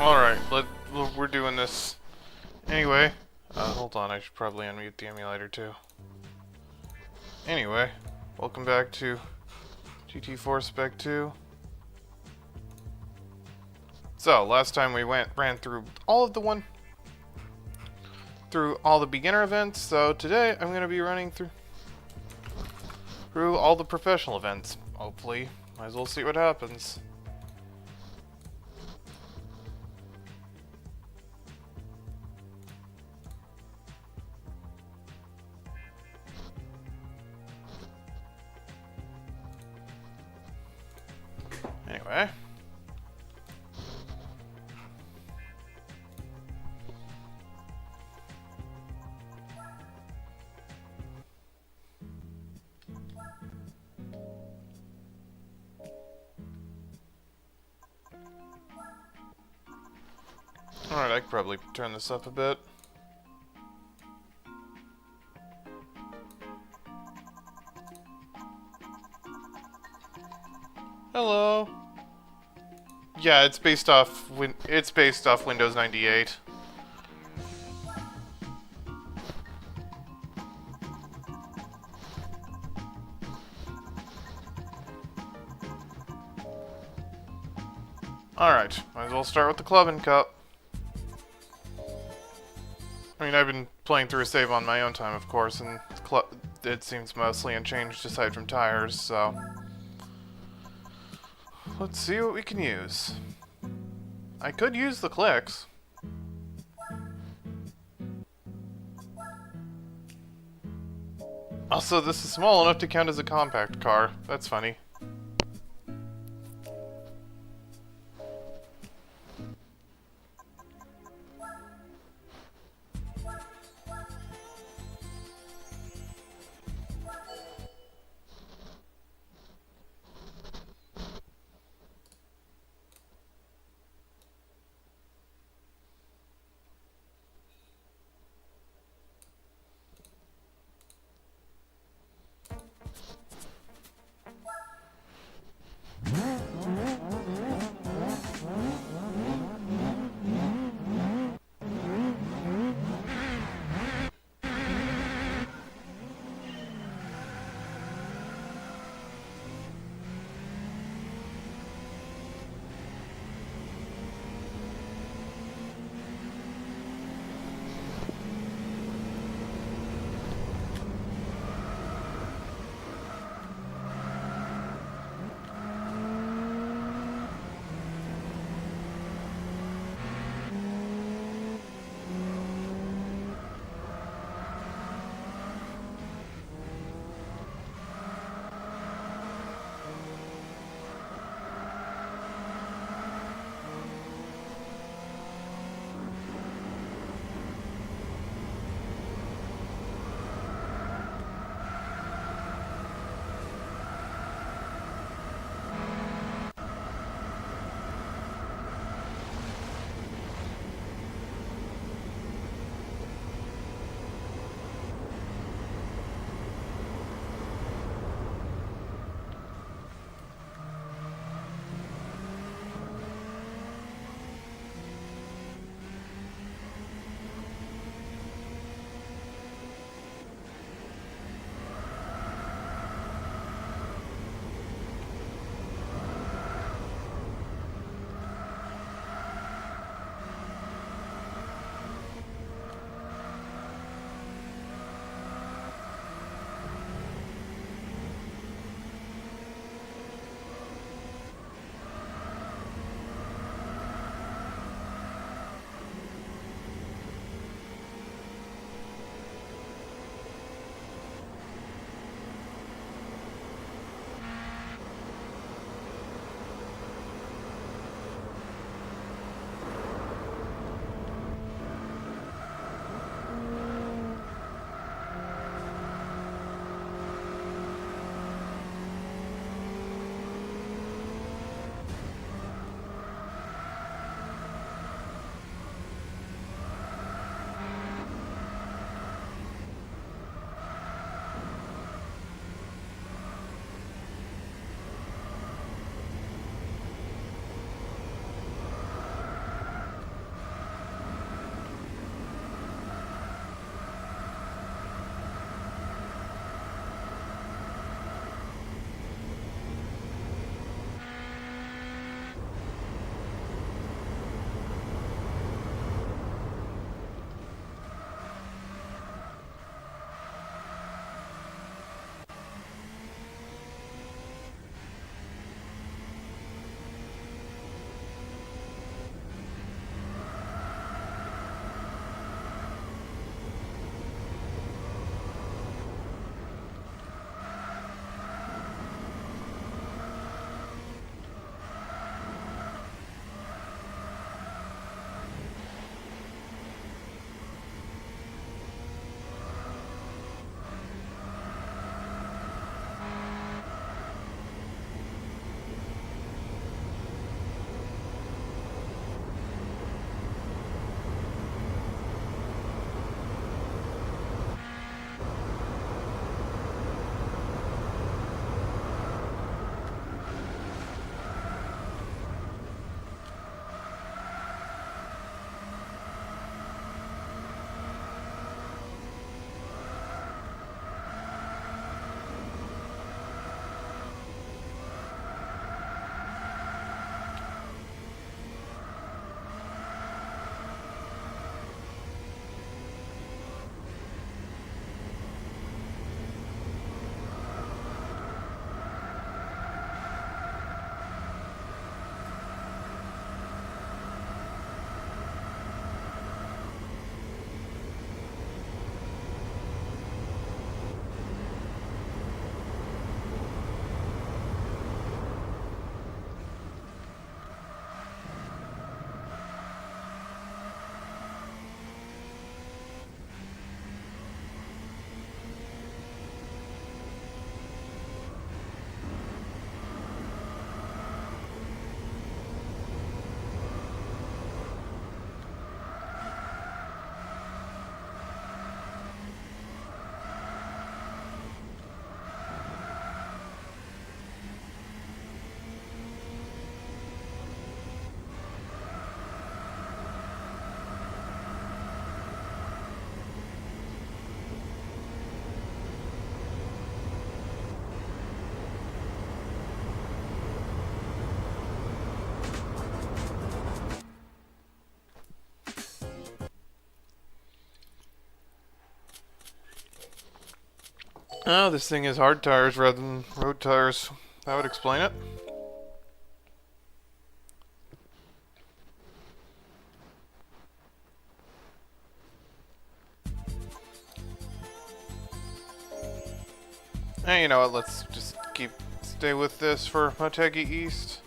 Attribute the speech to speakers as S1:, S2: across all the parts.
S1: Alright, we're doing this. Anyway, hold on, I should probably unmute the emulator too. Anyway, welcome back to GT4 Spec 2. So, last time we ran through all the beginner events, so today I'm going to be running through all the professional events, hopefully. Might as well see what happens. Anyway. Alright, I could probably turn this up a bit. Hello. Yeah, it's based off Windows 98. Alright, might as well start with the Clubman Cup. I mean, I've been playing through a save on my own time, of course, and it seems mostly unchanged aside from tires, so... Let's see what we can use. I could use the clicks. Also, this is small enough to count as a compact car. That's funny. Oh, this thing is hard tires rather than road tires. That would explain it. Hey, you know what? Let's just stay with this for Motegi East.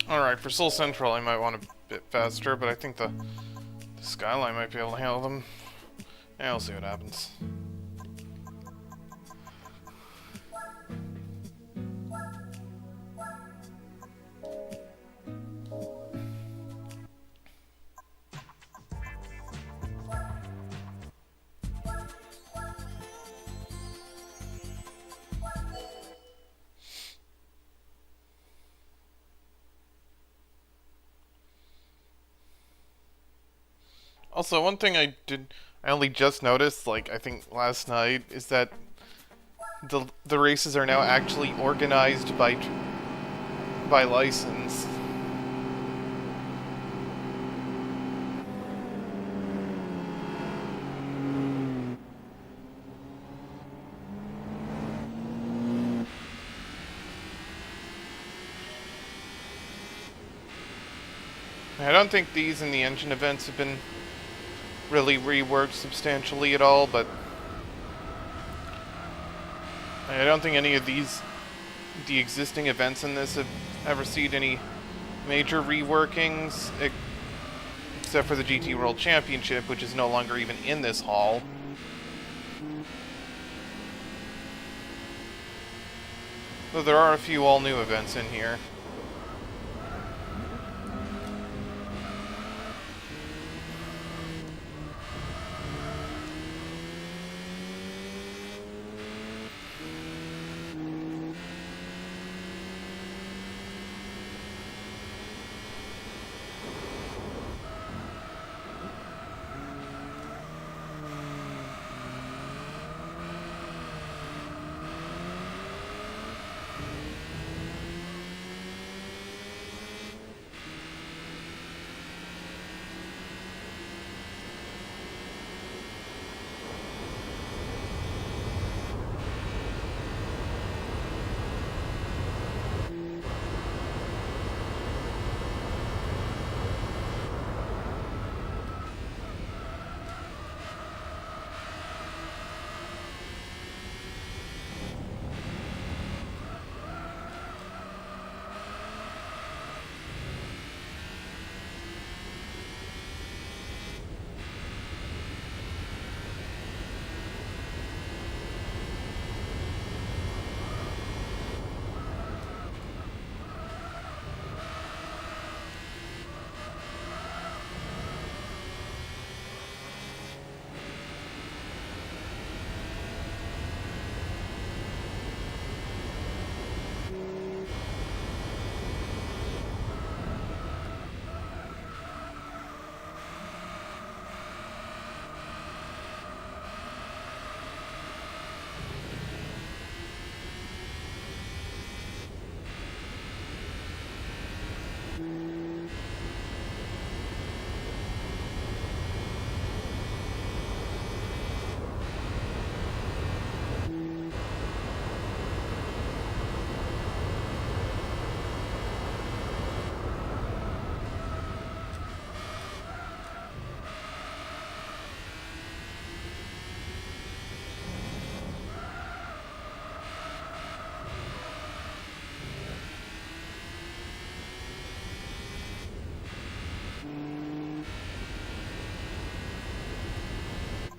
S1: Alright, for Soul Central I might want a bit faster, but I think the Skyline might be able to handle them. Yeah, we'll see what happens. Also, one thing I only just noticed, like, I think last night, is that the races are now actually organized by license. I don't think these and the engine events have been really reworked substantially at all, but I don't think any of the existing events in this have ever seen any major reworkings, except for the GT World Championship, which is no longer even in this hall. Though there are a few all-new events in here.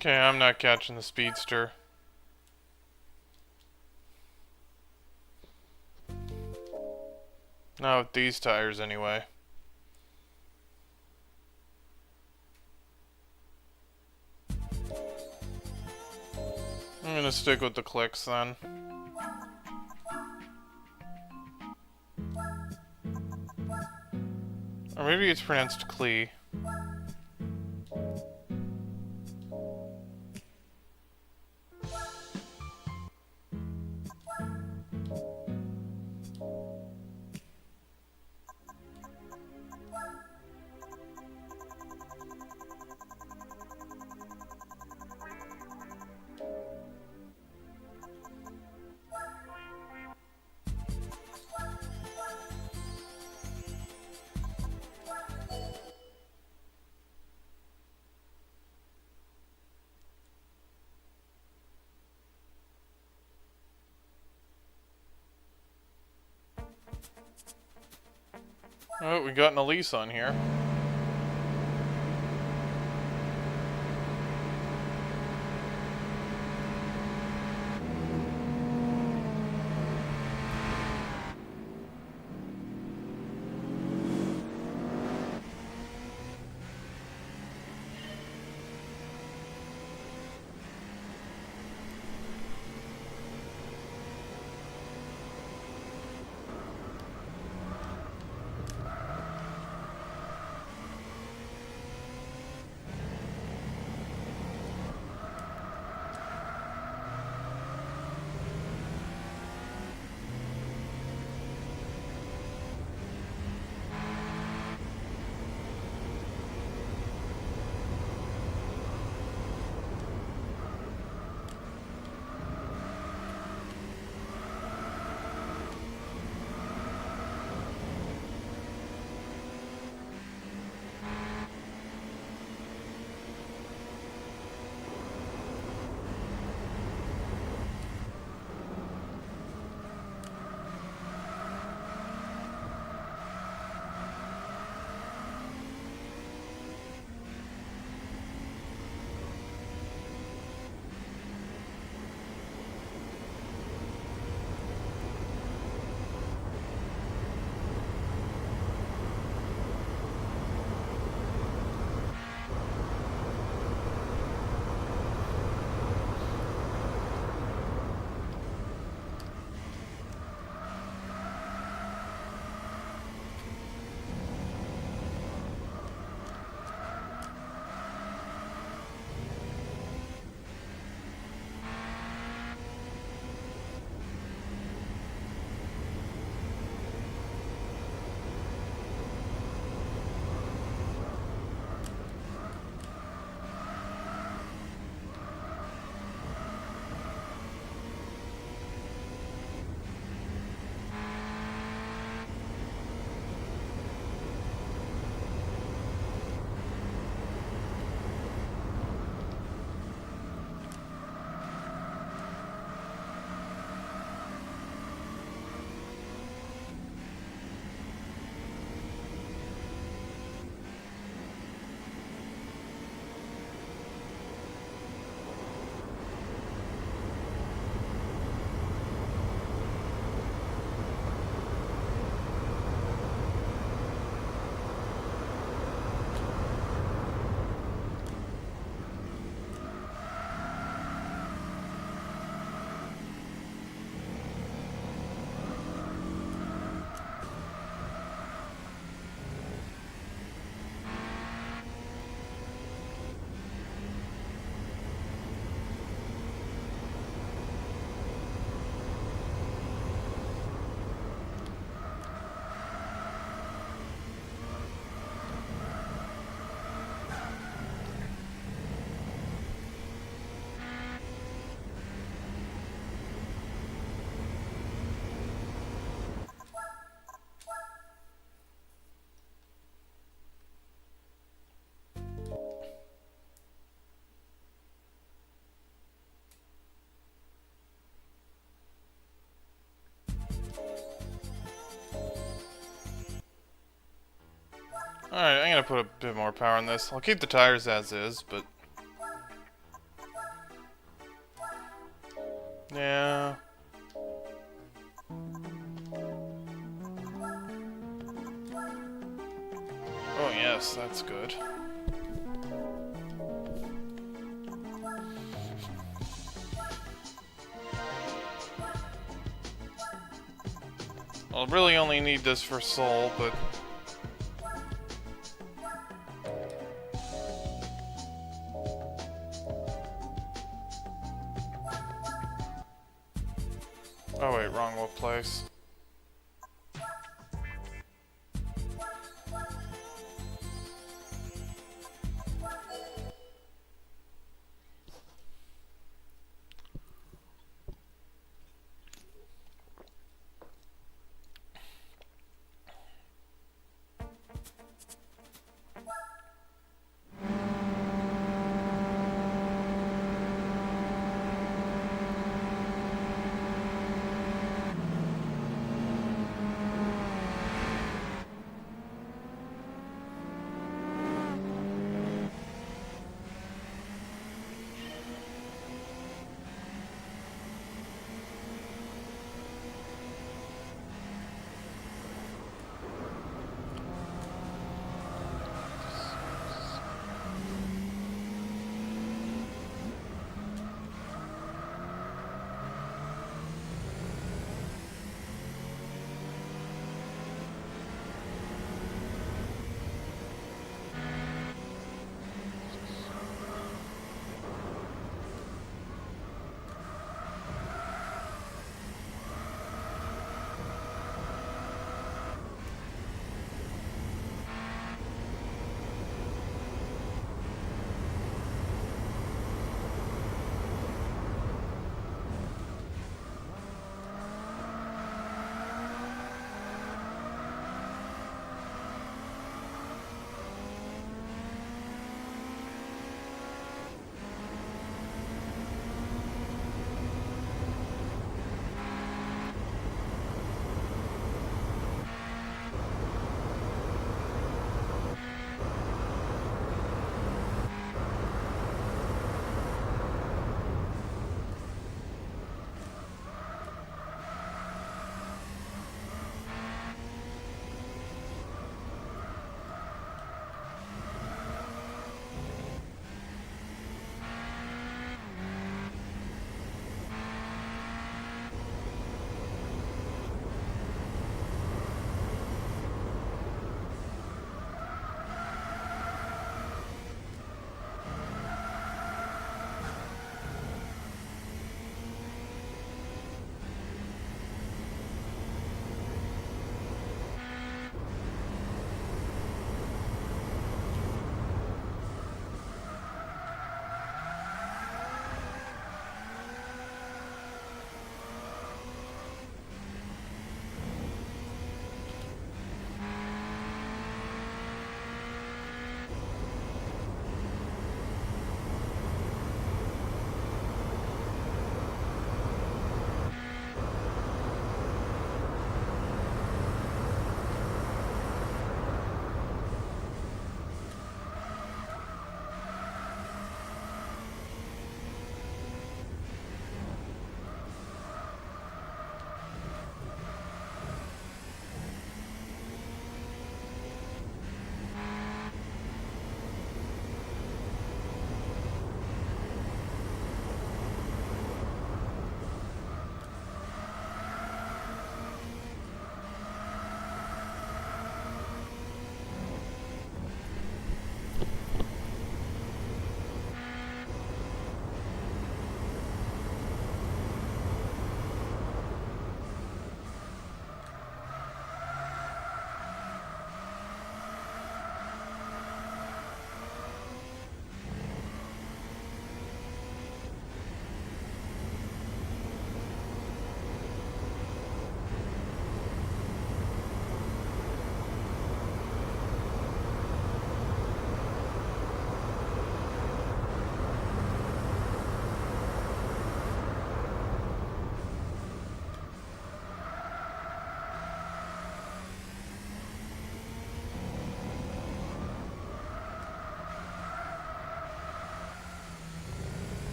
S1: Okay, I'm not catching the Speedster. Not with these tires, anyway. I'm gonna stick with the clicks, then. Or maybe it's pronounced Clee. Oh, we got an Elise on here. Alright, I'm gonna put a bit more power on this. I'll keep the tires as is, but... yeah... oh yes, that's good. I'll really only need this for Soul, but... oh wait, wrong place.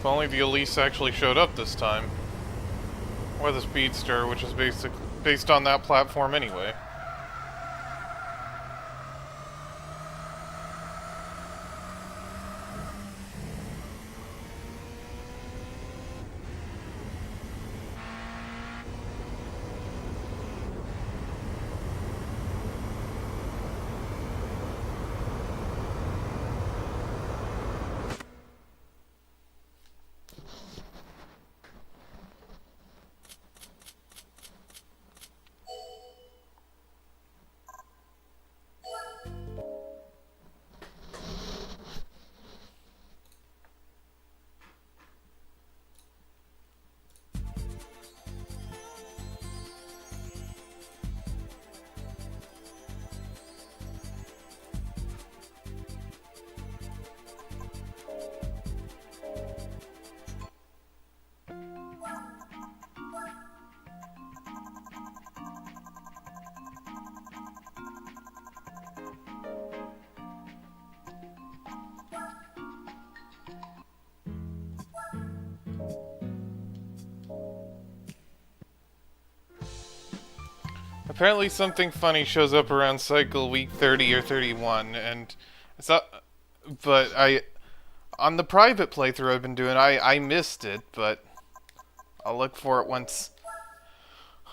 S1: only the Elise actually showed up this time. Or the Speedster, which is based on that platform anyway. Apparently something funny shows up around cycle week 30 or 31, and it's not, but on the private playthrough I've been doing, I missed it, but I'll look for it once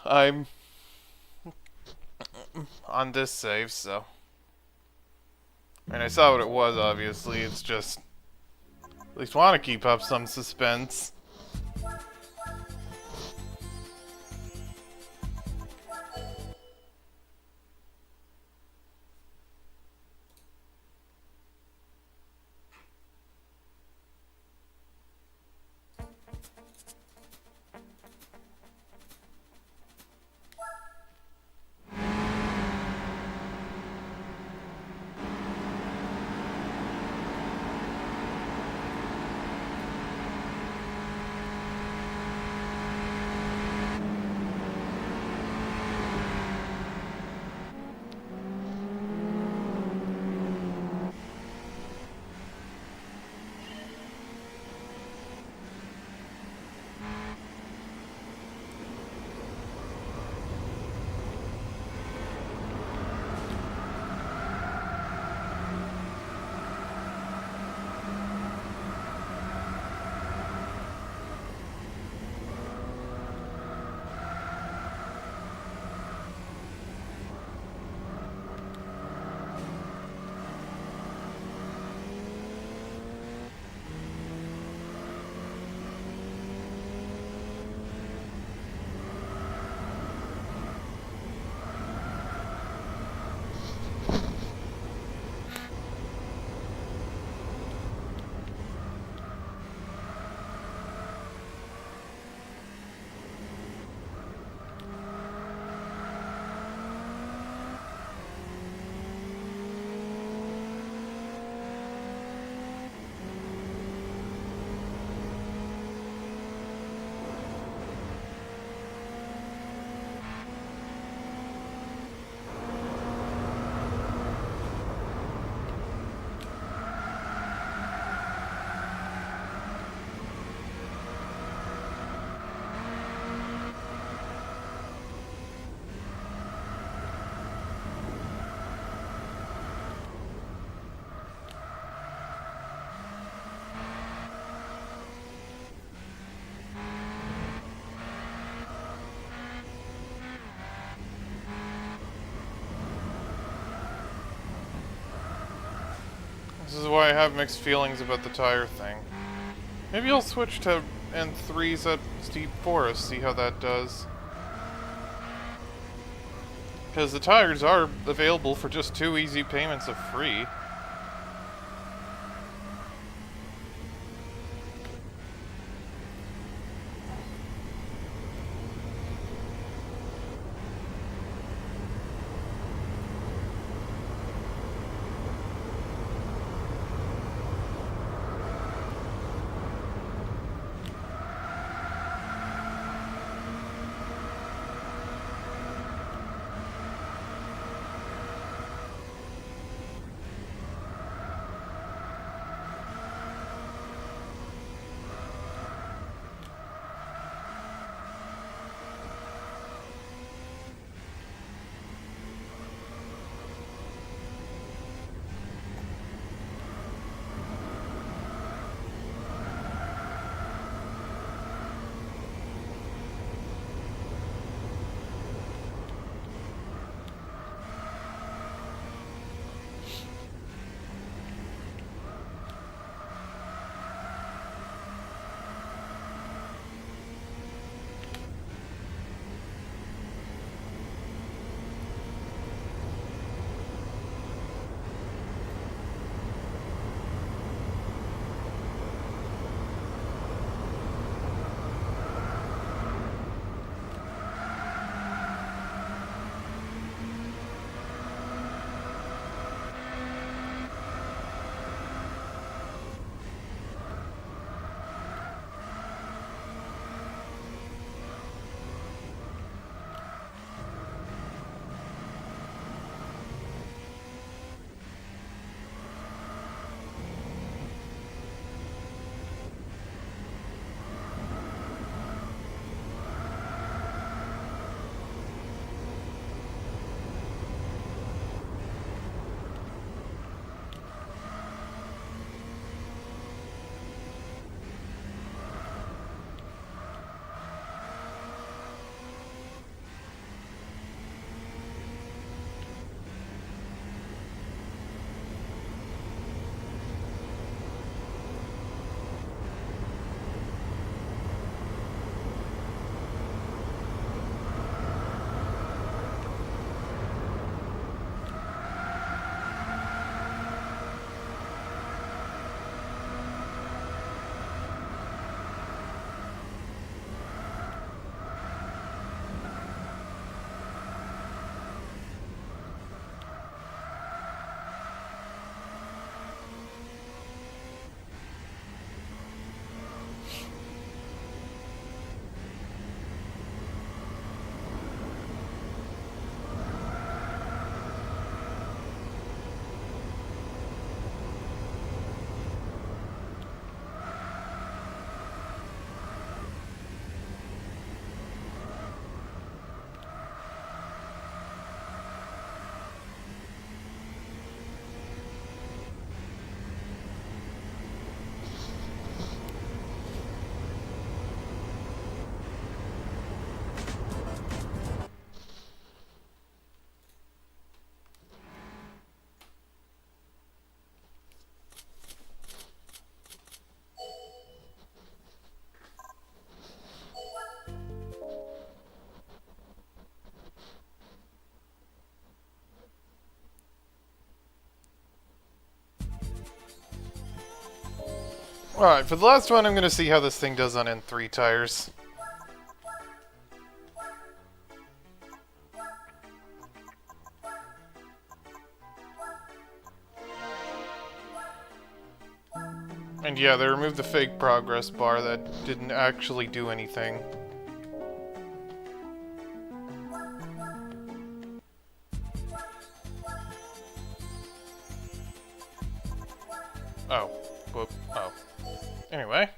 S1: I'm on this save, so. And I saw what it was, obviously, it's just, at least want to keep up some suspense. This is why I have mixed feelings about the tire thing. Maybe I'll switch to N3s at Steep Forest, see how that does. Because the tires are available for just 2 easy payments of free. Alright, for the last one, I'm going to see how this thing does on N3 tires. And yeah, they removed the fake progress bar that didn't actually do anything. Oh. Whoop. Oh. Anyway.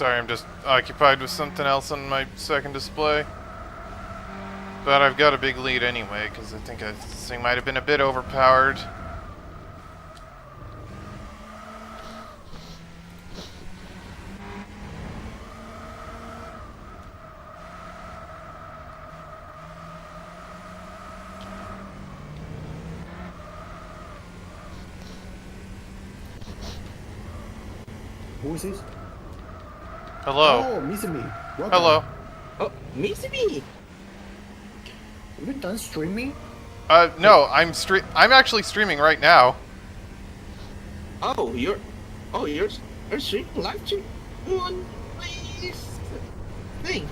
S1: Sorry, I'm just occupied with something else on my second display. But I've got a big lead anyway, because I think this thing might have been a bit overpowered.
S2: Who is this?
S1: Hello.
S2: Oh, Mizumi. Welcome.
S1: Hello.
S3: Oh, Mizumi!
S2: Have you done streaming?
S1: No, I'm actually streaming right now.
S3: Oh, you're streaming live stream on this thing.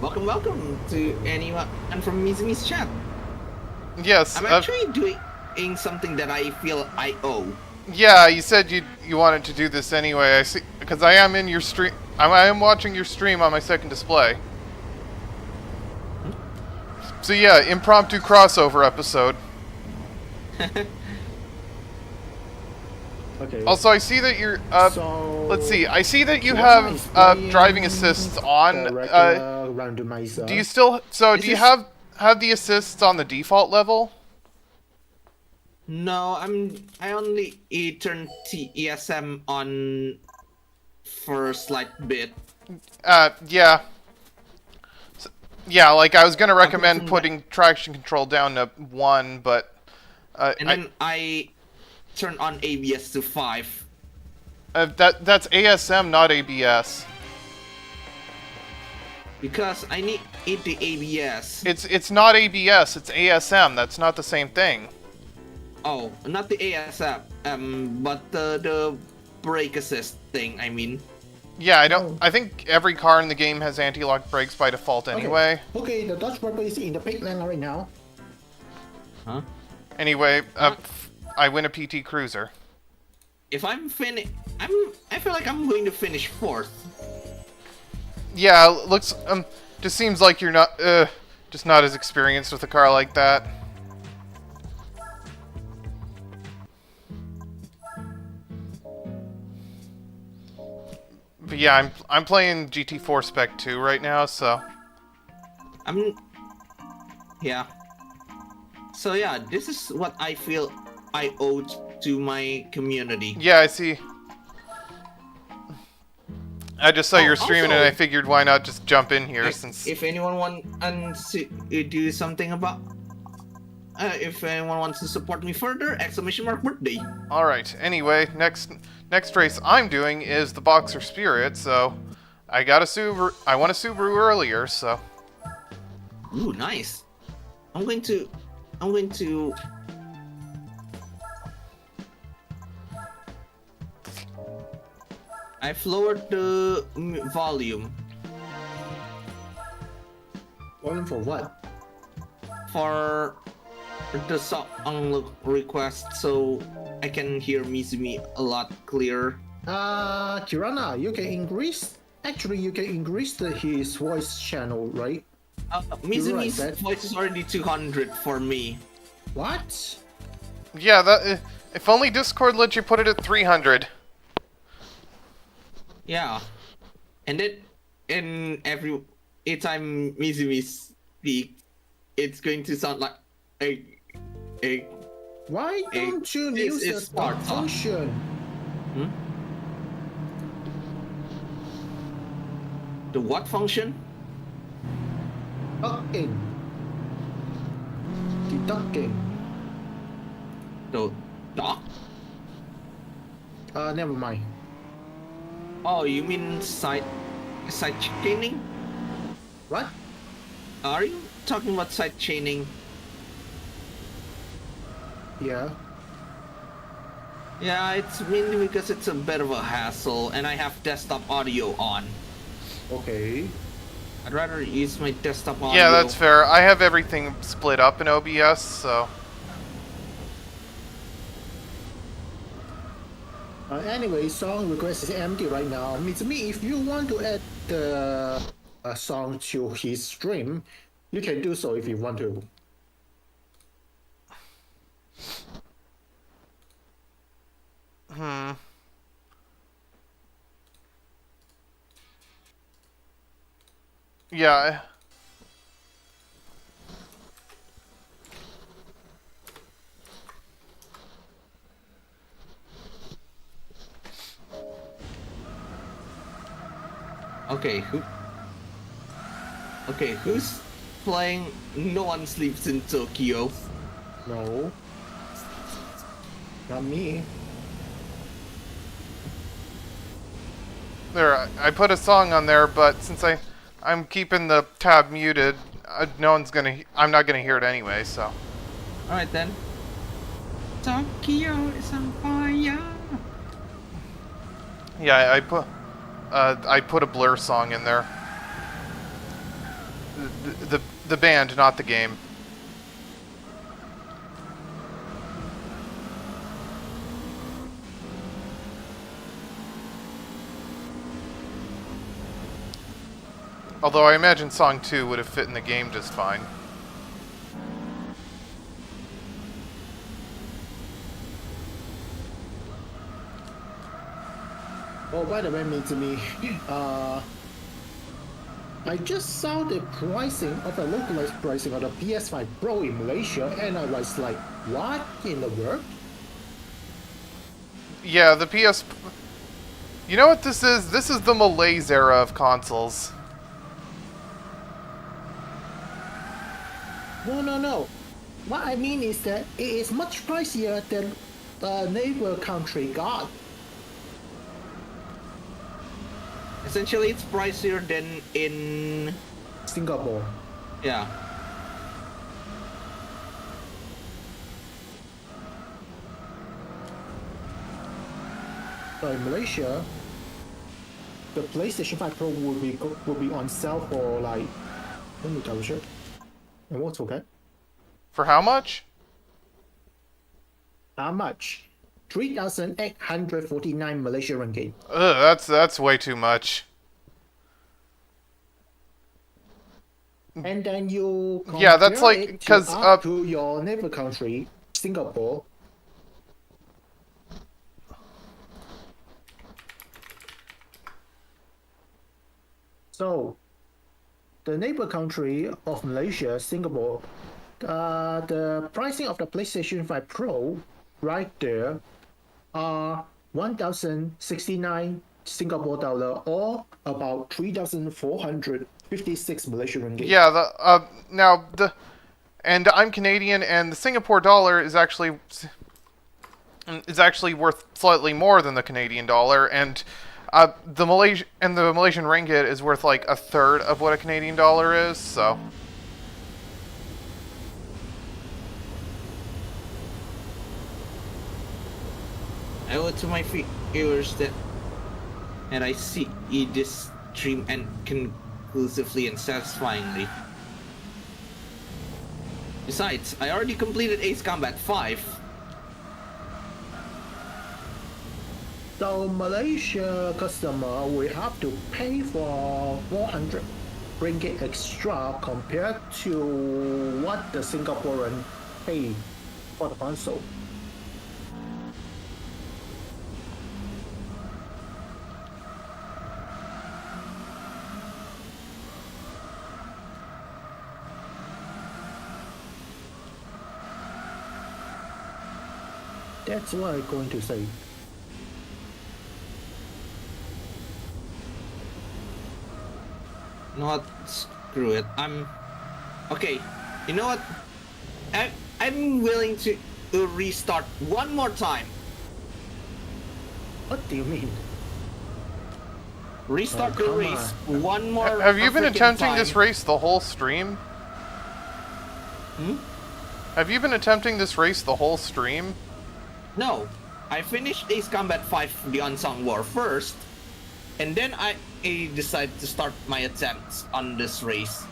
S3: Welcome to anyone from Mizumi's chat.
S1: Yes.
S3: I'm actually doing something that I feel I owe.
S1: Yeah, you said you wanted to do this anyway. I see, because I am in your stream. I am watching your stream on my second display. So yeah, impromptu crossover episode.
S2: Okay.
S1: Also, I see that you're.
S2: So,
S1: Let's see. I see that you
S2: Clubman is
S1: have
S2: playing
S1: driving assists on.
S2: the regular randomizer.
S1: Do you still? So do you have the assists on the default level?
S3: No, I only turned ESM on for a slight bit.
S1: Yeah. Yeah, like I was gonna recommend
S3: from
S1: putting traction control down to 1, but
S3: And then I turned on ABS to 5.
S1: that's ASM, not ABS.
S3: Because I need the ABS.
S1: It's not ABS, it's ASM. That's not the same thing.
S3: Oh, not the ASF, but the brake assist thing, I mean.
S1: Yeah, I think every car in the game has anti-lock brakes by default anyway.
S2: Okay, the Dodge Viper is in the pit lane right now.
S3: Huh?
S1: Anyway, I win a PT Cruiser.
S3: If I feel like I'm going to finish 4th.
S1: Yeah, looks just seems like you're not just not as experienced with a car like that. But yeah, I'm playing GT4 Spec 2 right now, so
S3: Yeah. So yeah, this is what I feel I owe to my community.
S1: yeah, I see. I just saw you were streaming and I figured why not just jump in here since...
S3: If anyone wants to do something about... if anyone wants to support me further, !birthday.
S1: Alright, anyway, next race I'm doing is the Boxer Spirit, so... I got a Subaru... I won a Subaru earlier, so...
S3: Ooh, nice. I'm going to... I've lowered the volume.
S2: Volume for what?
S3: For the song request, so I can hear Mizumi a lot clearer.
S2: Kirana, you can increase. Actually, you can increase his voice channel, right?
S3: Mizumi's voice is already 200 for me.
S2: What?
S1: Yeah, that... if only Discord let you put it at 300.
S3: Yeah, and then every time Mizumi speak, it's going to sound like a.
S2: Why don't you use the start function?
S3: Hmm? The what function?
S2: Deducting.
S3: The dock?
S2: Never mind.
S3: Oh, you mean side chaining?
S2: What?
S3: Are you talking about side chaining?
S2: Yeah.
S3: Yeah, it's mainly because it's a bit of a hassle, and I have desktop audio on.
S2: Okay.
S3: I'd rather use my desktop audio.
S1: Yeah, that's fair. I have everything split up in OBS, so...
S2: Anyway, song request is empty right now. Mizumi, if you want to add the song to his stream, you can do so if you want to.
S1: Yeah.
S3: Okay, who's playing No One Sleeps in Tokyo?
S2: No. Not me.
S1: There, I put a song on there, but since I'm keeping the tab muted, no one's gonna. I'm not gonna hear it anyway. So.
S3: Alright then. Tokyo is on fire.
S1: Yeah, I put a Blur song in there. The band, not the game. Although I imagine song 2 would have fit in the game just fine.
S2: Oh, by the way, Mitsumi, I just saw the pricing of the localized pricing of the PS5 Pro in Malaysia, and I was like, what in the world?
S1: Yeah, the PS. You know what this is? This is the malaise era of consoles.
S2: No. What I mean is that it is much pricier than the neighbor country got.
S3: Essentially, it's pricier than in
S2: Singapore.
S3: yeah.
S2: So in Malaysia, the PlayStation 5 Pro will be on sale for like, let me double check. And what's okay?
S1: For how much?
S2: How much? 3,849 Malaysian ringgit.
S1: Ugh, that's way too much.
S2: And then you
S1: Yeah, that's
S2: compare
S1: like-
S2: it
S1: 'cause,
S2: to your neighbor country, Singapore. So, the neighbor country of Malaysia, Singapore, the pricing of the PlayStation 5 Pro right there are 1,069 Singapore dollar or about 3,456 Malaysian ringgit.
S1: Yeah, now and I'm Canadian, and the Singapore dollar is actually worth slightly more than the Canadian dollar, and the Malaysian ringgit is worth like a third of what a Canadian dollar is. So.
S3: I owe it to my viewers that I see this stream end conclusively and satisfyingly. Besides, I already completed Ace Combat 5.
S2: So Malaysia customer will have to pay for 400 ringgit extra compared to what the Singaporean pay for the console. That's what I'm going to say.
S3: You know what? Screw it. Okay. You know what? I'm willing to restart one more time.
S2: What do you mean?
S3: Restart
S2: Oh,
S3: the
S2: come
S3: race one more.
S1: Have you been
S3: freaking
S1: attempting
S3: time.
S1: this race the whole stream?
S3: Hmm?
S1: Have you been attempting this race the whole stream?
S3: No, I finished Ace Combat 5 The Unsung War first, and then I decided to start my attempts on this race.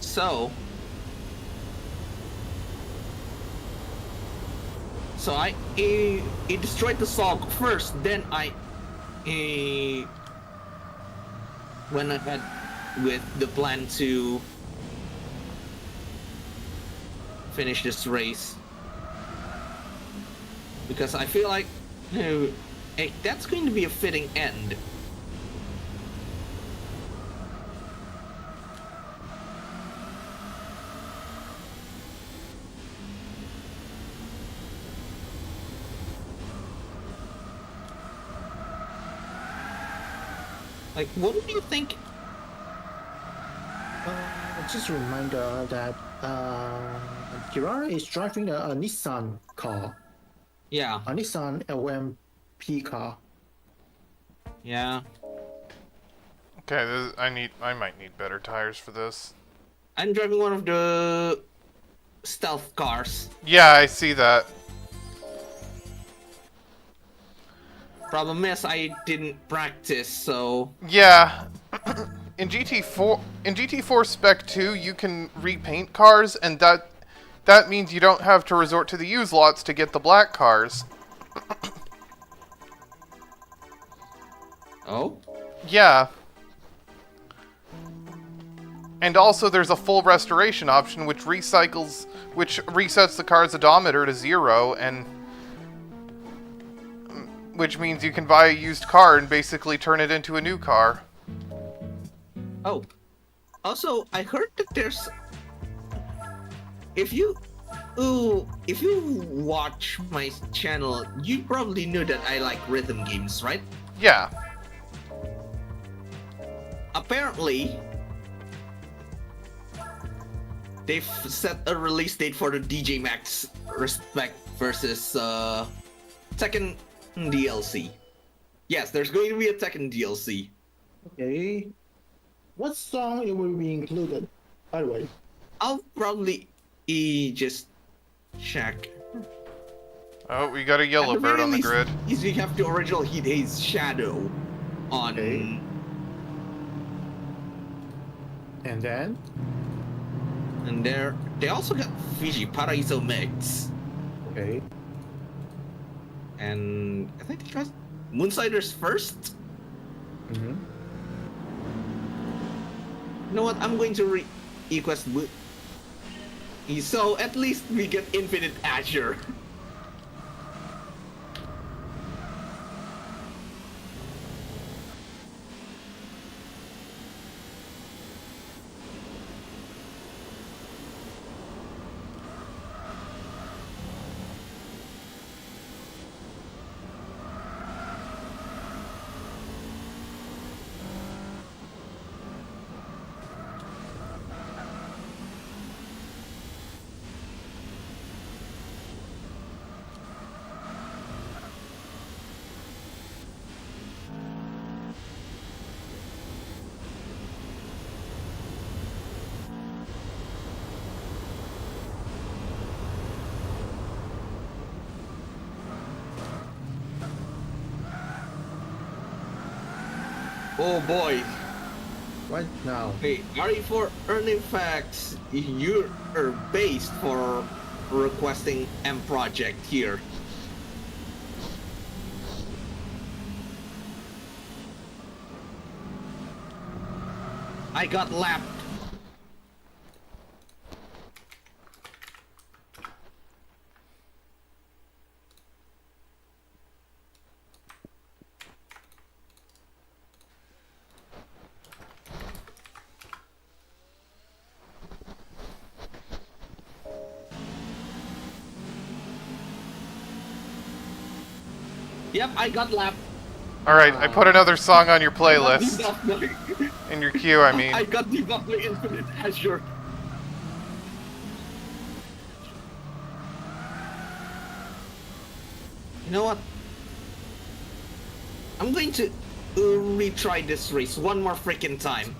S3: So I destroyed the Sog first, then I went ahead with the plan to finish this race, because I feel like that's going to be a fitting end. Like, what do you think?
S2: Just a reminder that Kirara is driving a Nissan car,
S3: Yeah,
S2: a Nissan LMP car.
S3: yeah.
S1: Okay, I might need better tires for this.
S3: I'm driving one of the stealth cars.
S1: Yeah, I see that.
S3: Problem is, I didn't practice, so
S1: Yeah. In GT4 Spec 2, you can repaint cars, and that means you don't have to resort to the used lots to get the black cars.
S3: oh,
S1: Yeah. And also there's a full restoration option which resets the car's odometer to 0, and which means you can buy a used car and basically turn it into a new car.
S3: oh. Also, I heard that there's if you watch my channel, you probably knew that I like rhythm games, right?
S1: Yeah.
S3: Apparently, they've set a release date for the DJ Max Respect versus Tekken DLC. Yes, there's going to be a Tekken DLC.
S2: Okay. What song it will be included? By the way.
S3: I'll probably just check.
S1: Oh, we got a yellow bird on the grid.
S3: You have the original Heat Haze Shadow on.
S2: Okay. And then?
S3: And they also got Fiji Paraiso Mix.
S2: Okay.
S3: And I think they got Moonsiders first.
S2: Mm-hmm.
S3: You know what? I'm going to request so at least we get Infinite Azure. Oh boy.
S2: What now?
S3: Hey, RE4 earning facts, you're based for requesting M project here. I got lapped. Yep, I got lapped.
S1: Alright, I put another song on your playlist. In your queue, I mean.
S3: I got debuffed by Infinite Azure. You know what? I'm going to retry this race one more freaking time.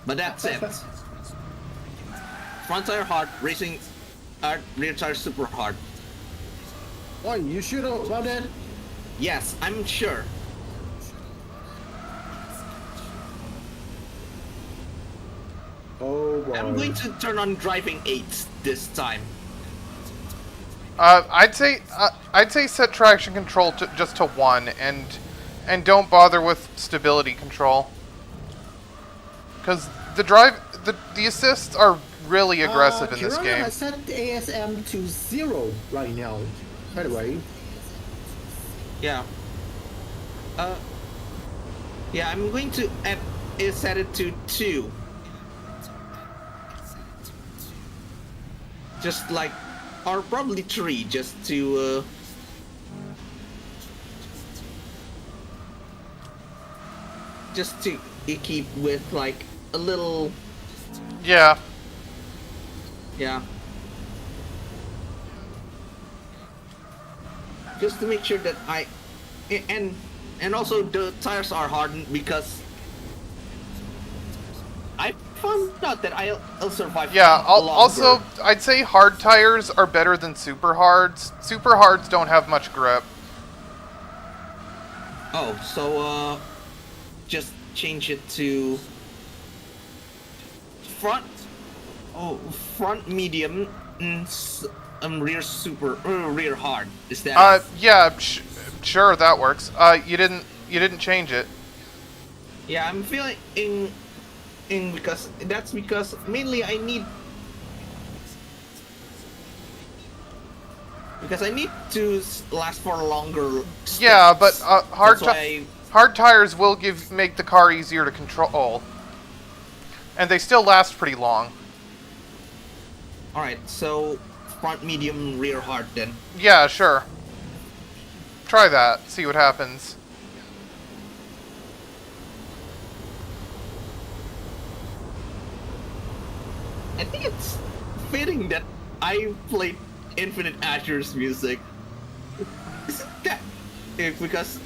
S3: But that's it. Front tire hard, racing hard, rear tire super hard.
S2: Why, you sure about that?
S3: Yes, I'm sure.
S2: Oh boy.
S3: I'm going to turn on driving 8s this time.
S1: I'd say set traction control just to 1, and don't bother with stability control. Because the assists are really aggressive in this
S2: Kirana
S1: game.
S2: has set the ASM to 0 right now. By the way.
S3: Yeah. Yeah, I'm going to set it to 2. Just like, or probably 3, just to keep with like a little.
S1: Yeah.
S3: Yeah. Just to make sure that and also the tires are hardened because I found out that I'll survive
S1: Yeah,
S3: longer.
S1: also, I'd say hard tires are better than super hards. Super hards don't have much grip.
S3: Oh, so just change it to front. Oh, front medium and rear hard. Is that it?
S1: Yeah, sure, that works. You didn't change it.
S3: Yeah, I'm feeling in because mainly I need to last for longer
S1: Yeah, but
S3: steps. That's why.
S1: hard tires will make the car easier to control, and they still last pretty long.
S3: All right, so front medium, rear hard then.
S1: Yeah, sure. Try that. See what happens.
S3: I think it's fitting that I played Infinite Asher's music. Isn't that because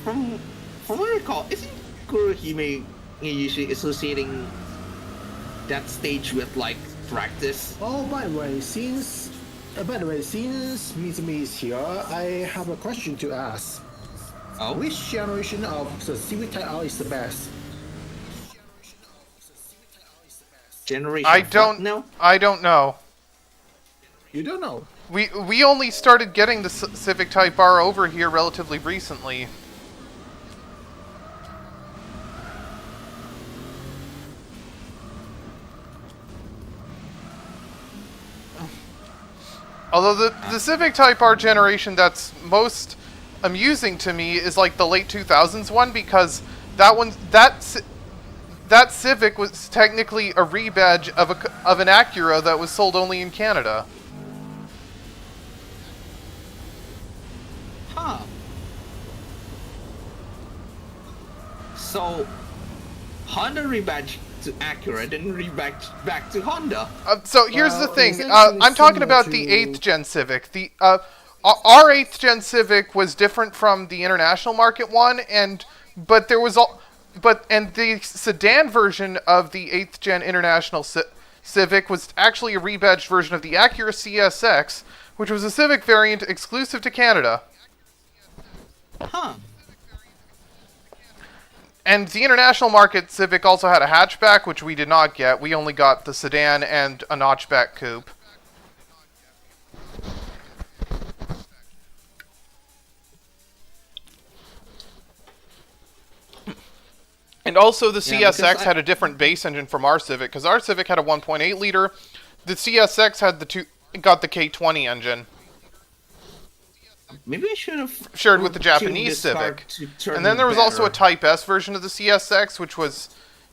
S3: from what I recall, isn't Kurohime usually associating that stage with like practice?
S2: Oh, by the way, since Mizumi is here, I have a question to ask.
S3: Oh,
S2: Which generation of the Civic Type R is the best?
S3: generation of what now?
S1: I don't know.
S2: You don't know.
S1: We only started getting the Civic Type R over here relatively recently. Although the Civic Type R generation that's most amusing to me is like the late 2000s one, because that Civic was technically a rebadge of an Acura that was sold only in Canada.
S3: Huh. So Honda rebadged to Acura, then rebadged back to Honda.
S1: So here's the
S2: Well,
S1: thing.
S2: essentially
S1: I'm talking
S2: similar
S1: about the
S2: to-
S1: 8th gen Civic. Our 8th gen Civic was different from the international market one, but the sedan version of the 8th gen international Civic was actually a rebadged version of the Acura CSX, which was a Civic variant exclusive to Canada.
S3: Huh.
S1: And the international market Civic also had a hatchback, which we did not get. We only got the sedan and a notchback coupe. And also the
S3: Yeah,
S1: CSX had a different base engine from our Civic, because our Civic had a 1.8 liter. The CSX had got the K20 engine.
S3: Maybe I should have
S1: Shared with the
S3: tuned
S1: Japanese
S3: this car
S1: Civic.
S3: to turn
S1: And then there was also a
S3: better.
S1: Type S version of the CSX, which was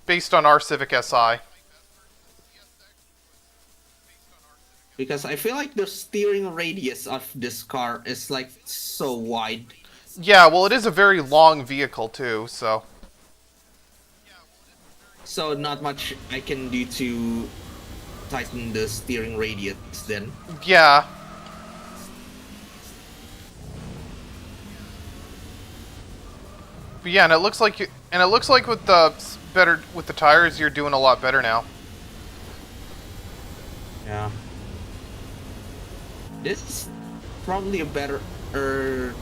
S1: based on our Civic Si.
S3: Because I feel like the steering radius of this car is like so wide.
S1: Yeah, well, it is a very long vehicle, too, so...
S3: So not much I can do to tighten the steering radius then.
S1: Yeah. But yeah, and it looks like with the tires, you're doing a lot better now.
S3: Yeah. This is probably a better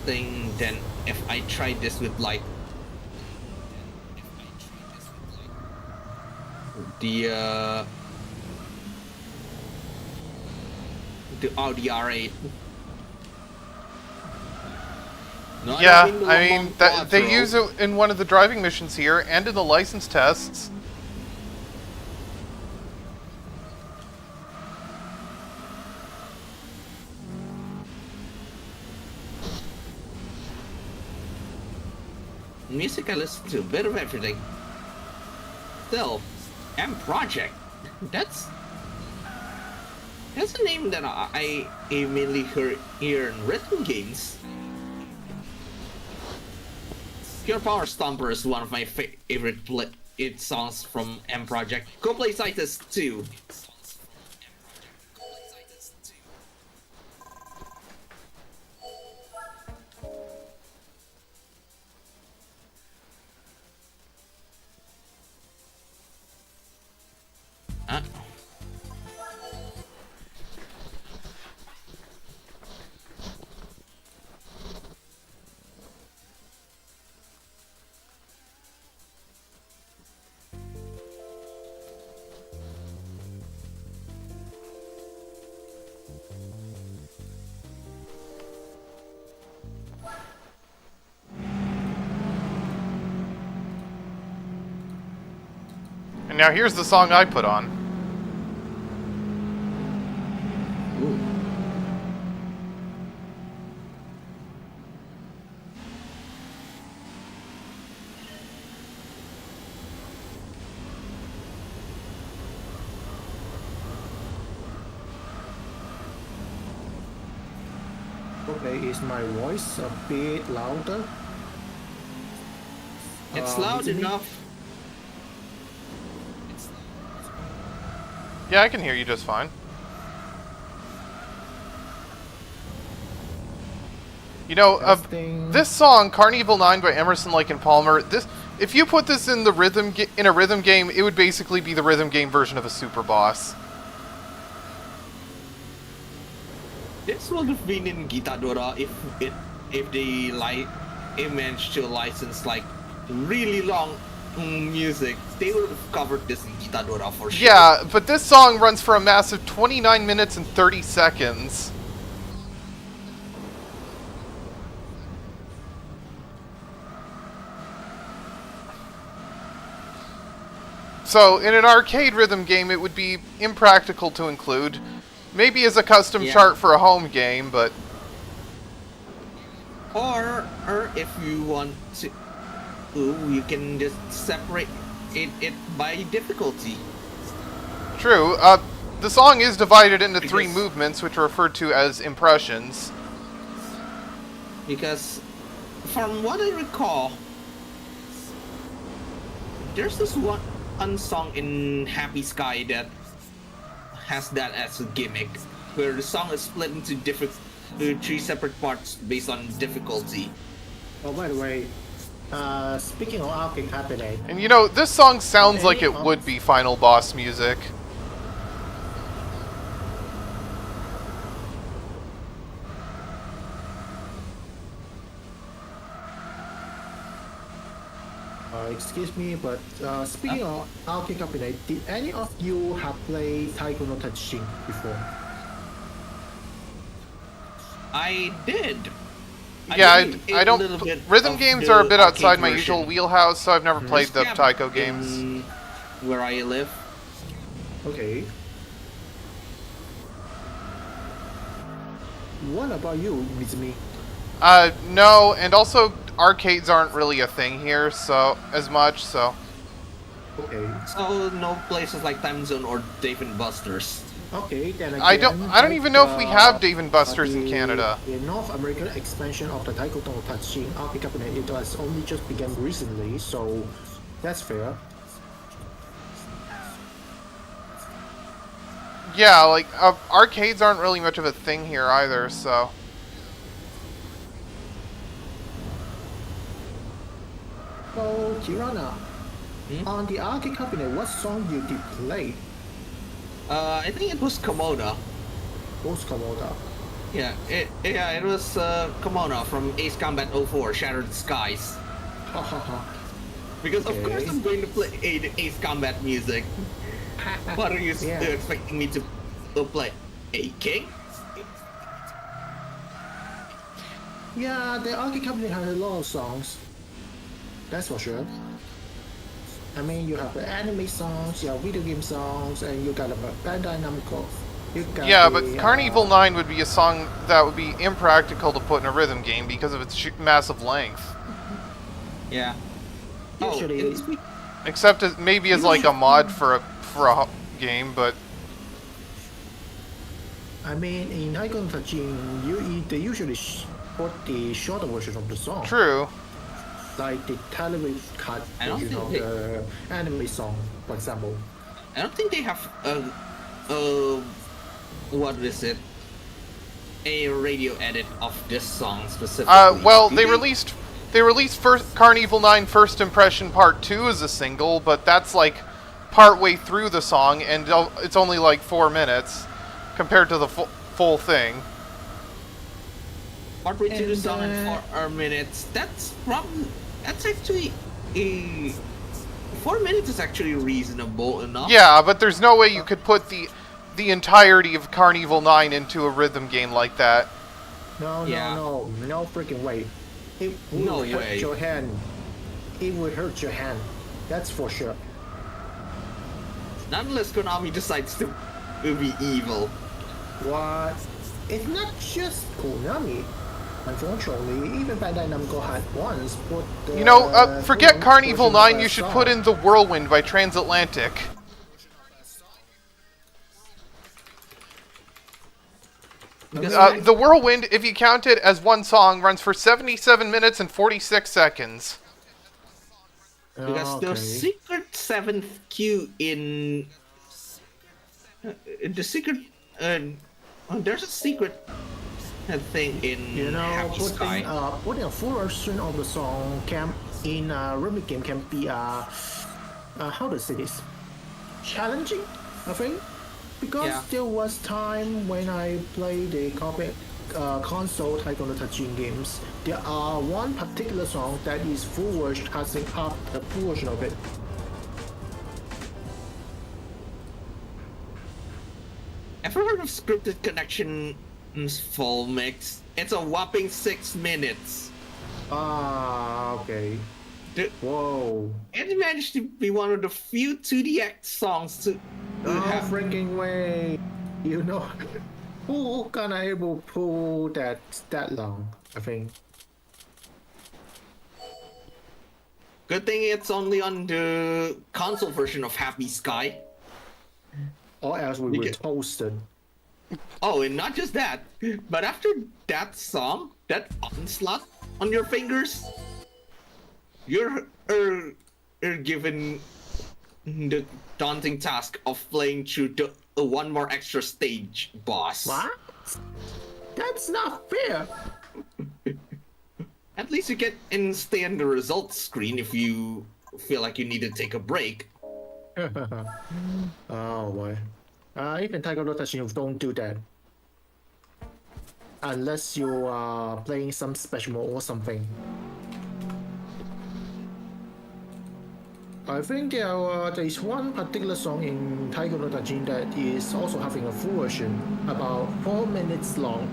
S3: thing than if I tried this with like the Audi R8. No,
S1: Yeah,
S3: don't mean the
S1: I
S3: one
S1: mean,
S3: on
S1: they
S3: Quattro.
S1: use it in one of the driving missions here, and in the license tests.
S3: Music I listen to, a bit of everything. Still, M Project. That's a name that I mainly hear in rhythm games. Pure Power Stomper is one of my favorite songs from M Project. Go play Citus too.
S1: And now here's the song I put on.
S3: Ooh.
S2: Okay, is my voice a bit louder?
S3: It's loud
S2: is it me?
S3: enough.
S1: Yeah, I can hear you just fine. You know,
S2: Testing.
S1: this song, Carnival 9 by Emerson, Lake and Palmer, if you put this in the in a rhythm game, it would basically be the rhythm game version of a super boss.
S3: This would have been in Gitadora if they managed to license like really long music. They would have covered this in Gitadora for sure.
S1: Yeah, but this song runs for a massive 29 minutes and 30 seconds. So, in an arcade rhythm game, it would be impractical to include. Maybe as a custom chart for a home game, but...
S3: Or if you want to, you can just separate it by difficulty.
S1: True. The song is divided into three
S3: Because-
S1: movements, which are referred to as impressions.
S3: Because from what I recall, there's this one song in Happy Sky that has that as a gimmick, where the song is split into three separate parts based on difficulty.
S2: Oh, by the way, speaking of Arcade Cabinet,
S1: And you know, this song sounds like it would be final boss music.
S2: excuse me, but speaking of Arcade Cabinet, did any of you have played Taiko no Tatshin before?
S3: I did.
S1: Yeah,
S3: played
S1: I
S3: a
S1: don't...
S3: little bit
S1: Rhythm
S3: of
S1: games
S3: the
S1: are a bit
S3: arcade
S1: outside my
S3: version.
S1: usual wheelhouse, so I've never played the
S3: Yeah,
S1: Taiko games.
S3: in where I live.
S2: Okay. What about you, Mizumi?
S1: No, and also arcades aren't really a thing here, so as much, so...
S2: Okay.
S3: So no places like Time Zone or Dave and Buster's.
S2: Okay, then again,
S1: I don't even know if we have Dave and Buster's in Canada.
S2: The North American expansion of the Taiko no Tatshin Arcade Cabinet, it has only just begun recently, so that's fair.
S1: Yeah, like, arcades aren't really much of a thing here either, so...
S2: So, Kirana, on the Arcade Cabinet, what song you did play?
S3: I think it was Komoda.
S2: Ghost Komoda.
S3: Yeah, it was Komoda from Ace Combat 04, Shattered Skies.
S2: Ha ha ha.
S3: Because of
S2: Okay.
S3: course I'm going to play Ace Combat music. What are you
S2: Yeah.
S3: expecting me to play? A king?
S2: Yeah, the Arcade Cabinet has a lot of songs. That's for sure. I mean, you have the anime songs, you have video game songs, and you got a Bandai Namco. You got
S1: Yeah,
S2: the,
S1: but Carnival 9 would be a song that would be impractical to put in a rhythm game because of its massive length.
S3: Yeah.
S2: Usually,
S1: Except as, maybe as like a mod for a game, but...
S2: I mean, in Taiko no Tatshin, they usually put the shorter version of the song.
S1: True.
S2: Like the television cut,
S3: I don't
S2: you
S3: think
S2: know,
S3: they-
S2: the anime song, for example.
S3: I don't think they have what is it? A radio edit of this song specifically.
S1: Well,
S3: Do
S1: they released first Carnival 9 First Impression Part 2 as a single, but that's like part way through the song, and it's only like 4 minutes compared to the full thing.
S3: Partway to the
S2: And,
S3: song and 4 minutes. That's actually a 4 minutes is actually reasonable enough.
S1: Yeah, but there's no way you could put the entirety of Carnival 9 into a rhythm game like that.
S2: No freaking way. It will
S3: No
S2: hurt
S3: way.
S2: your hand. It will hurt your hand. That's for sure.
S3: Not unless Konami decides to be evil.
S2: What? It's not just Konami. Unfortunately, even Bandai Namco had once put the...
S1: You know, forget Carnival
S2: version of
S1: 9,
S2: that
S1: you should
S2: song.
S1: put in The Whirlwind by Transatlantic. The Whirlwind, if you count it as one song, runs for 77 minutes and 46 seconds.
S3: Because the secret 7th queue in the secret there's a secret thing in
S2: You know,
S3: Happy Sky.
S2: putting a full version of the song in a remake game can be how to say this, challenging, I think, because
S3: Yeah.
S2: there was time when I played the console Taiko no Tatsujin games. There are one particular song that is full version, has up the full version of it.
S3: Ever heard of Scripted Connection's full mix? It's a whopping 6 minutes.
S2: Okay.
S3: The-
S2: Whoa.
S3: It managed to be one of the few 2DX songs to
S2: No
S3: have.
S2: freaking way. You know, who gonna able pull that long? I think.
S3: Good thing it's only on the console version of Happy Sky.
S2: Or else we were toasted.
S3: Oh, and not just that, but after that song, that onslaught on your fingers, you're given the daunting task of playing through the one more extra stage boss.
S2: What? That's not fair.
S3: At least you get and stay on the results screen if you feel like you need to take a break.
S2: Oh boy. Even Taiko no Tatsujin don't do that. Unless you are playing some special mode or something. I think there is one particular song in Taiko no Tatsujin that is also having a full version, about 4 minutes long.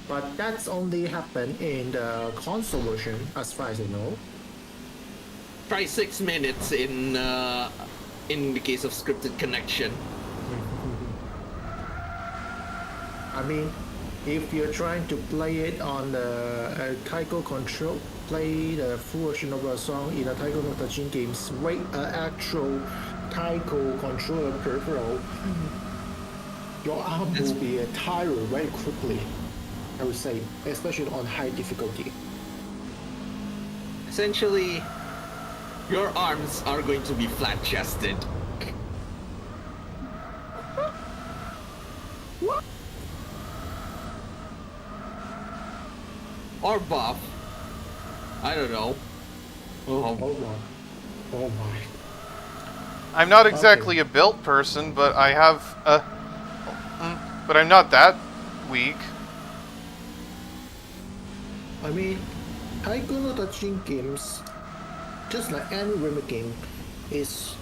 S2: But that's only happened in the console version, as far as I know.
S3: Try 6 minutes in the case of Scripted Connection.
S2: I mean, if you're trying to play it on the Taiko control, play the full version of a song in a Taiko no Tatsujin games, with an actual Taiko controller peripheral, your arm will be tired very quickly, I would say, especially on high difficulty.
S3: Essentially, your arms are going to be flat-chested.
S2: What?
S3: Or buff. I don't know.
S2: Oh my. Oh my.
S1: I'm not exactly a built person, but I have but I'm not that weak.
S2: I mean, Taiko no Tatsujin games, just like any remake game, is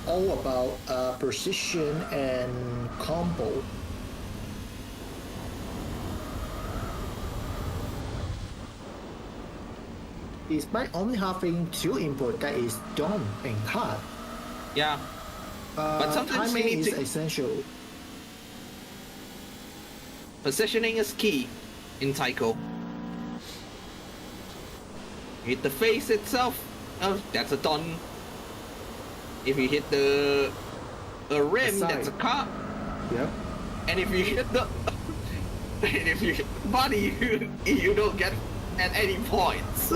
S2: all about precision and combo. Despite only having 2 input, that is dom and cut.
S3: Yeah. But sometimes you
S2: timing
S3: need
S2: is
S3: to...
S2: essential.
S3: Positioning is key in Taiko. Hit the face itself. Oh, that's a ton. If you hit the rim,
S2: side.
S3: that's a cut.
S2: Yep.
S3: And if you hit the and if you hit the body, you don't get at any points.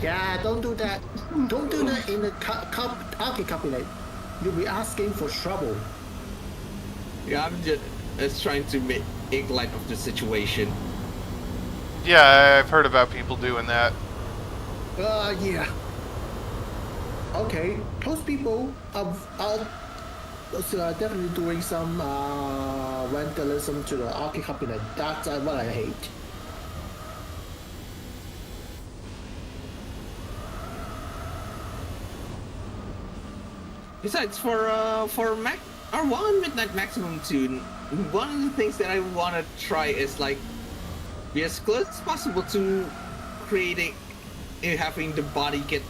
S2: Yeah, don't do that. Don't do that in the arcade cabinet. You'll be asking for trouble.
S3: Yeah, I'm just trying to make light of the situation.
S1: Yeah, I've heard about people doing that.
S2: Yeah. Okay, those people are definitely doing some vandalism to the arcade cabinet. That's what I hate.
S3: Besides, for one Midnight Maximum tune, one of the things that I want to try is like be as close as possible to creating having the body get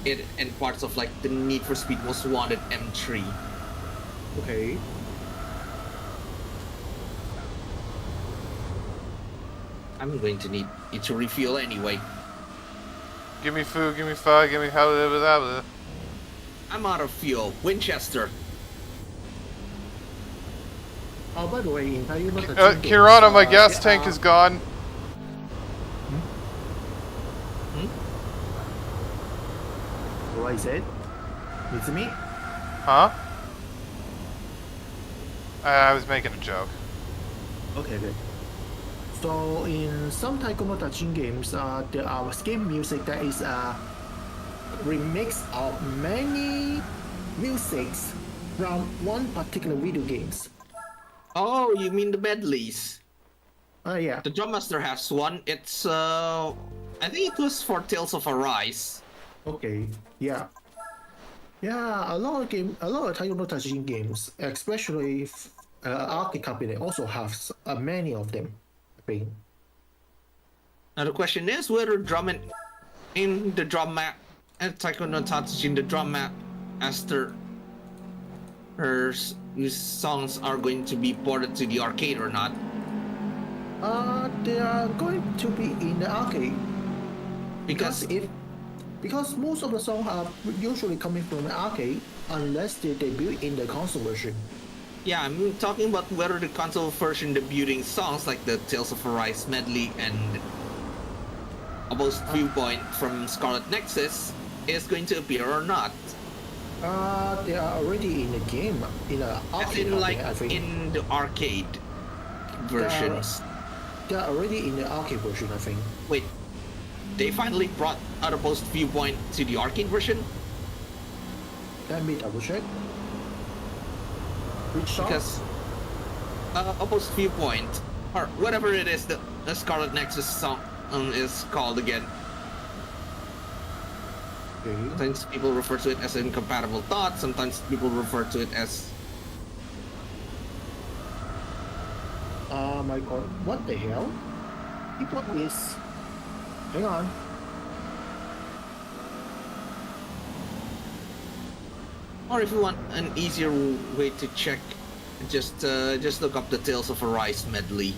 S3: it and parts of like the Need for Speed Most Wanted M3.
S2: Okay.
S3: I'm going to need it to refuel anyway.
S1: Give me food, give me fire, give me how.
S3: I'm out of fuel. Winchester.
S2: Oh, by the way, in Taiyuno
S1: Kirana, my gas tank is gone.
S2: What is it? It's me?
S1: Huh? I was making a joke.
S2: Okay, good. So in some Taiko no Taijin games, there are game music that is a remix of many musics from one particular video games.
S3: Oh, you mean the medleys?
S2: Yeah.
S3: The Drum Master has one. It's I think it was for Tales of Arise.
S2: Okay. Yeah. Yeah, a lot of Taiko no Taijin games, especially arcade cabinet, also have many of them. I think.
S3: Now the question is whether in the drum map and Taiko no Tatsujin the drum map Esther her songs are going to be ported to the arcade or not.
S2: They are going to be in the arcade
S3: Because
S2: because most of the songs are usually coming from the arcade unless they debut in the console version.
S3: yeah, I'm talking about whether the console version debuting songs like the Tales of Arise medley and Almost Viewpoint from Scarlet Nexus is going to appear or not.
S2: They are already in the game, in the
S3: As
S2: arcade.
S3: in like
S2: I think.
S3: in the arcade versions.
S2: They are already in the arcade version, I think.
S3: Wait, they finally brought Outpost Viewpoint to the arcade version?
S2: Let me double check. Which song?
S3: Because Outpost Viewpoint, or whatever it is that the Scarlet Nexus song is called again.
S2: Okay.
S3: Sometimes people refer to it as incompatible thought, sometimes people refer to it as...
S2: My god, what the hell? What is... Hang on.
S3: Or if you want an easier way to check, just look up the Tales of Arise medley.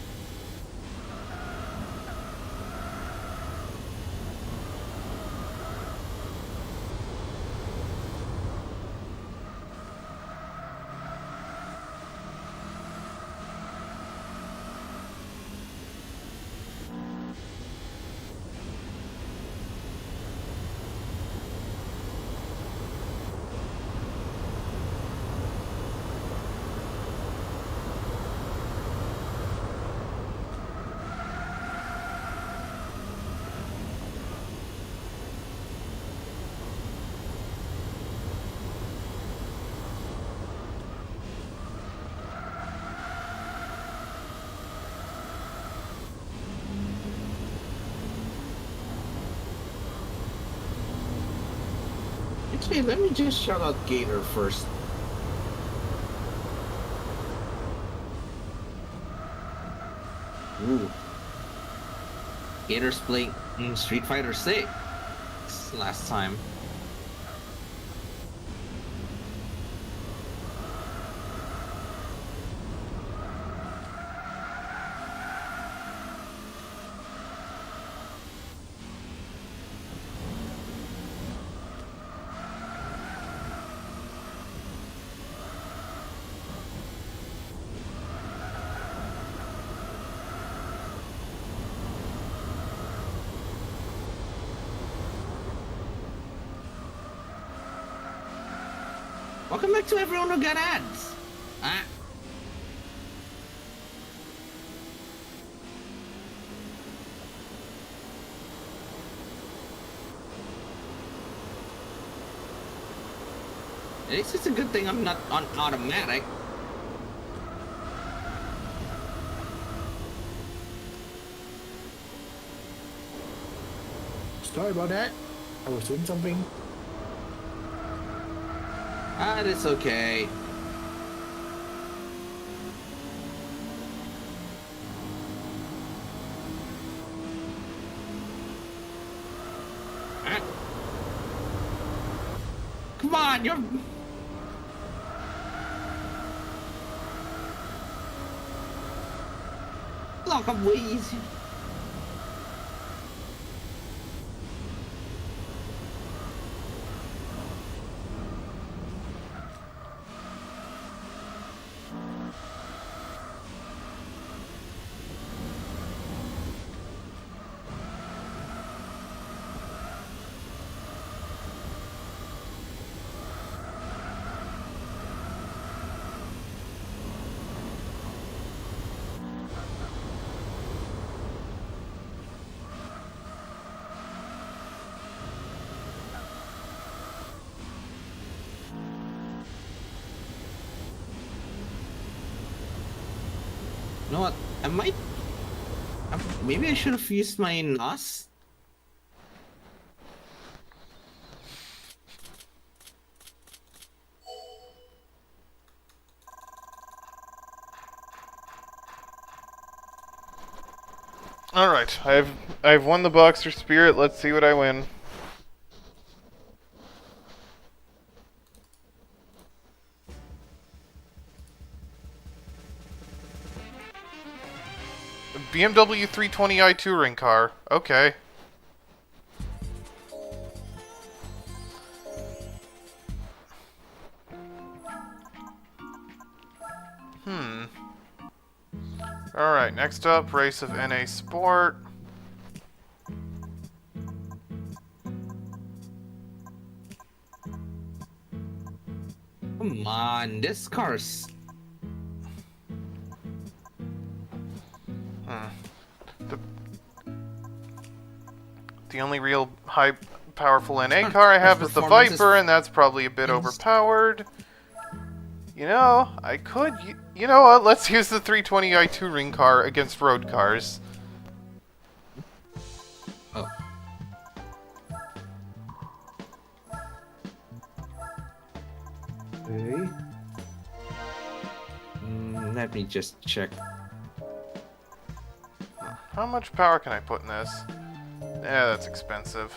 S3: Actually, let me just shout out Gator first. Ooh. Gator's playing Street Fighter 6 last time. Welcome back to everyone who got ads. At least it's a good thing I'm not on automatic.
S2: Sorry about that. I was doing something.
S3: It's okay. Come on, you're... Lock up way easy. You know what? I might... Maybe I should have used my NOS?
S1: Alright, I've won the Boxer Spirit. Let's see what I win. BMW 320i touring car. Okay. Alright, next up, race of NA Sport.
S3: Come on, this car's...
S1: The only real high powerful NA car I have is the Viper, and that's probably a bit overpowered. You know, I could... You know what? Let's use the 320i touring car against road cars.
S3: Oh. Okay. Let me just check.
S1: How much power can I put in this? Yeah, that's expensive.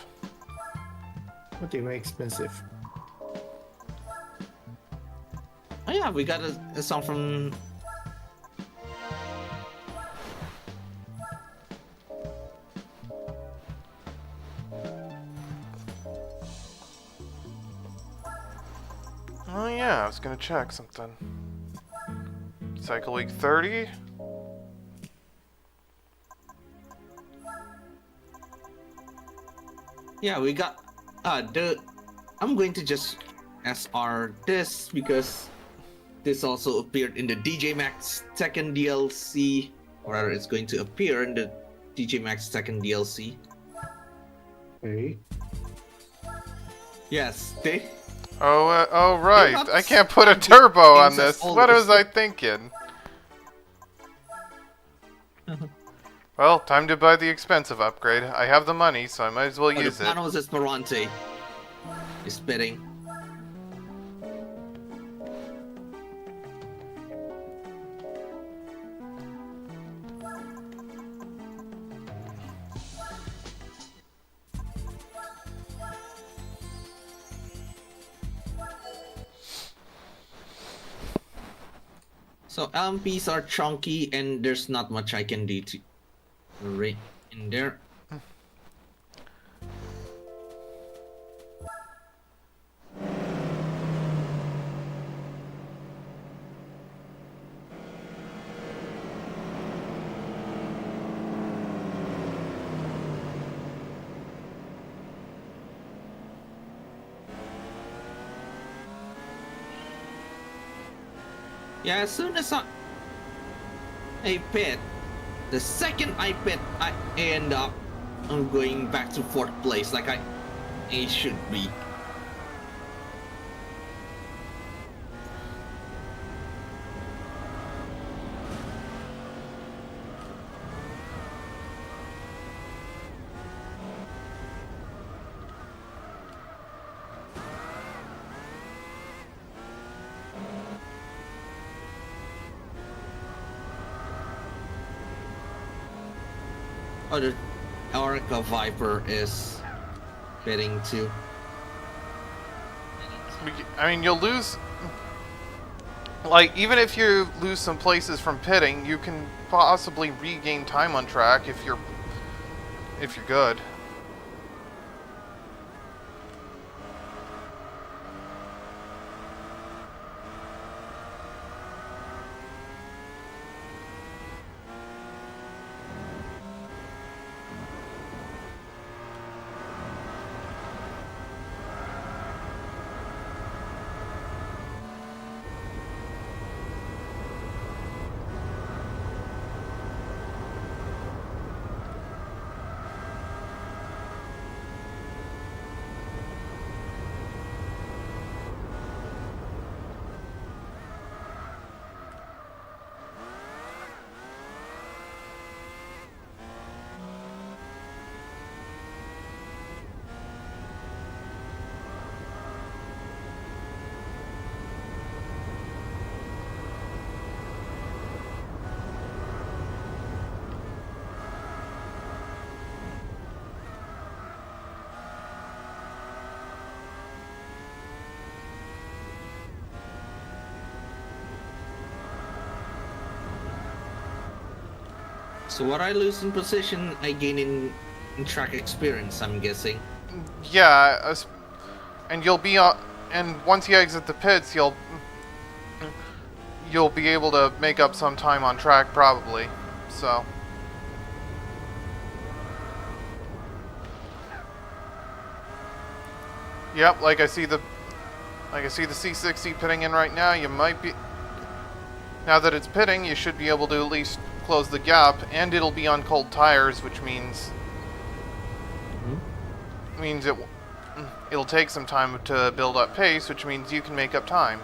S2: What do you mean expensive?
S3: Oh yeah, we got a song from...
S1: Oh yeah, I was gonna check something. Cycle week 30?
S3: Yeah, we got... I'm going to just SR this because this also appeared in the DJ Max second DLC, or rather it's going to appear in the DJ Max second DLC.
S2: Okay.
S3: Yes, they...
S1: Oh right. I can't put a turbo on this. What was I thinking? Well, time to buy the expensive upgrade. I have the money, so I might as well use it.
S3: Panos Esperante is bidding. So LMPs are chunky and there's not much I can do to rate in there. Yeah, as soon as I pit, the second I pit, I end up I'm going back to 4th place like I should be. Oh, the Orica Viper is bidding too.
S1: I mean, you'll lose... Like, even if you lose some places from pitting, you can possibly regain time on track if you're good.
S3: So what I lose in position, I gain in track experience, I'm guessing.
S1: Yeah, and you'll be on... And once you exit the pits, you'll be able to make up some time on track, probably. So... Yep, like I see the C60 pitting in right now. You might be... Now that it's pitting, you should be able to at least close the gap, and it'll be on cold tires, which means... means it'll take some time to build up pace, which means you can make up time.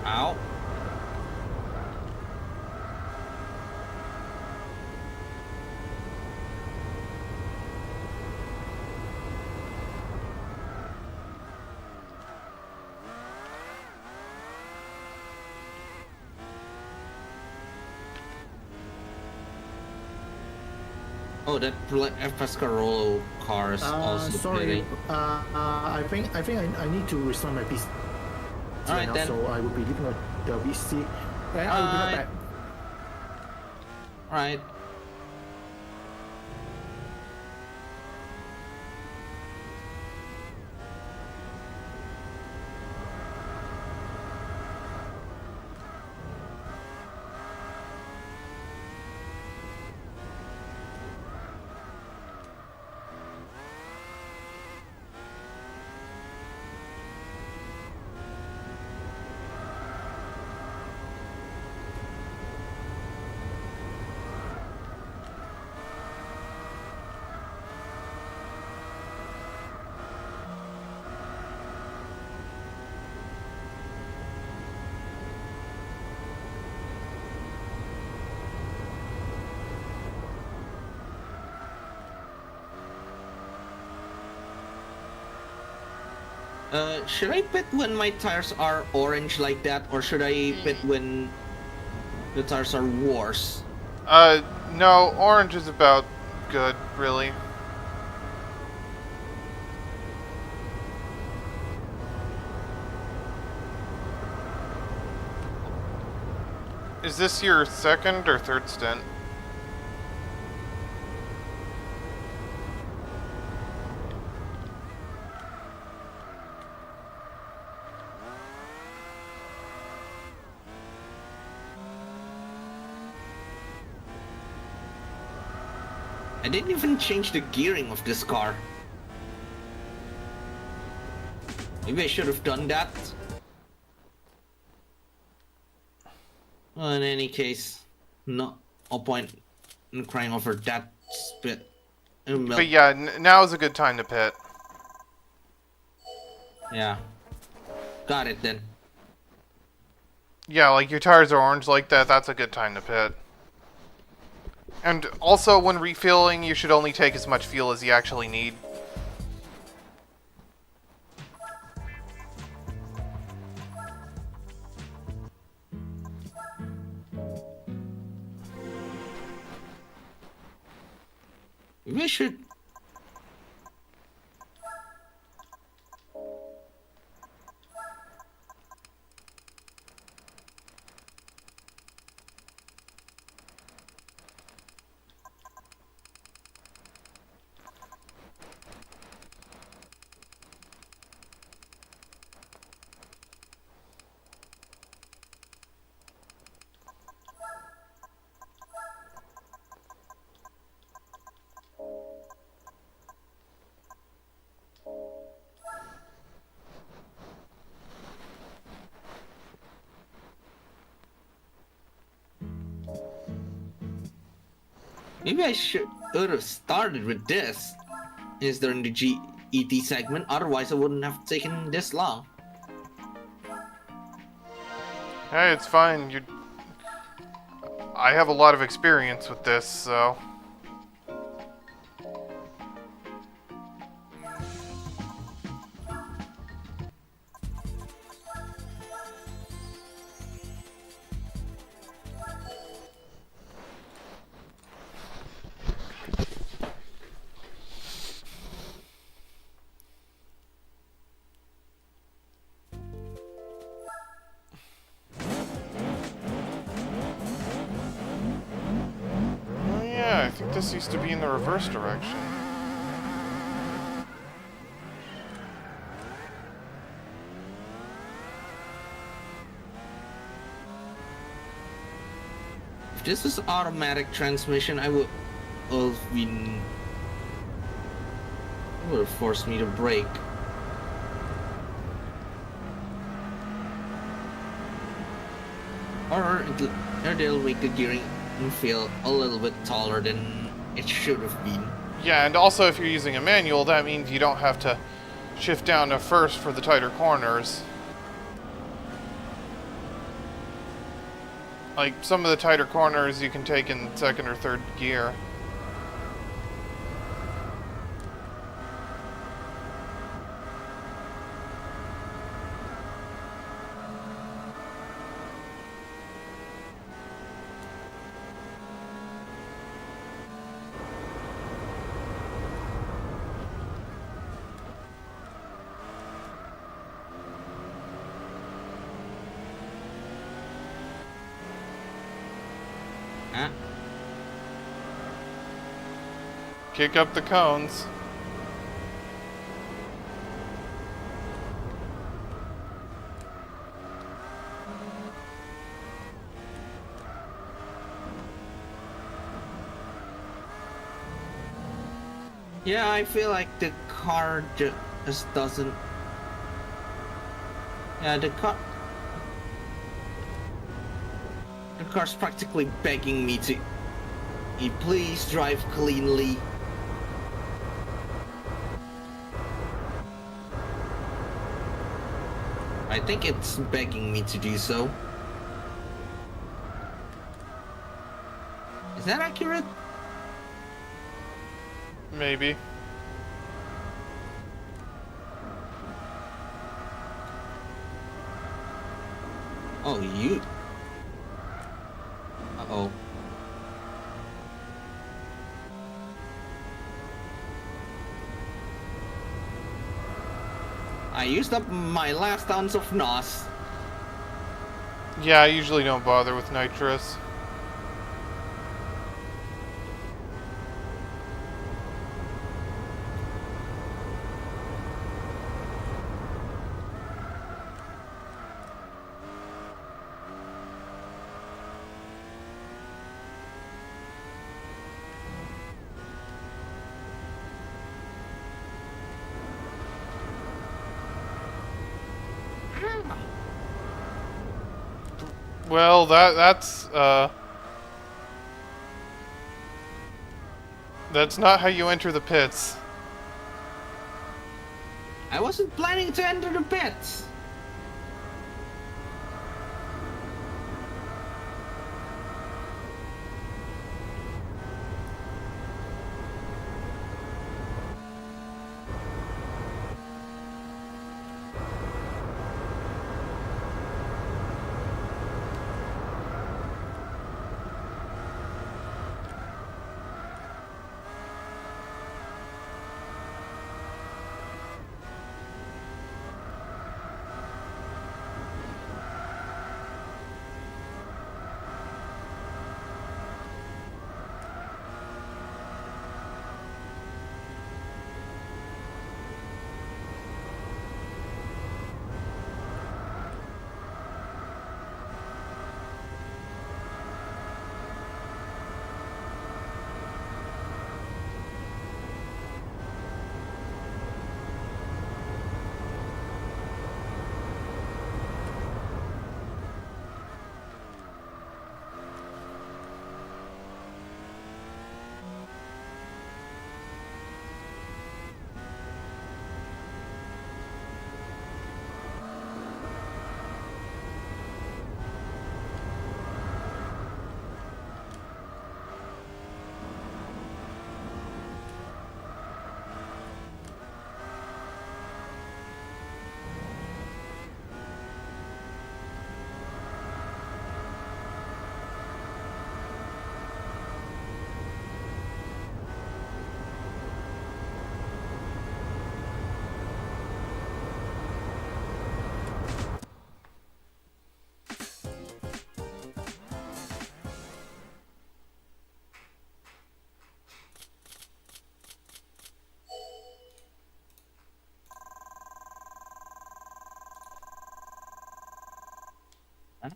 S3: Ow. Oh, that Pescarolo car is also
S2: sorry.
S3: pitting.
S2: I think I need to restart my PC
S3: Alright
S2: now,
S3: then.
S2: so I will be leaving the PC. And I will be right back.
S3: Alright. Should I pit when my tires are orange like that, or should I pit when the tires are worse?
S1: No, orange is about good, really. Is this your second or third stint?
S3: I didn't even change the gearing of this car. Maybe I should have done that. Well, in any case, no point in crying over that spit.
S1: But yeah, now is a good time to pit.
S3: Yeah. Got it then.
S1: Yeah, like your tires are orange like that, that's a good time to pit. And also, when refueling, you should only take as much fuel as you actually need.
S3: Maybe I should. Maybe I would have started with this is during the GET segment. Otherwise, I wouldn't have taken this long.
S1: Hey, it's fine. I have a lot of experience with this, so... Oh yeah, I think this used to be in the reverse direction.
S3: If this was automatic transmission, I would have been. It would have forced me to brake. Or they'll make the gearing feel a little bit taller than it should have been.
S1: Yeah, and also if you're using a manual, that means you don't have to shift down to first for the tighter corners. Like, some of the tighter corners you can take in second or third gear.
S3: Huh?
S1: Kick up the cones.
S3: Yeah, I feel like the car just doesn't. Yeah, the car's practically begging me to. Please drive cleanly. I think it's begging me to do so. Is that accurate?
S1: Maybe.
S3: Oh, you. Uh-oh. I used up my last ounce of NOS.
S1: Yeah, I usually don't bother with nitrous. Well, that's not how you enter the pits.
S3: I wasn't planning to enter the pits.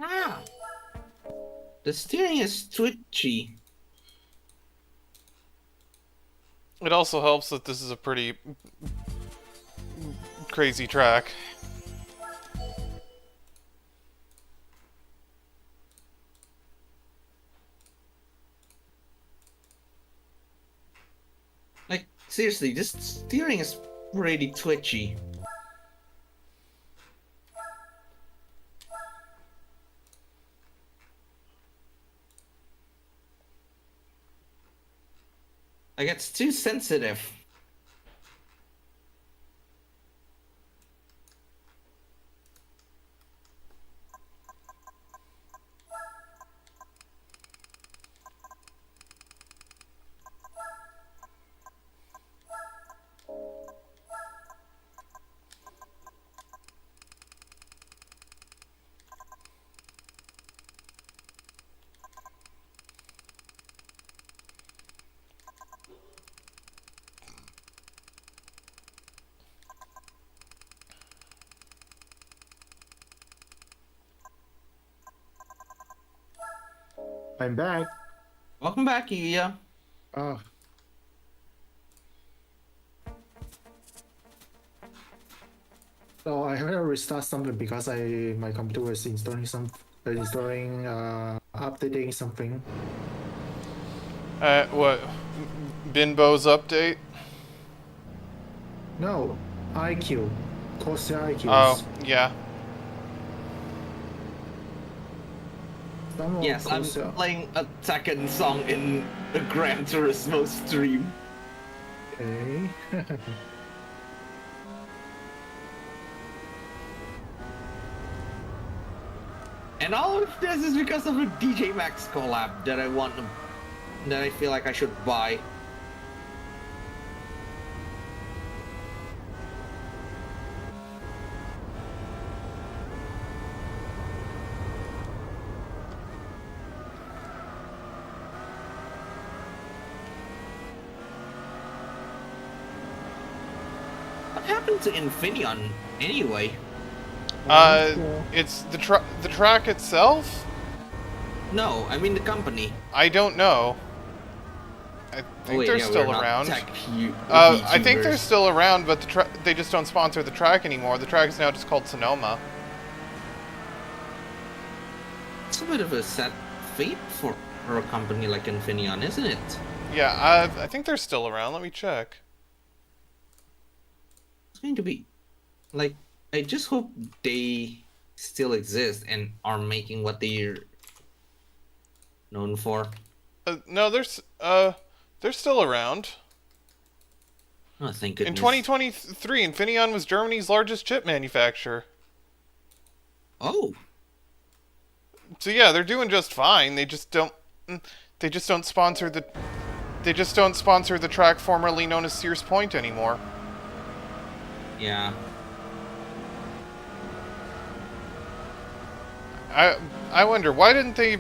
S3: Ah, the steering is twitchy.
S1: It also helps that this is a pretty crazy track.
S3: Like, seriously, this steering is pretty twitchy. Like, it's too sensitive.
S2: I'm back.
S3: Welcome back, Yuya.
S2: Oh. So I have to restart something because my computer was installing updating something.
S1: What? Binbo's update?
S2: No, IQ, Corsair IQs.
S1: Oh, yeah.
S2: Some of
S3: Yes, I'm
S2: Corsair-
S3: playing a second song in the Gran Turismo stream.
S2: Okay.
S3: And all of this is because of a DJ Max collab that that I feel like I should buy. What happened to Infineon anyway?
S1: It's the track itself?
S3: No, I mean the company.
S1: I don't know. I think
S3: Wait,
S1: they're
S3: yeah,
S1: still
S3: we're not
S1: around.
S3: I
S1: I think they're still around, but they just don't sponsor the track anymore. The track is now just called Sonoma.
S3: It's a bit of a sad fate for a company like Infineon, isn't it?
S1: Yeah, I think they're still around. Let me check.
S3: It's going to be like, I just hope they still exist and are making what they're known for.
S1: No, they're still around.
S3: Oh, thank goodness.
S1: In 2023, Infineon was Germany's largest chip manufacturer.
S3: Oh,
S1: So yeah, they're doing just fine. They just don't sponsor the track formerly known as Sears Point anymore.
S3: yeah.
S1: I wonder why didn't they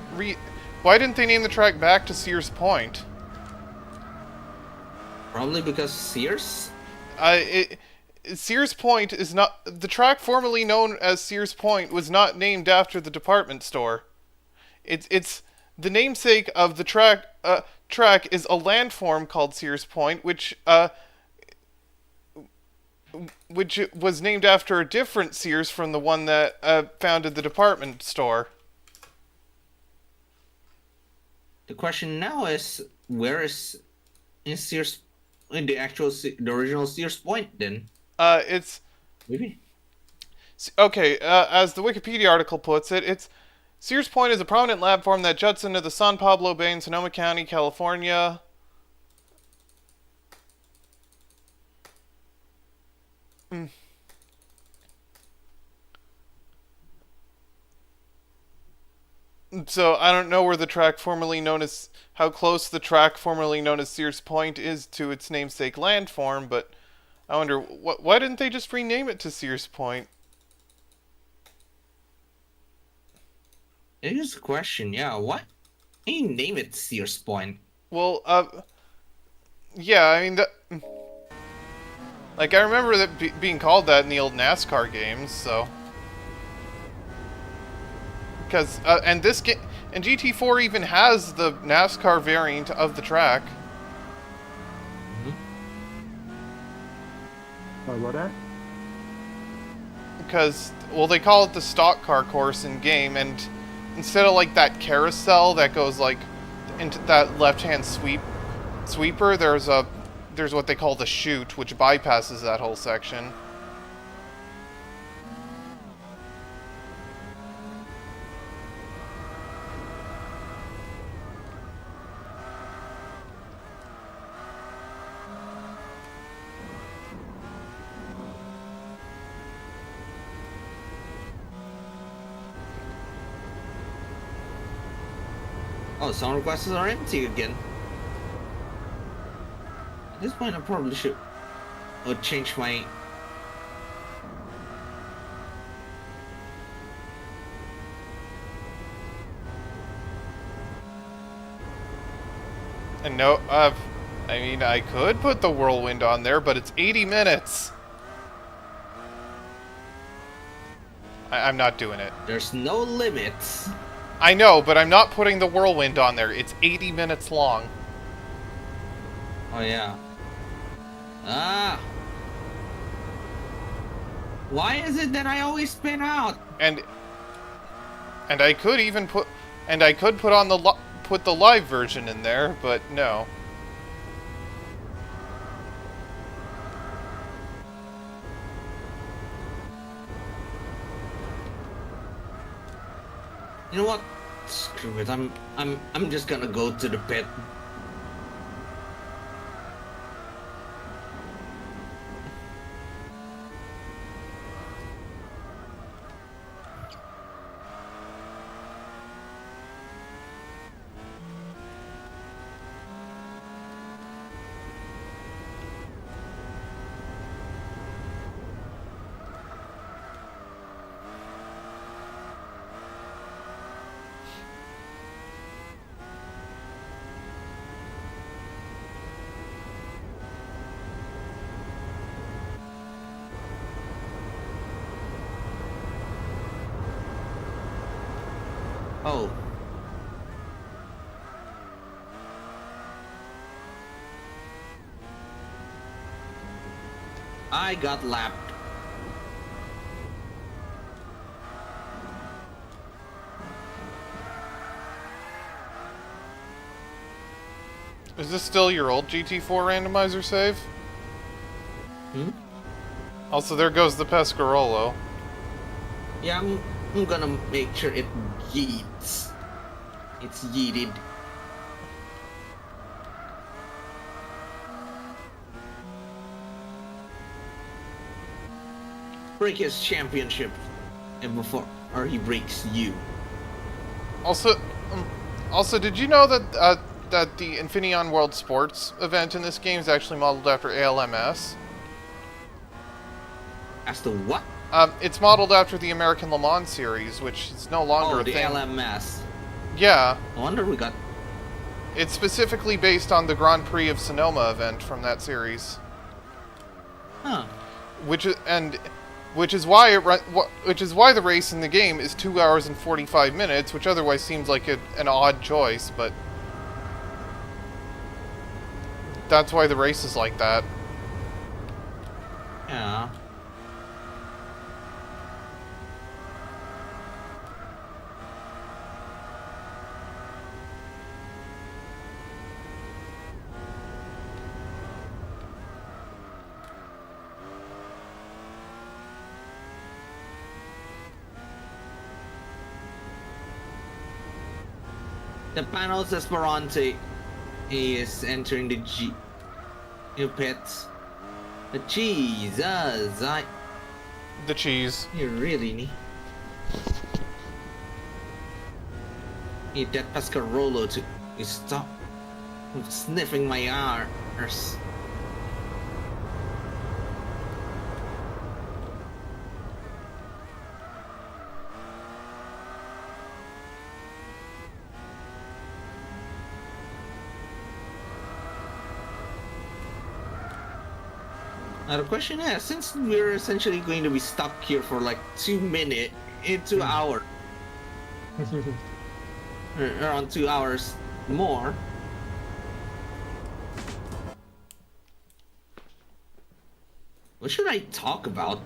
S1: name the track back to Sears Point?
S3: Probably because Sears?
S1: Sears Point is not the track formerly known as Sears Point was not named after the department store. It's the namesake of the track is a landform called Sears Point, which was named after a different Sears from the one that founded the department store.
S3: The question now is, where is Sears, in the original Sears Point then?
S1: It's
S3: Maybe.
S1: okay. As the Wikipedia article puts it, Sears Point is a prominent lab form that juts into the San Pablo Bay in Sonoma County, California. So I don't know where the track formerly known as how close the track formerly known as Sears Point is to its namesake landform, but I wonder why didn't they just rename it to Sears Point?
S3: It is a question, yeah. What? You name it Sears Point.
S1: Well, yeah, I mean like I remember that being called that in the old NASCAR games, so Because and this game and GT4 even has the NASCAR variant of the track.
S2: What that?
S1: Because, well, they call it the stock car course in game, and instead of like that carousel that goes like into that left-hand sweeper, there's what they call the chute, which bypasses that whole section.
S3: Oh, some requests are empty again. At this point, I probably should change my.
S1: And no, I mean, I could put the whirlwind on there, but it's 80 minutes. I'm not doing it.
S3: There's no limits.
S1: I know, but I'm not putting the whirlwind on there. It's 80 minutes long.
S3: Oh yeah. Ah. Why is it that I always spin out?
S1: And I could even put on put the live version in there, but no.
S3: You know what? Screw it. I'm just gonna go to the pit. Oh. I got lapped.
S1: Is this still your old GT4 randomizer save?
S3: Hmm?
S1: Also, there goes the Pescarolo.
S3: Yeah, I'm gonna make sure it yeets. It's yeeted. Break his championship, and before or he breaks you.
S1: Also, did you know that that the Infineon World Sports event in this game is actually modeled after ALMS?
S3: As to what?
S1: It's modeled after the American Le Mans series, which is no longer a
S3: the
S1: thing.
S3: LMS.
S1: Yeah,
S3: I wonder we got.
S1: it's specifically based on the Grand Prix of Sonoma event from that series,
S3: Huh.
S1: which is why the race in the game is 2 hours and 45 minutes, which otherwise seems like an odd choice, but that's why the race is like that.
S3: Yeah. The Panos Esperante is entering the new pits. The Jesus,
S1: The cheese.
S3: you really need that Pescarolo to stop sniffing my arse. Now the question is, since we're essentially going to be stuck here for like 2 minutes, 2 hours, Around 2 hours more. What should I talk about?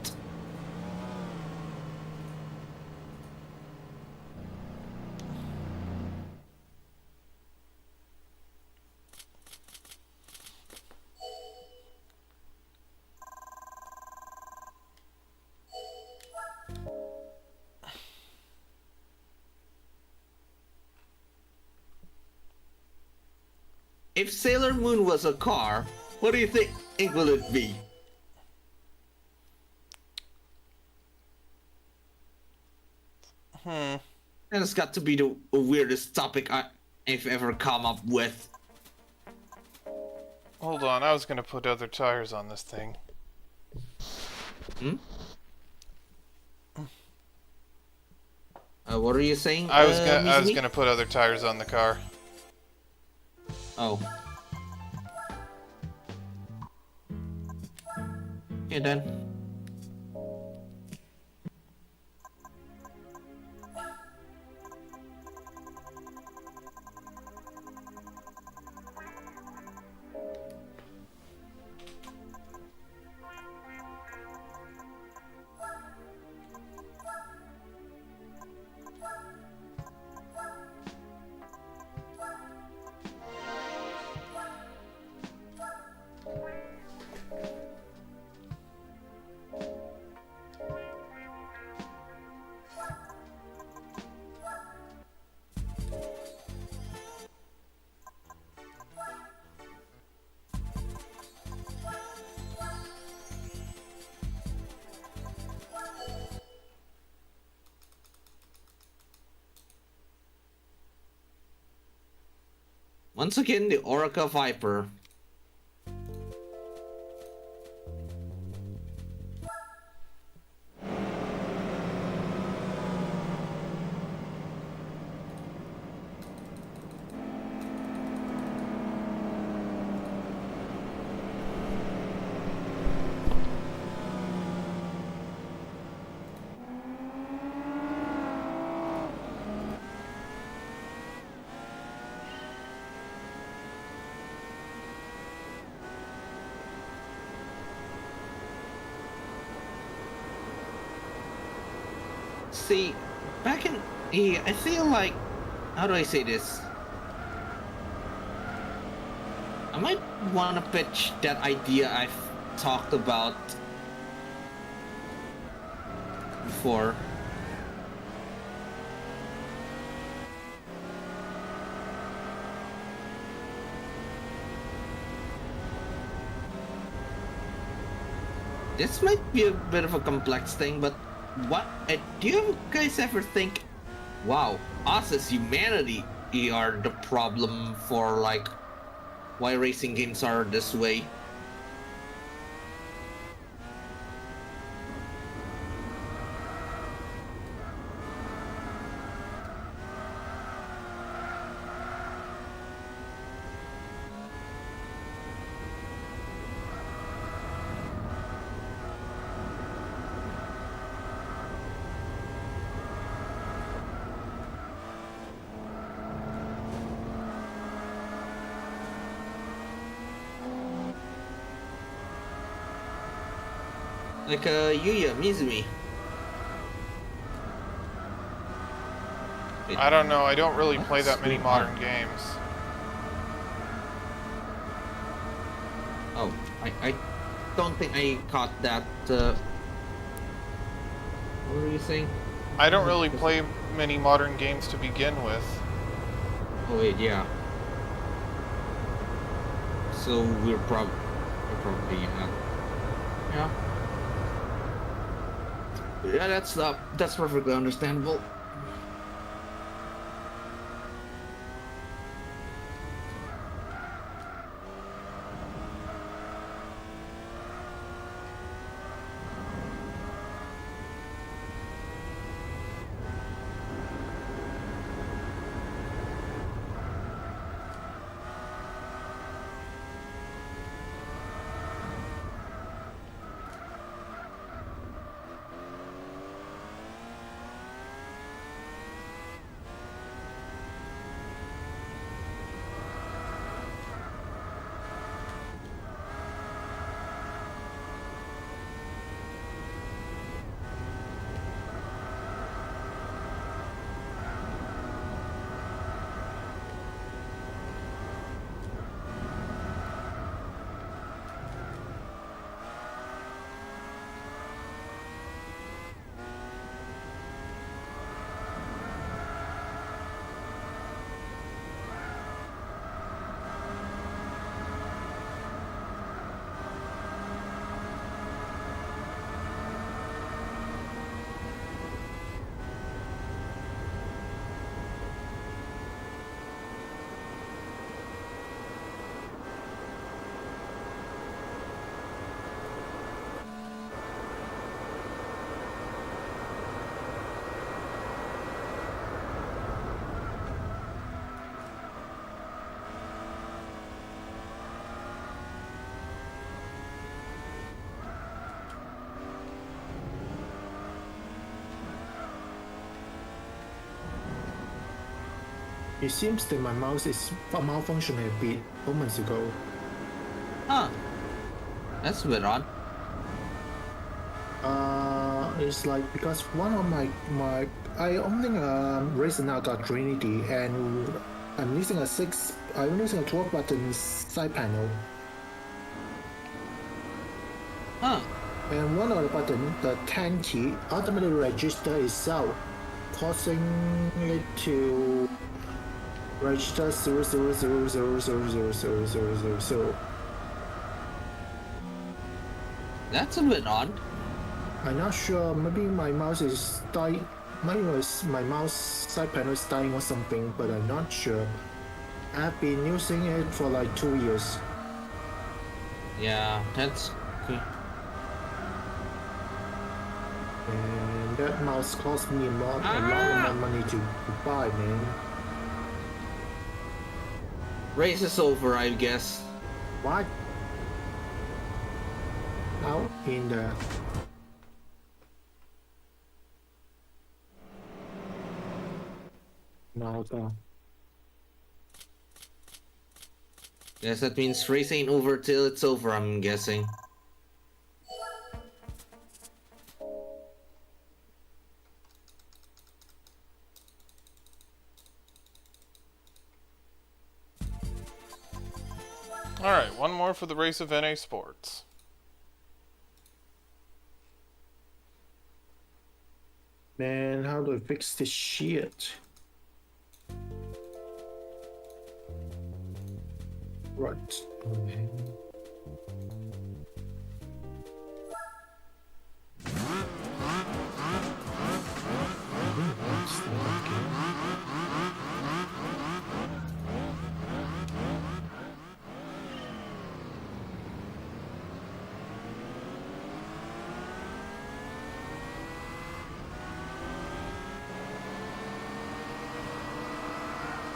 S3: If Sailor Moon was a car, what do you think will it be? And it's got to be the weirdest topic I've ever come up with.
S1: Hold on, I was gonna put other tires on this thing.
S3: What are you saying?
S1: I was gonna put other tires on the car.
S3: Oh. Okay then. Once again, the Orca Viper. See, back in I feel like, how do I say this? I might want to pitch that idea I've talked about before. This might be a bit of a complex thing, but do you guys ever think, wow, us as humanity are the problem for like why racing games are this way? Like Yuya Mizumi.
S1: I don't know, I don't really play that many modern games.
S3: Oh, I don't think I caught that. What were you saying?
S1: I don't really play many modern games to begin with.
S3: Oh wait, yeah. So we're probably yeah. Yeah, that's perfectly understandable.
S2: It seems that my mouse is malfunctioning a bit moments ago.
S3: Huh. That's a bit odd.
S2: It's like because one of my I only recently now got Trinity and I'm using I'm using a 12 button side panel
S3: Huh.
S2: and one of the button, the 10 key, automatically register itself, causing it to register 00000000000.
S3: That's a bit odd.
S2: I'm not sure. Maybe my mouse is dying. Maybe my mouse side panel is dying or something, but I'm not sure. I've been using it for like 2 years.
S3: Yeah, that's good.
S2: And that mouse cost me a lot of money to buy, man.
S3: Race is over, I guess.
S2: What? Out in the... No,
S3: Guess that means race ain't over till it's over, I'm guessing.
S1: Alright, one more for the race of NA Sports.
S2: Man, how do I fix this shit? Right. Okay.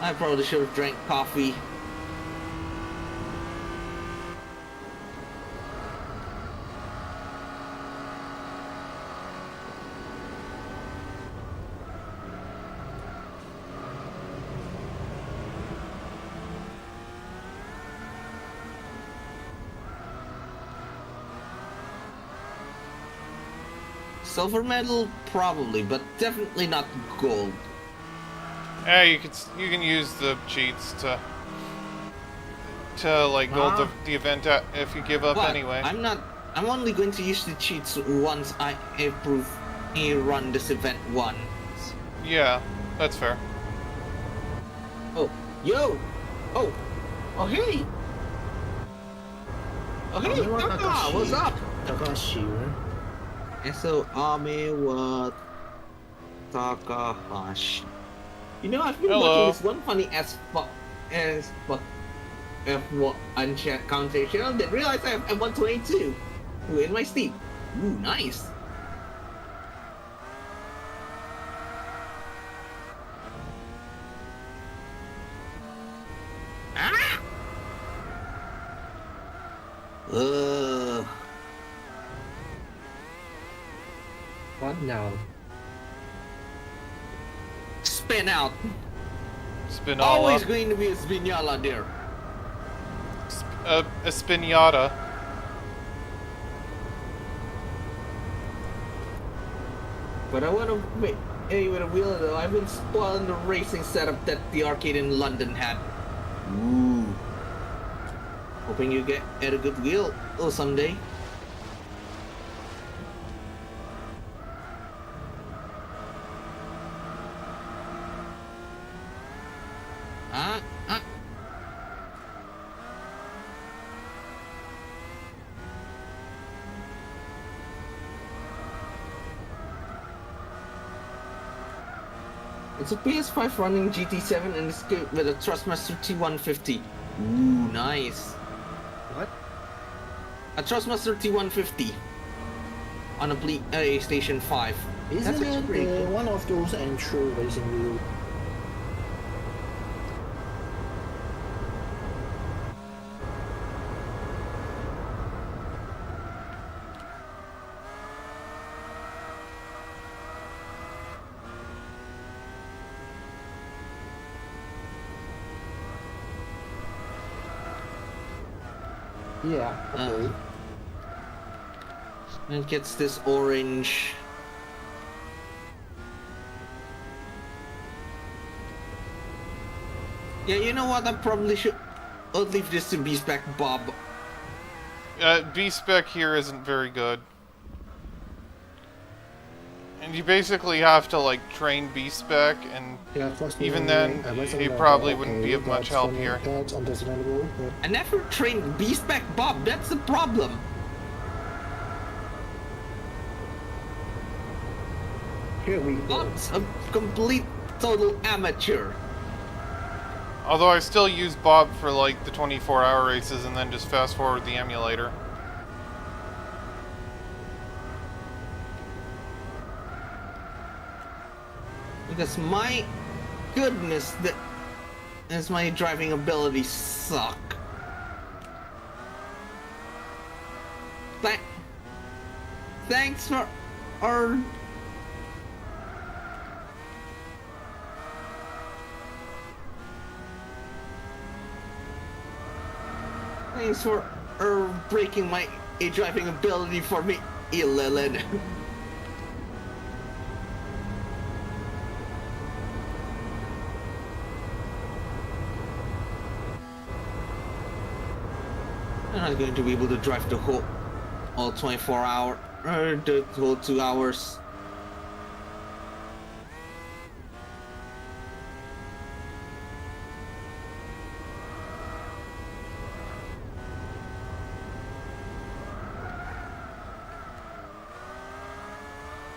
S3: I probably should have drank coffee. Silver medal, probably, but definitely not gold.
S1: Yeah, you can use the cheats to like build the event if you give up
S3: But
S1: anyway.
S3: I'm only going to use the cheats once I approve run this event once.
S1: Yeah, that's fair.
S3: Oh, yo! Oh! Oh, hey! Oh, hey, Taka! What's up?
S2: Takashi, right?
S3: So, Ame wa Takahashi. You know, I've been watching this one funny as fuck F1 Unchecked commentary channel, then realized I have F122 in my Steam. Ooh, nice. Ah!
S2: What now?
S3: Spin out.
S1: Spinola.
S3: Always going to be a Spinola there.
S1: A Spinata.
S3: But I want to make with a wheel though. I've been spoiling the racing setup that the arcade in London had. Ooh. Hoping you get a good wheel someday. It's a PS5 running GT7 and it's good with a Trustmaster T150. Ooh, nice.
S2: What?
S3: A Trustmaster T150 on a PlayStation 5.
S2: Isn't
S3: That's
S2: it
S3: pretty cool.
S2: one of those intro racing wheel? Yeah, okay.
S3: And gets this orange. Yeah, you know what? I probably should. I'll leave this to B-Spec Bob.
S1: B-Spec here isn't very good. And you basically have to, like, train B-Spec, and
S2: Yeah, first
S1: even then, he probably wouldn't be of much help here.
S2: That's understandable. Yeah.
S3: I never trained B-Spec Bob. That's the problem.
S2: Here we go.
S3: Bob's a complete, total amateur.
S1: Although I still use Bob for, like, the 24-hour races and then just fast-forward the emulator.
S3: Because my goodness, does my driving ability suck. Thanks for our... Thanks for breaking my driving ability for me, Lilith. I'm not going to be able to drive the whole all 24 hour or the whole 2 hours.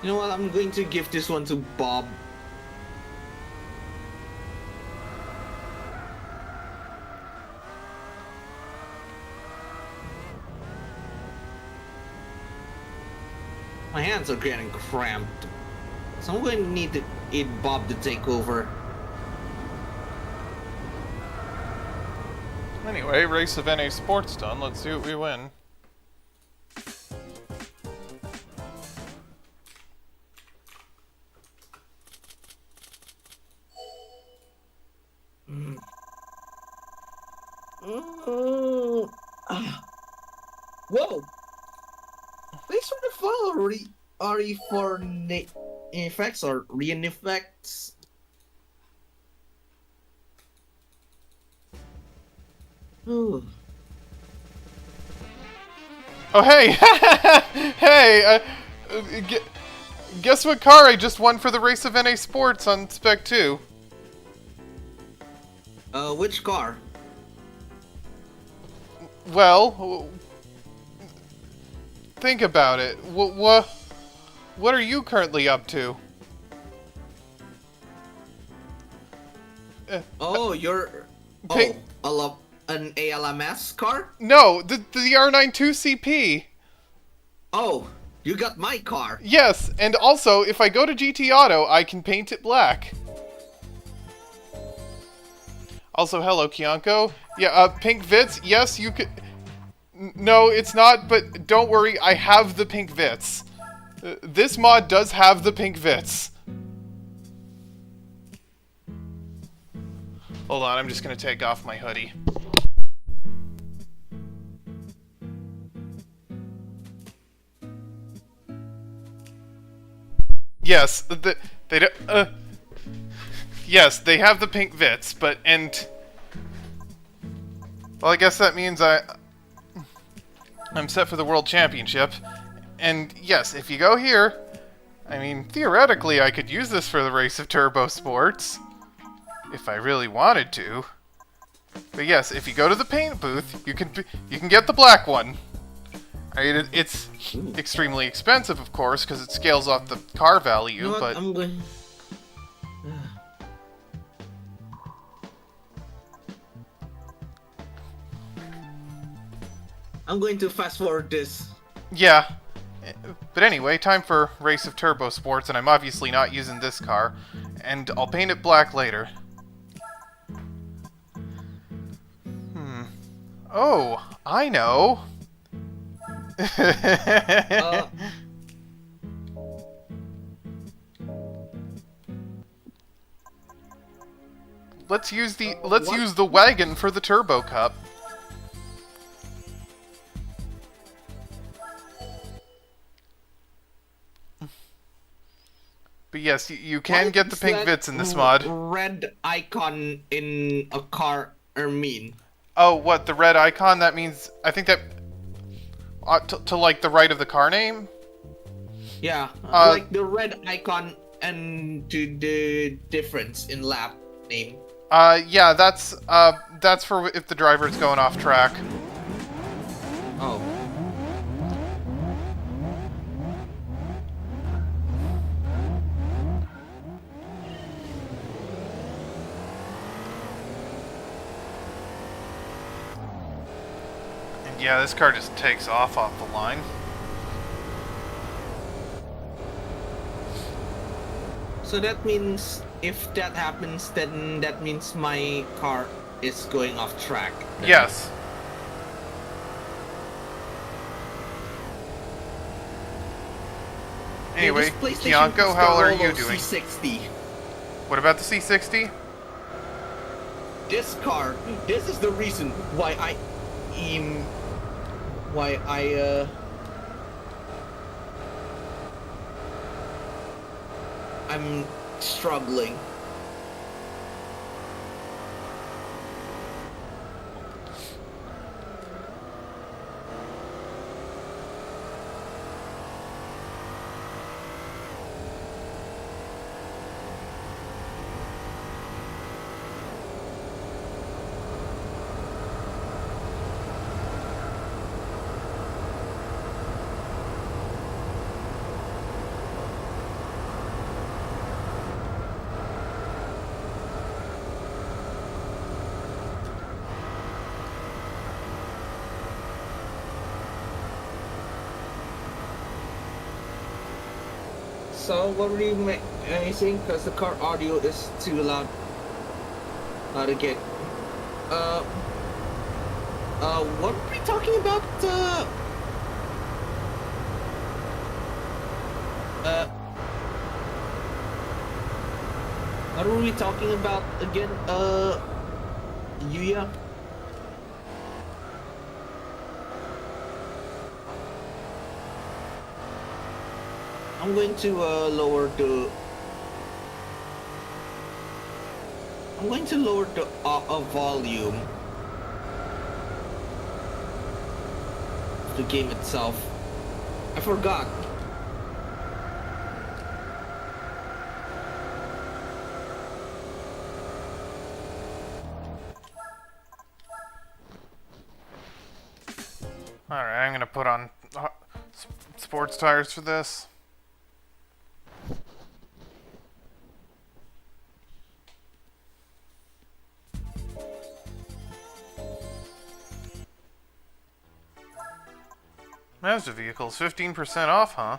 S3: You know what? I'm going to give this one to Bob. My hands are getting cramped, so I'm going to need Bob to take over.
S1: Anyway, race of NA Sports done. Let's see what we win.
S3: Whoa! Thanks for the follow, RE for effects or Rian effects. Ooh.
S1: Oh, hey! Hey! Guess what car I just won for the race of NA Sports on Spec 2?
S3: Which car?
S1: Well, think about it. What are you currently up to?
S3: Oh, you're...
S1: Pink-
S3: an ALMS car?
S1: No, the R92CP.
S3: Oh, you got my car.
S1: Yes, and also, if I go to GT Auto, I can paint it black. Also, hello, Kianko. Yeah, pink Vits, yes, you could... No, it's not, but don't worry, I have the pink Vits. This mod does have the pink Vits. Hold on, I'm just gonna take off my hoodie. Yes, they don't, yes, they have the pink Vits, but, and... Well, I guess that means I'm set for the World Championship. And yes, if you go here, I mean, theoretically I could use this for the race of Turbo Sports. If I really wanted to. But yes, if you go to the paint booth, you can get the black one. I mean, it's extremely expensive, of course, because it scales off the car value,
S3: You know what?
S1: but...
S3: I'm going to fast forward this.
S1: Yeah. But anyway, time for Race of Turbo Sports, and I'm obviously not using this car. And I'll paint it black later. Oh, I know. Let's use the wagon for the Turbo Cup. But yes, you can
S3: What
S1: get the
S3: does
S1: pink
S3: that
S1: bits in this mod.
S3: red icon in a car mean?
S1: Oh, what, the red icon? That means, I think that, to like the right of the car name?
S3: Yeah, like the red icon and to the difference in lap name.
S1: Yeah, that's for if the driver's going off track.
S3: Oh.
S1: And yeah, this car just takes off the line.
S3: So that means if that happens, then that means my car is going off track. Then.
S1: Yes. Anyway, Kianko, how are you doing?
S3: C60.
S1: What about the C60?
S3: This car, this is the reason why I'm struggling. So what were you saying? Because the car audio is too loud. Again. What were we talking about? What were we talking about again? Yuya? I'm going to lower the. I'm going to lower the volume. The game itself. I forgot.
S1: Alright, I'm gonna put on sports tires for this. Mazda vehicles, 15% off, huh?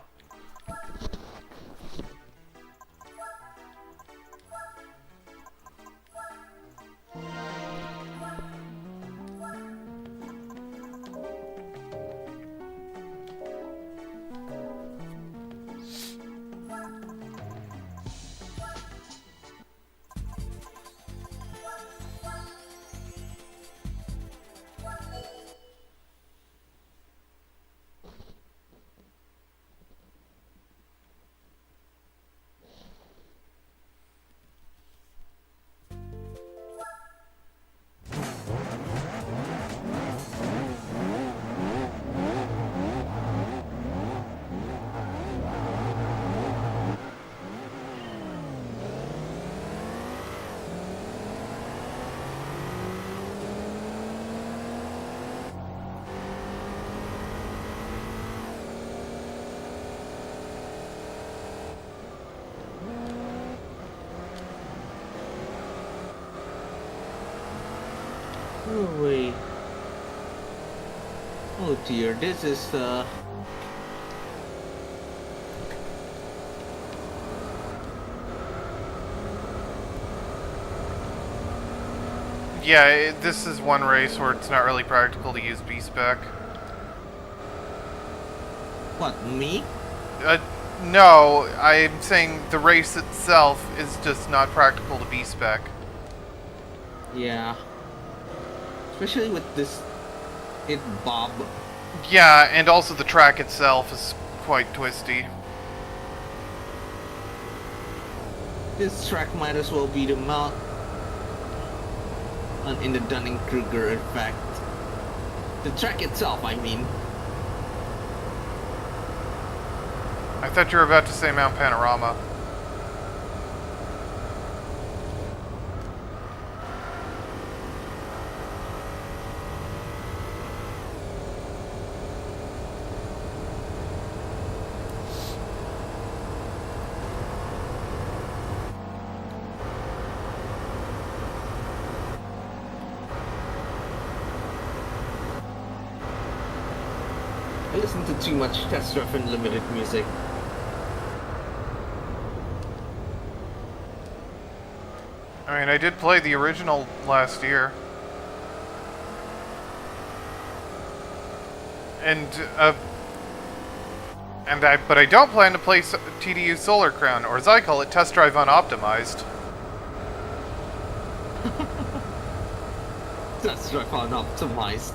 S3: Oh wait. Oh dear, this is
S1: Yeah, this is one race where it's not really practical to use B-Spec.
S3: what, me?
S1: No, I'm saying the race itself is just not practical to B-Spec.
S3: Yeah. Especially with this Bob.
S1: Yeah, and also the track itself is quite twisty.
S3: This track might as well be the mount in the Dunning-Kruger effect. The track itself, I mean.
S1: I thought you were about to say Mount Panorama.
S3: I listen to too much Test Drive Unlimited music.
S1: I mean, I did play the original last year. And, but I don't plan to play TDU Solar Crown, or as I call it, Test Drive Unoptimized.
S3: Test Drive Unoptimized.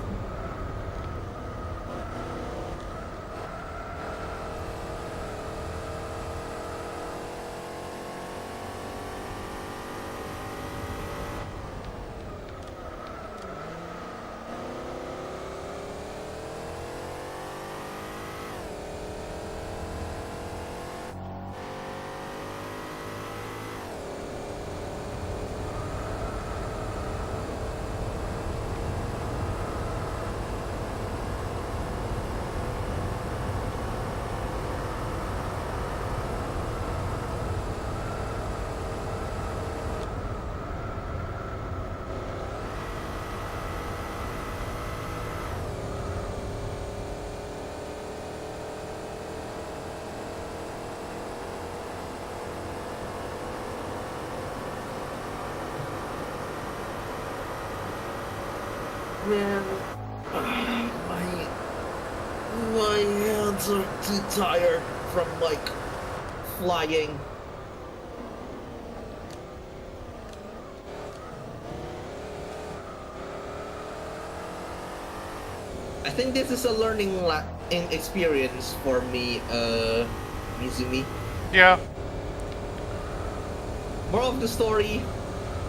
S3: Man, my hands are too tired from like flying. I think this is a learning experience for me, Mizumi.
S1: Yeah.
S3: Moral of the story: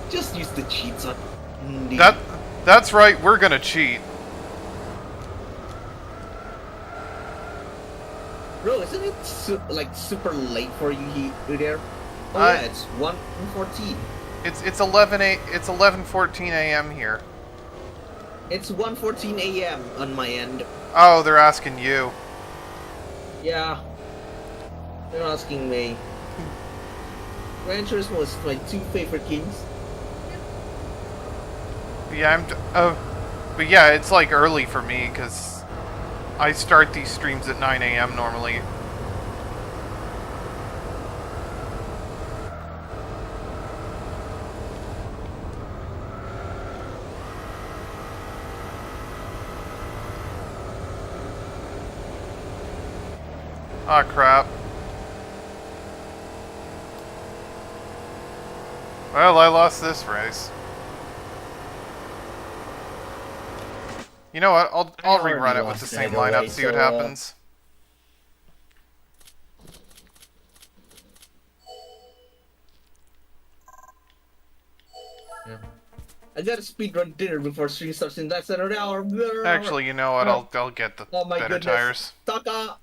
S3: just use the cheats on.
S1: That's right, we're gonna cheat.
S3: Bro, isn't it like super late for you there? Oh yeah, it's 1:14.
S1: It's 11:14 a.m. here.
S3: It's 1:14 a.m. on my end.
S1: Oh, they're asking you.
S3: Yeah, they're asking me. Gran Turismo was my two favorite games.
S1: Yeah, but yeah, it's like early for me because I start these streams at 9 a.m. normally. Ah, crap. Well, I lost this race. You know what? I'll rerun it with the same lineup, see what happens.
S3: Yeah. I gotta speedrun dinner before stream starts in less than an hour.
S1: Actually, you know what? I'll get the better tires.
S3: Taka,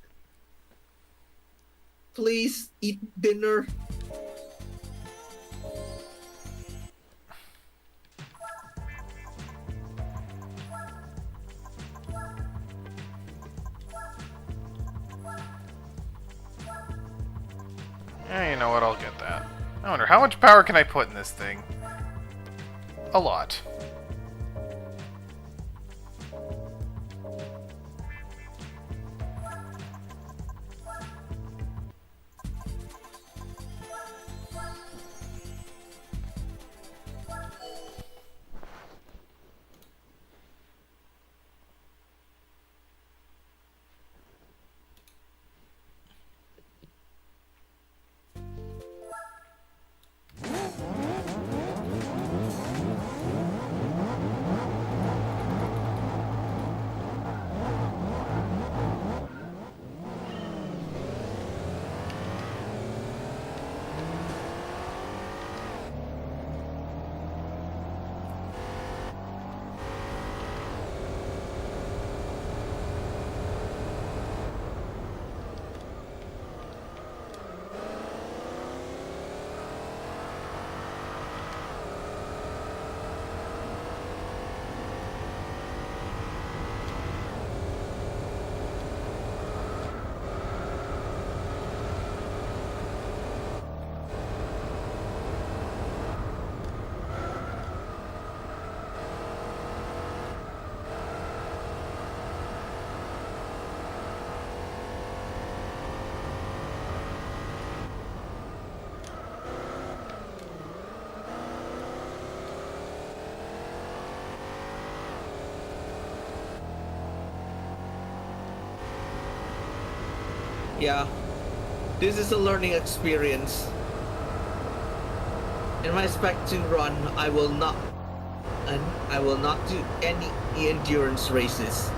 S3: please eat dinner.
S1: Yeah, you know what? I'll get that. I wonder, how much power can I put in this thing? A lot.
S3: Yeah, this is a learning experience. In my Spec 2 run, I will not do any endurance races.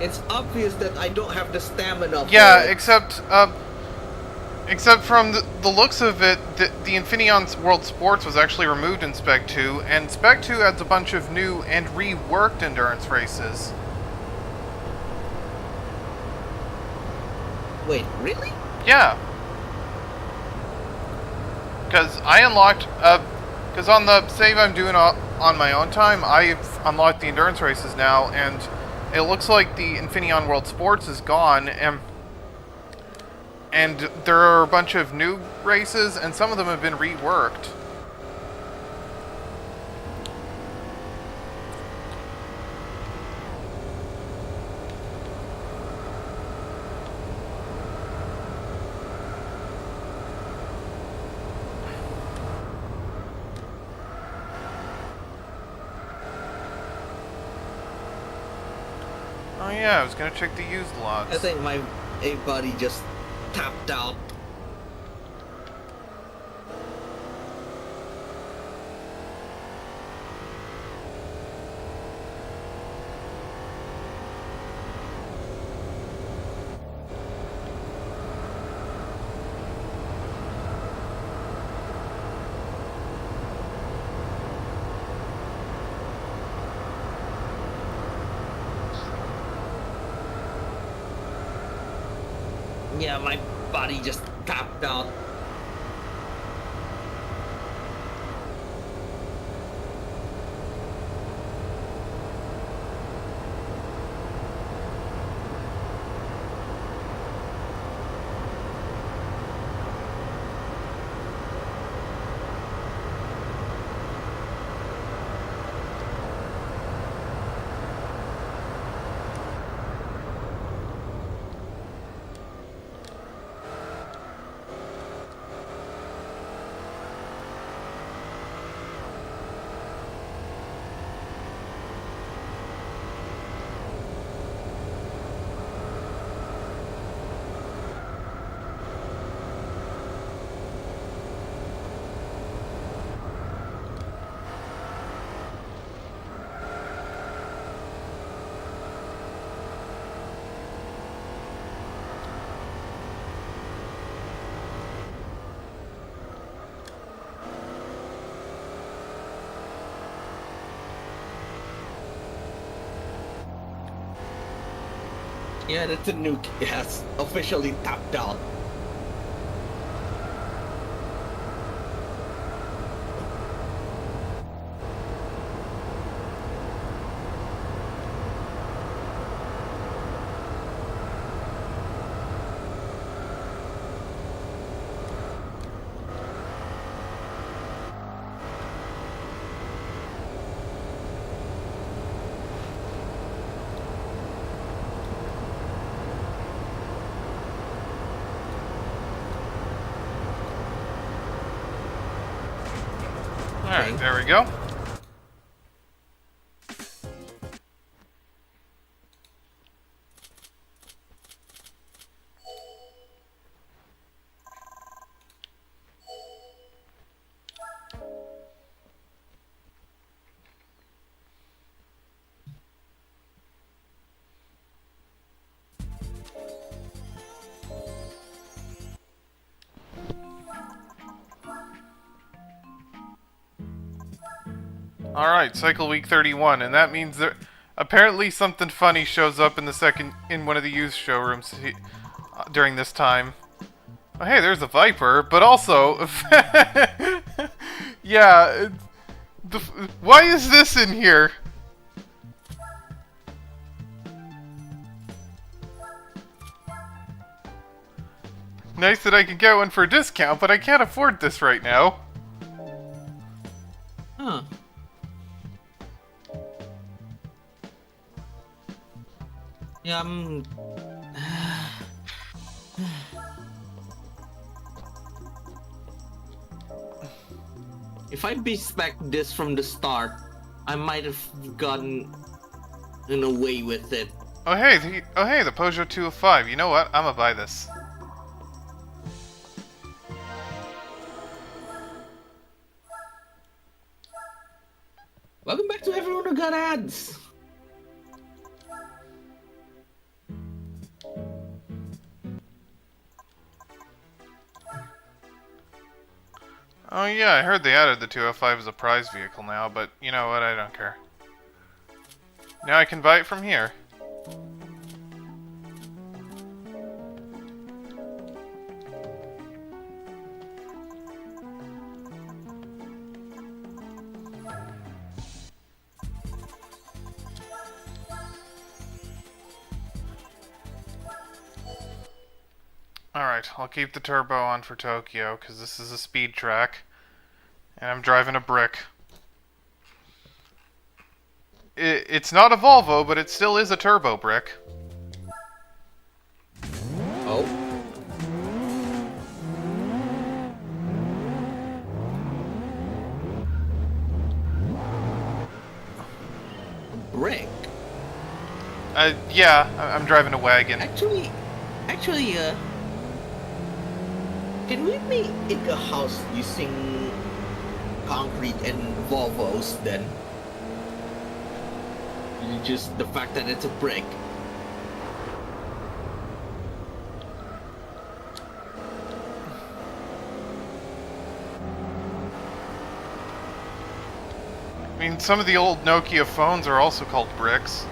S3: It's obvious that I don't have the stamina for
S1: Yeah,
S3: it.
S1: except from the looks of it, the Infineon World Sports was actually removed in Spec 2, and Spec 2 adds a bunch of new and reworked endurance races.
S3: Wait, really?
S1: Yeah. Because I unlocked, because on the save I'm doing on my own time, I've unlocked the endurance races now, and it looks like the Infineon World Sports is gone, and there are a bunch of new races, and some of them have been reworked. Oh yeah, I was gonna check the used lots.
S3: I think my A body just tapped out. Yeah, my body just tapped out. Yeah, that's a nuke. It has officially tapped out.
S1: Alright,
S3: Okay.
S1: there we go. Alright, cycle week 31, and that means that apparently something funny shows up in one of the used showrooms during this time. Oh, hey, there's a Viper, but also, yeah, why is this in here? Nice that I can get one for a discount, but I can't afford this right now.
S3: Huh. Yeah, if I bespec this from the start, I might have gotten away with it.
S1: Oh hey, the Peugeot 205. You know what? I'm gonna buy this.
S3: Welcome back to everyone who got ads.
S1: Oh yeah, I heard they added the 205 as a prize vehicle now, but you know what? I don't care. Now I can buy it from here. Alright, I'll keep the turbo on for Tokyo, because this is a speed track. And I'm driving a brick. It's not a Volvo, but it still is a turbo brick.
S3: Oh. Brick.
S1: Yeah, I'm driving a wagon.
S3: Actually, can we make a house using concrete and Volvos then? Just the fact that it's a brick.
S1: I mean, some of the old Nokia phones are also called bricks.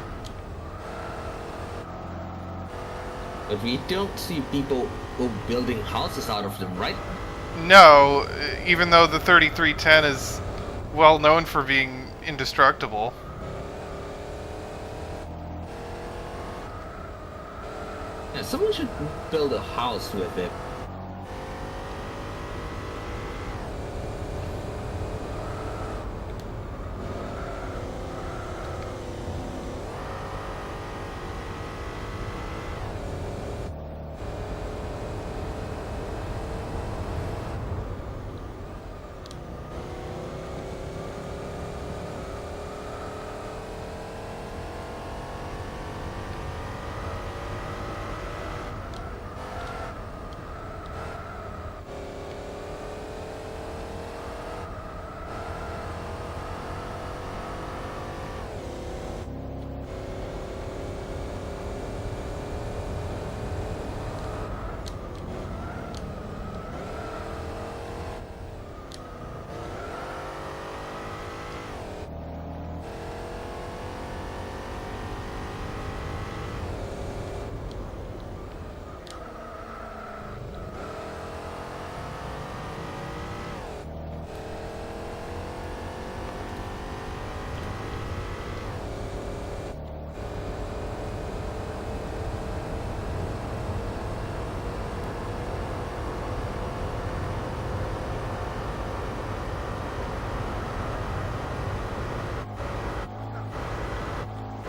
S3: But we don't see people building houses out of them, right?
S1: No, even though the 3310 is well known for being indestructible.
S3: Yeah, someone should build a house with it.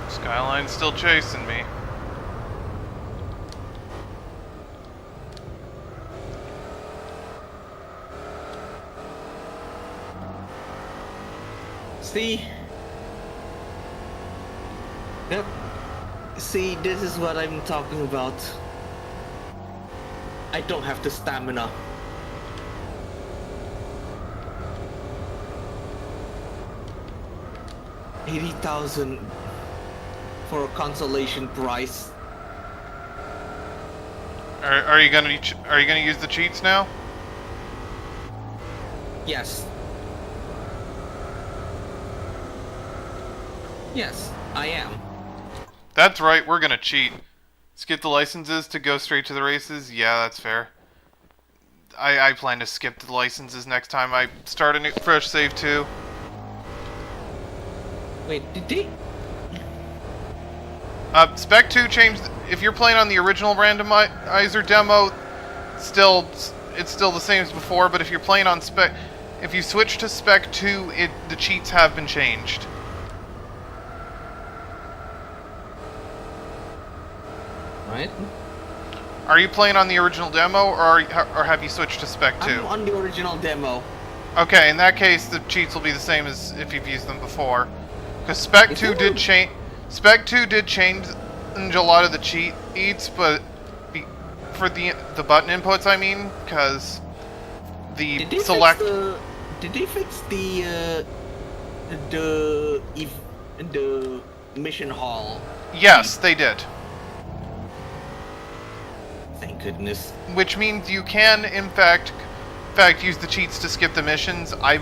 S1: Skyline's still chasing me.
S3: See? Yep. See, this is what I'm talking about. I don't have the stamina. $80,000 for a consolation prize.
S1: Are you gonna use the cheats now?
S3: Yes. Yes, I am.
S1: That's right, we're gonna cheat. Skip the licenses to go straight to the races? Yeah, that's fair. I plan to skip the licenses next time I start a new fresh save too.
S3: Wait, did they?
S1: Spec 2 changed. If you're playing on the original randomizer demo, it's still the same as before. But if you're playing on Spec, if you switch to Spec 2, the cheats have been changed.
S3: Right.
S1: Are you playing on the original demo, or have you switched to Spec 2?
S3: I'm on the original demo.
S1: Okay, in that case, the cheats will be the same as if you've used them before. Because Spec 2 did change. Spec 2 did change change a lot of the cheats, but for the button inputs, I mean, because the
S3: Did they
S1: select.
S3: Did they fix the mission hall?
S1: Yes, they did.
S3: Thank goodness.
S1: Which means you can, in fact, use the cheats to skip the missions. I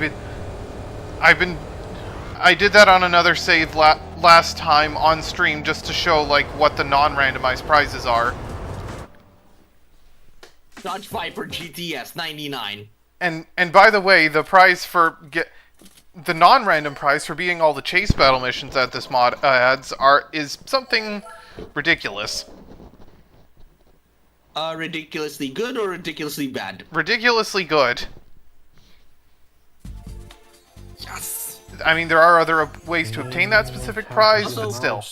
S1: did that on another save last time on stream just to show like what the non-randomized prizes are.
S3: Dodge Viper GTS 99.
S1: And by the way, the prize for the non-random prize for beating all the chase battle missions that this mod adds is something ridiculous.
S3: Ridiculously good or ridiculously bad?
S1: Ridiculously good.
S3: Yes.
S1: I mean, there are other ways to obtain that specific prize,
S3: Also,
S1: but still.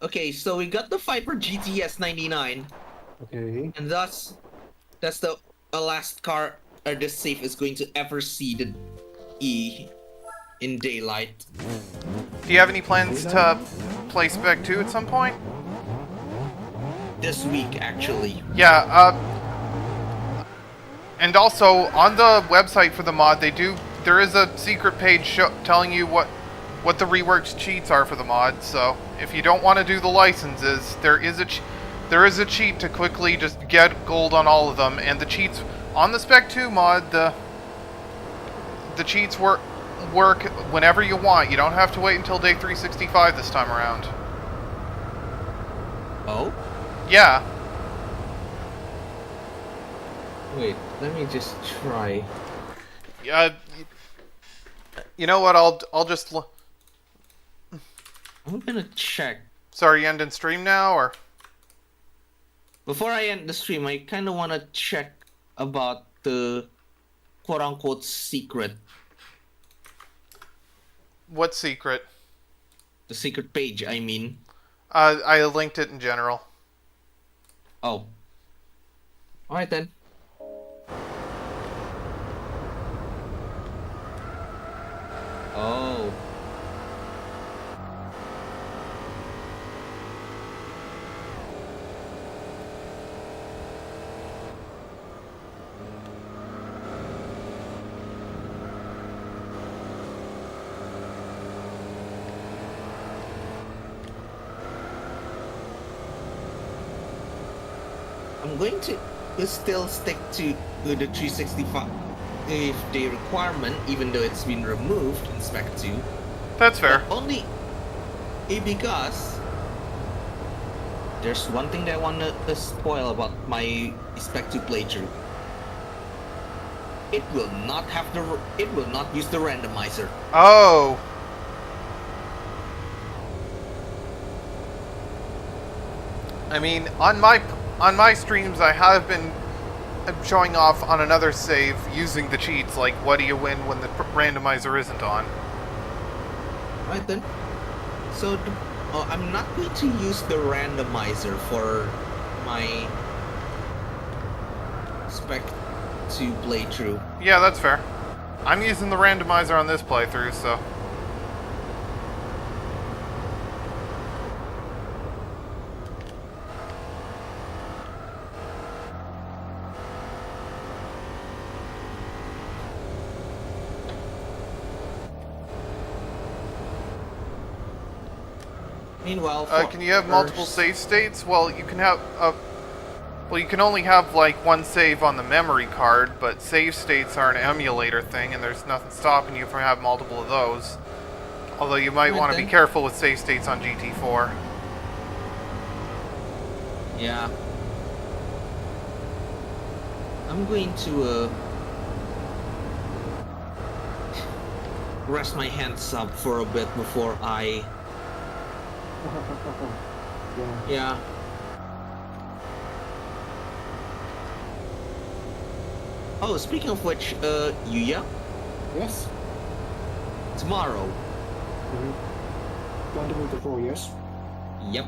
S3: Okay, so we got the Viper GTS 99,
S2: Okay.
S3: and thus that's the last car this safe is going to ever see the E in daylight.
S1: Do you have any plans to play Spec 2 at some point?
S3: This week, actually.
S1: Yeah, and also, on the website for the mod, there is a secret page telling you what the reworked cheats are for the mod, so if you don't want to do the licenses, there is a cheat to quickly just get gold on all of them, and the cheats on the Spec 2 mod, the cheats work whenever you want. You don't have to wait until day 365 this time around.
S3: Oh?
S1: Yeah.
S3: Wait, let me just try.
S1: You know what? I'll just.
S3: I'm gonna check.
S1: Sorry, you ending stream now, or?
S3: Before I end the stream, I kind of want to check about the quote-unquote secret.
S1: What secret?
S3: The secret page, I mean.
S1: I linked it in general.
S3: Oh. Alright then. Oh. I'm going to still stick to the 365 day requirement, even though it's been removed in Spec 2.
S1: That's fair.
S3: But only because there's one thing that I want to spoil about my Spec 2 playthrough. It will not use the randomizer.
S1: Oh. I mean, on my streams, I have been showing off on another save using the cheats, like what do you win when the randomizer isn't on.
S3: Right then. So I'm not going to use the randomizer for my Spec 2 playthrough.
S1: Yeah, that's fair. I'm using the randomizer on this playthrough, so.
S3: Meanwhile,
S1: can you have multiple save states? Well, you can have you can only have like one save on the memory card, but save states are an emulator thing, and there's nothing stopping you from having multiple of those. Although you might want to be careful with save states on GT4.
S3: Yeah. I'm going to rest my hands up for a bit before I. Yeah. Oh, speaking of which, Yuya,
S2: Yes.
S3: tomorrow.
S2: Want to move the 4 years?
S3: Yep.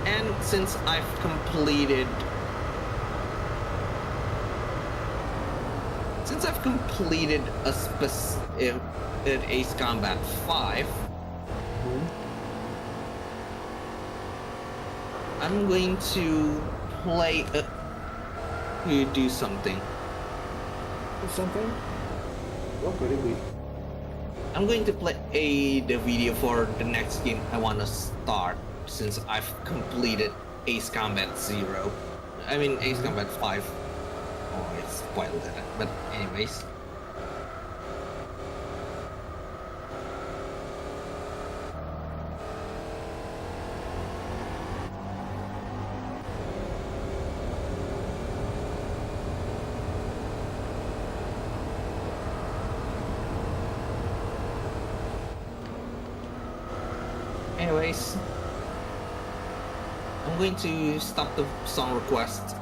S3: And since since I've completed an Ace Combat 5, I'm going to play you do something.
S2: Something? What could it be?
S3: I'm going to play the video for the next game I want to start since I've completed Ace Combat 0. I mean Ace Combat 5. Oh, it's spoiled it. But anyways. Anyways, I'm going to stop the song request.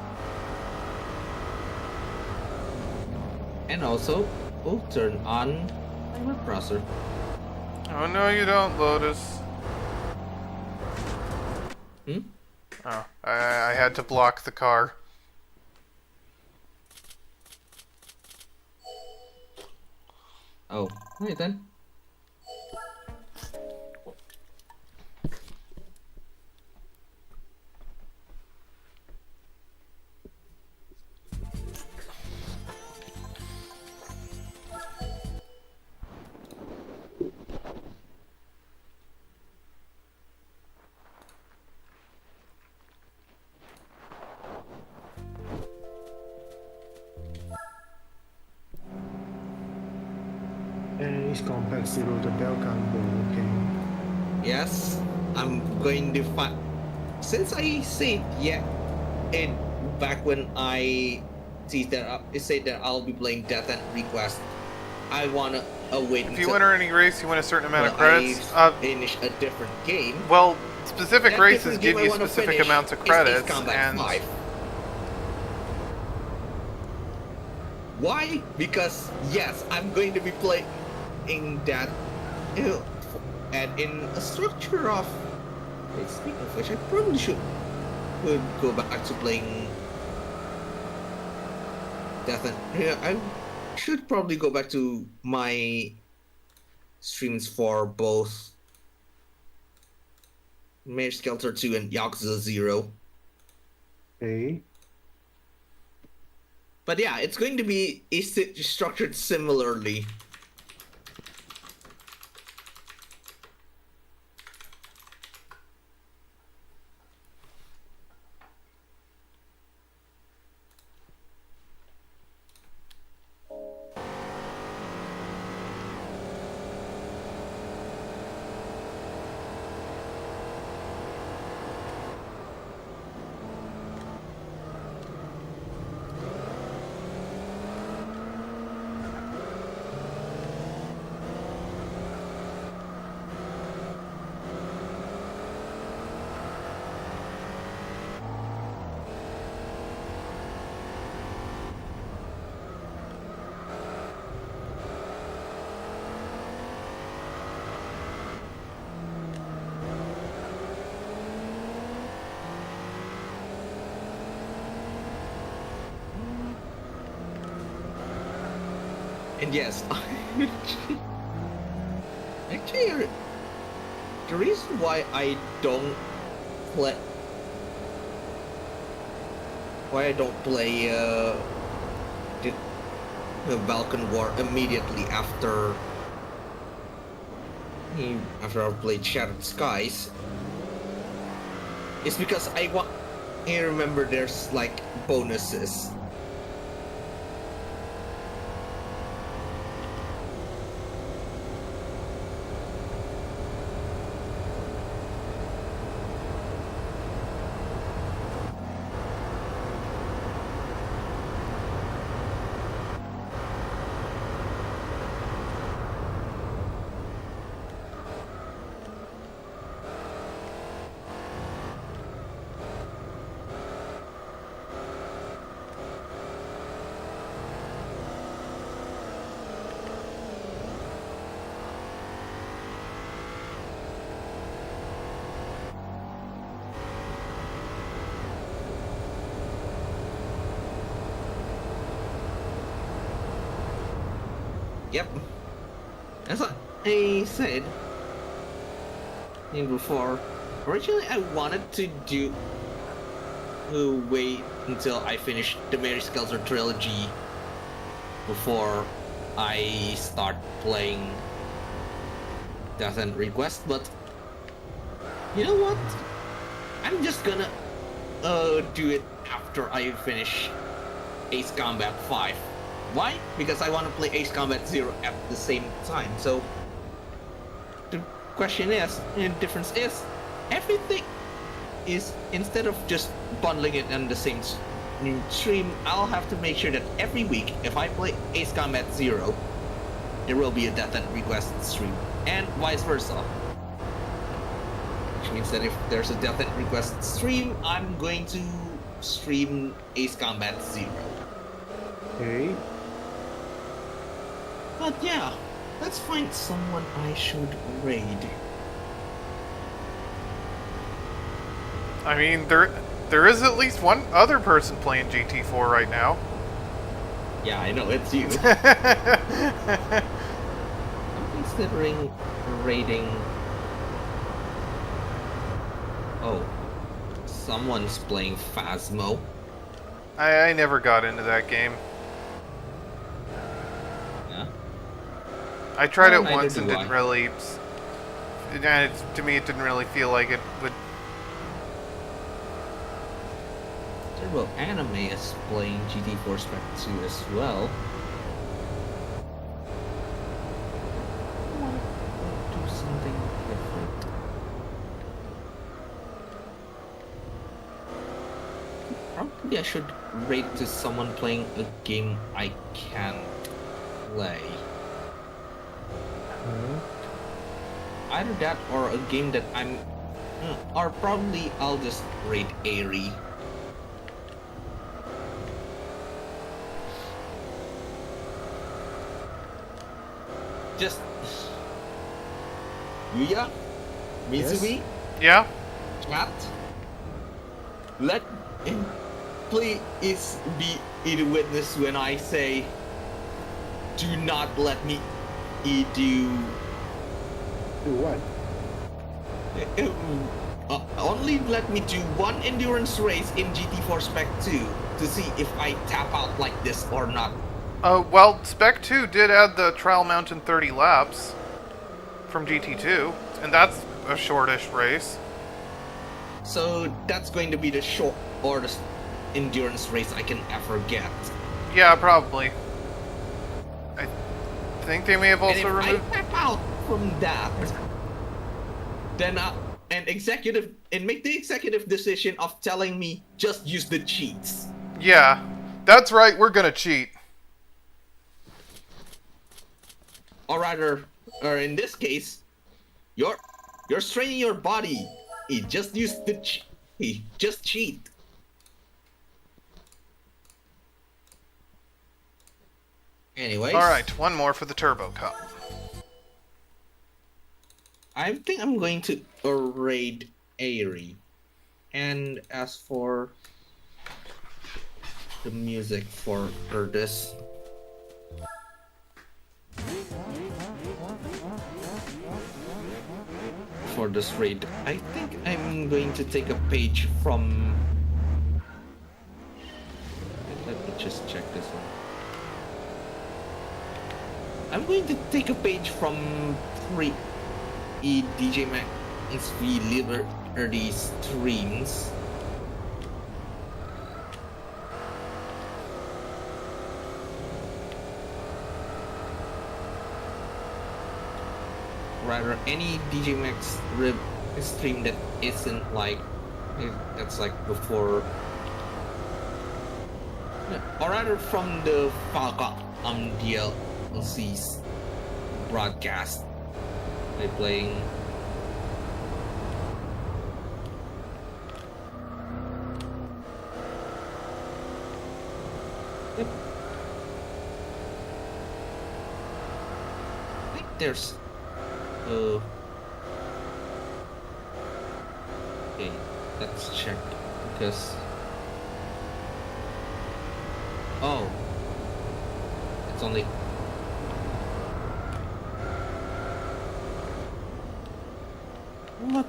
S3: And also, we'll turn on my web browser.
S1: Oh no, you don't, Lotus. Oh, I had to block the car.
S3: Oh, wait then.
S2: Ace Combat Zero, the Bell Gun game.
S3: Yes, I'm going to find. Since I said back when I said that I'll be playing Death and Request, I wanna wait.
S1: If you enter any race, you win a certain amount of credits.
S3: Finish a different game.
S1: Well, specific
S3: That
S1: races
S3: different
S1: give
S3: game
S1: you
S3: I wanna
S1: specific
S3: finish
S1: amounts of
S3: is
S1: credits,
S3: Ace Combat
S1: and
S3: 5. Why? Because yes, I'm going to be playing that, and in a structure of. Wait, speaking of which, I probably would go back to playing Death and I should probably go back to my streams for both Mayor Skelter 2 and Yakuza 0.
S2: Okay.
S3: But yeah, it's going to be structured similarly. And yes, actually, the reason why I don't play the Balkan War immediately after I've played Shattered Skies is because I remember there's like bonuses. Yep. As I said before, originally I wanted to wait until I finish the Mary Skelter trilogy before I start playing Death End Request, but you know what? I'm just gonna do it after I finish Ace Combat 5. Why? Because I want to play Ace Combat 0 at the same time. So the difference is, everything is, instead of just bundling it on the same stream, I'll have to make sure that every week, if I play Ace Combat 0, there will be a Death End Request stream, and vice versa. Which means that if there's a Death End Request stream, I'm going to stream Ace Combat 0.
S2: Okay.
S3: But yeah, let's find someone I should raid.
S1: I mean, there is at least one other person playing GT4 right now.
S3: Yeah, I know, it's you. I'm considering raiding... Oh, someone's playing Phasmo.
S1: I never got into that game.
S3: Yeah?
S1: I tried
S3: Well,
S1: it
S3: neither
S1: once and
S3: do
S1: didn't
S3: I.
S1: really... to me, it didn't really feel like it would...
S3: Turbo Anime is playing GT4 Spec 2 as well. I want to do something different. Probably I should raid to someone playing a game I can play. Either that or a game that I'm... Or probably I'll just raid Aerie. Just... Yuya? Mizumi?
S1: Yeah?
S3: Chat? Let... Please be the witness when I say... Do not let me do...
S2: Do what?
S3: Only let me do one endurance race in GT4 Spec 2 to see if I tap out like this or not.
S1: Well, Spec 2 did add the Trial Mountain 30 laps from GT2, and that's a shortish race.
S3: So that's going to be the shortest endurance race I can ever get.
S1: Yeah, probably. I think they may have also
S3: And if
S1: removed...
S3: I tap out from that, then make the executive decision of telling me just use the cheats.
S1: Yeah, that's right, we're gonna cheat.
S3: Or rather, or in this case, you're straining your body. Just use the just cheat. Anyways.
S1: Alright, one more for the Turbo Cup.
S3: I think I'm going to raid Aerie. And as for the music for this, for this raid, I think I'm going to take a page from... Let me just check this one. I'm going to take a page from DJ Max V Liberty streams. Rather, any DJ Max stream that isn't like, that's like before, or rather from the Falcon DLC's broadcast. By playing Yep. I think there's okay, let's check because it's only What?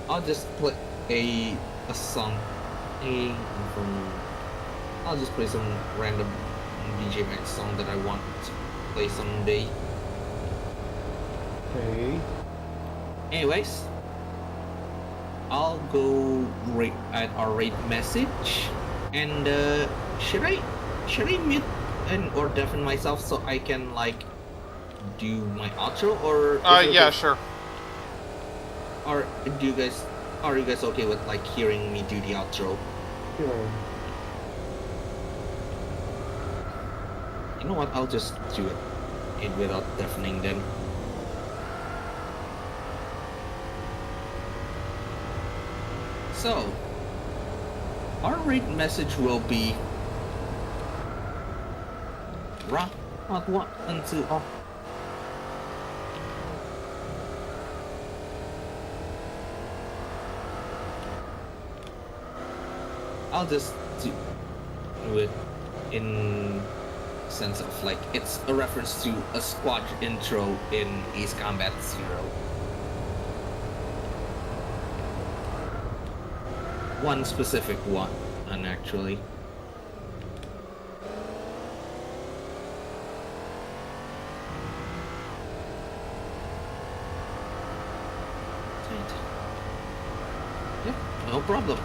S3: I'll just play a song. A from. I'll just play some random DJ Max song that I want to play someday.
S2: Okay.
S3: Anyways, I'll go rate at our rate message, and should I mute and or deafen myself so I can like do my outro, or
S1: Yeah,
S3: okay?
S1: sure.
S3: Or are you guys okay with like hearing me do the outro?
S2: Sure.
S3: You know what? I'll just do it without deafening them. So, our rate message will be rock one and two off. I'll just do it in sense of like it's a reference to a squad intro in Ace Combat Zero. One specific one, and actually. Yep, no problem.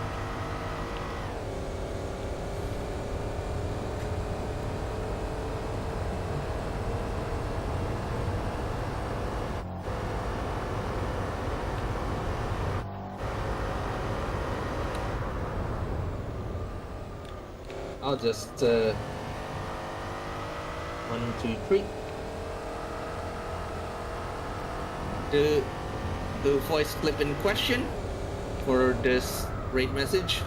S3: I'll just 1, 2, 3. The voice clip in question for this rate message.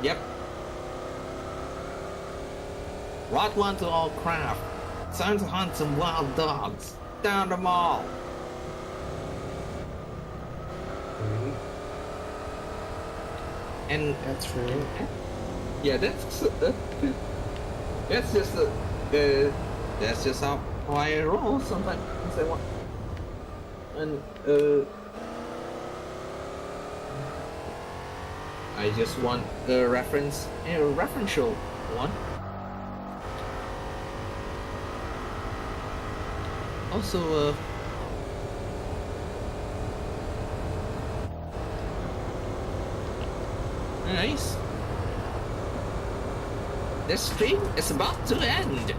S3: Yep. Rot one to all craft. Time to hunt some wild dogs. Down the mall.
S2: Okay.
S3: And
S2: That's true.
S3: yeah, that's just that's just how I roll sometimes. I want. And I just want a referential one. Also, nice. The stream is about to end.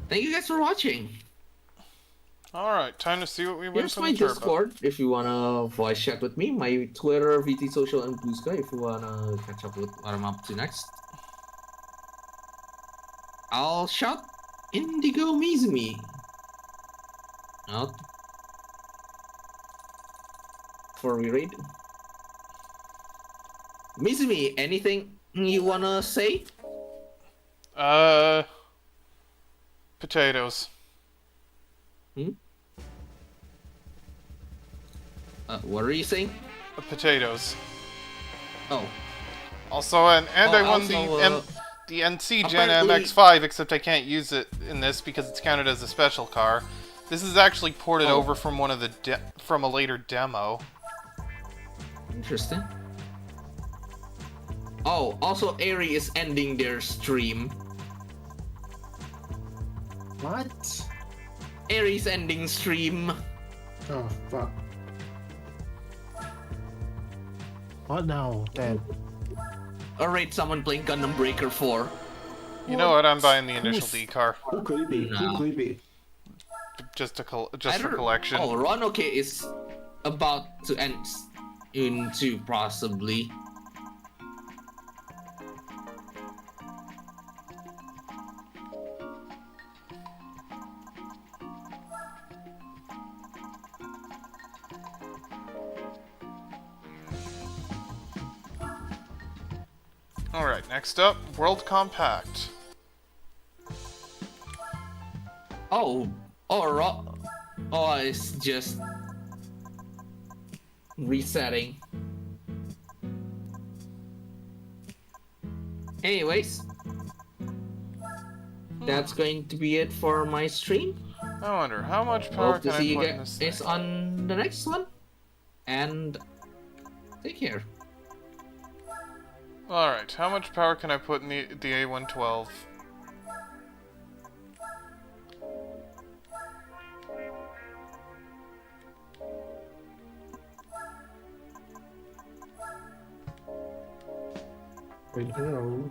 S3: Thank you guys for watching.
S1: Alright, time to see what we win
S3: Here's
S1: from
S3: my
S1: the turbo.
S3: Discord if you wanna voice chat with me. My Twitter, VT Social, and Blue Sky if you wanna catch up with what I'm up to next. I'll shout Indigo Mizumi out before we raid. Mizumi, anything you wanna say?
S1: Potatoes.
S3: What are you saying?
S1: Potatoes.
S3: Oh.
S1: Also, and I won
S3: also,
S1: the NC Gen
S3: apparently-
S1: MX-5, except I can't use it in this because it's counted as a special car. This is actually ported over from one of the from a later demo.
S3: Interesting. Oh, also Airy is ending their stream.
S2: What?
S3: Airy's ending stream.
S2: Oh, fuck. What now, then?
S3: Alright, someone playing Gundam Breaker 4.
S1: You know what? I'm buying the initial D car.
S2: Who could it be?
S3: No.
S2: Who could it be?
S1: Just for collection.
S3: Oh, Ronoke is about to end into possibly.
S1: Alright, next up, World Compact.
S3: Oh, oh, it's just resetting. Anyways, that's going to be it for my stream.
S1: I wonder, how much power
S3: Hope to
S1: can I
S3: see you
S1: put in this
S3: guys
S1: thing?
S3: on the next one. And take care.
S1: Alright, how much power can I put in the A112?
S2: Wait, hello.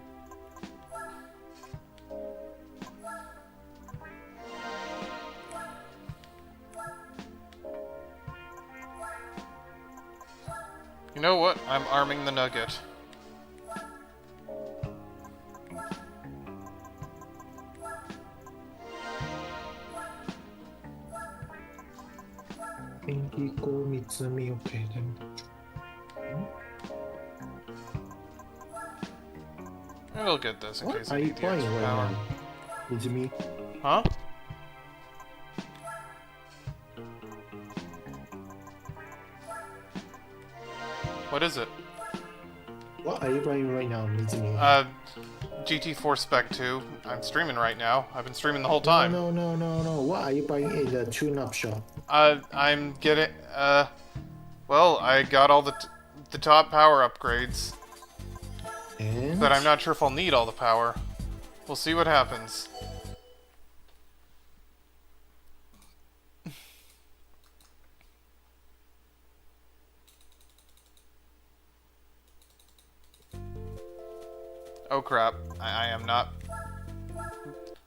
S1: You know what? I'm arming the Nugget.
S2: Inkiko Mitsumi, okay then.
S1: I will get this in
S2: What
S1: case I
S2: are you
S1: need the
S2: playing
S1: extra
S2: right
S1: power.
S2: now, Mitsumi?
S1: Huh? What is it?
S2: What are you playing right now, Mitsumi?
S1: GT4 Spec 2. I'm streaming right now. I've been streaming the whole time.
S2: No. What are you buying in the tune-up shop?
S1: I'm getting, well, I got all the top power upgrades,
S2: And
S1: but I'm not sure if I'll need all the power. We'll see what happens. Oh crap, I am not.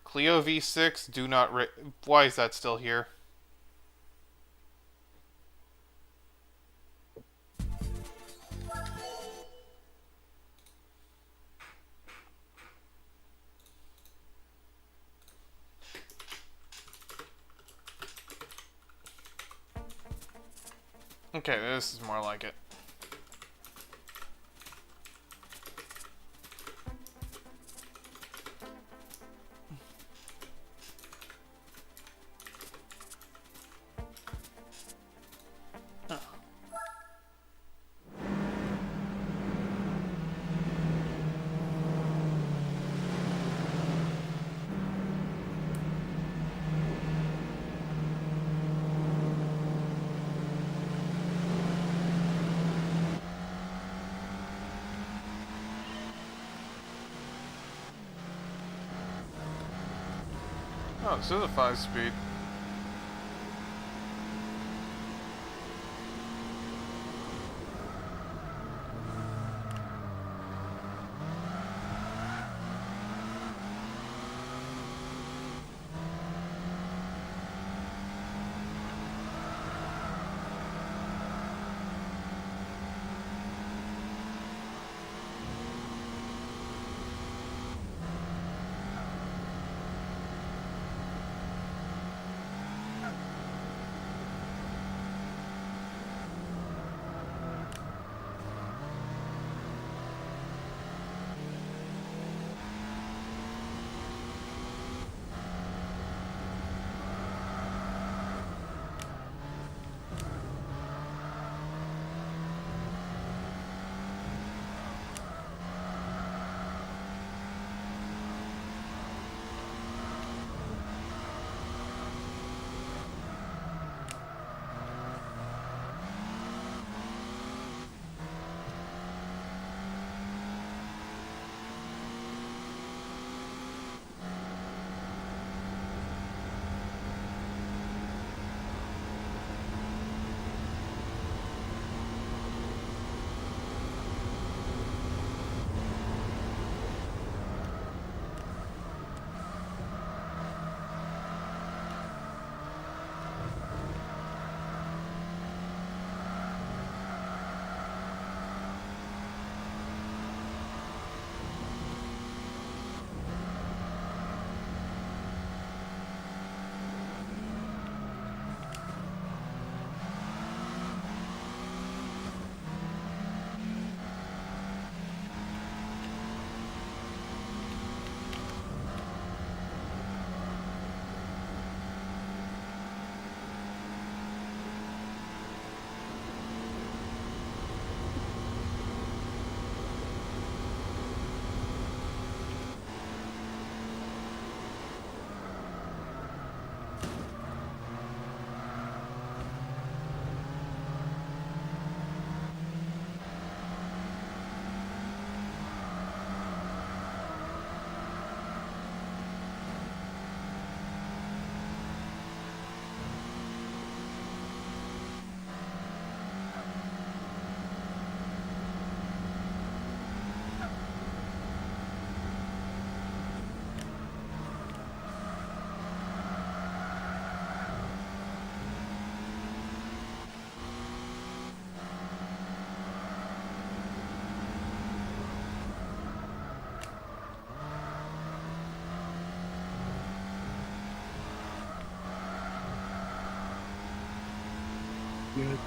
S1: Clio V6, do not why is that still here? Okay, this is more like it. Oh, this is a 5-speed.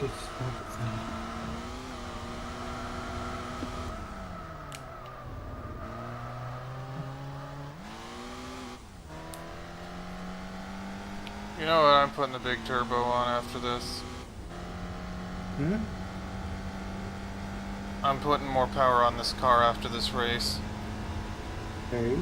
S1: You know what? I'm putting the big turbo on after this. I'm putting more power on this car after this race.
S2: Okay.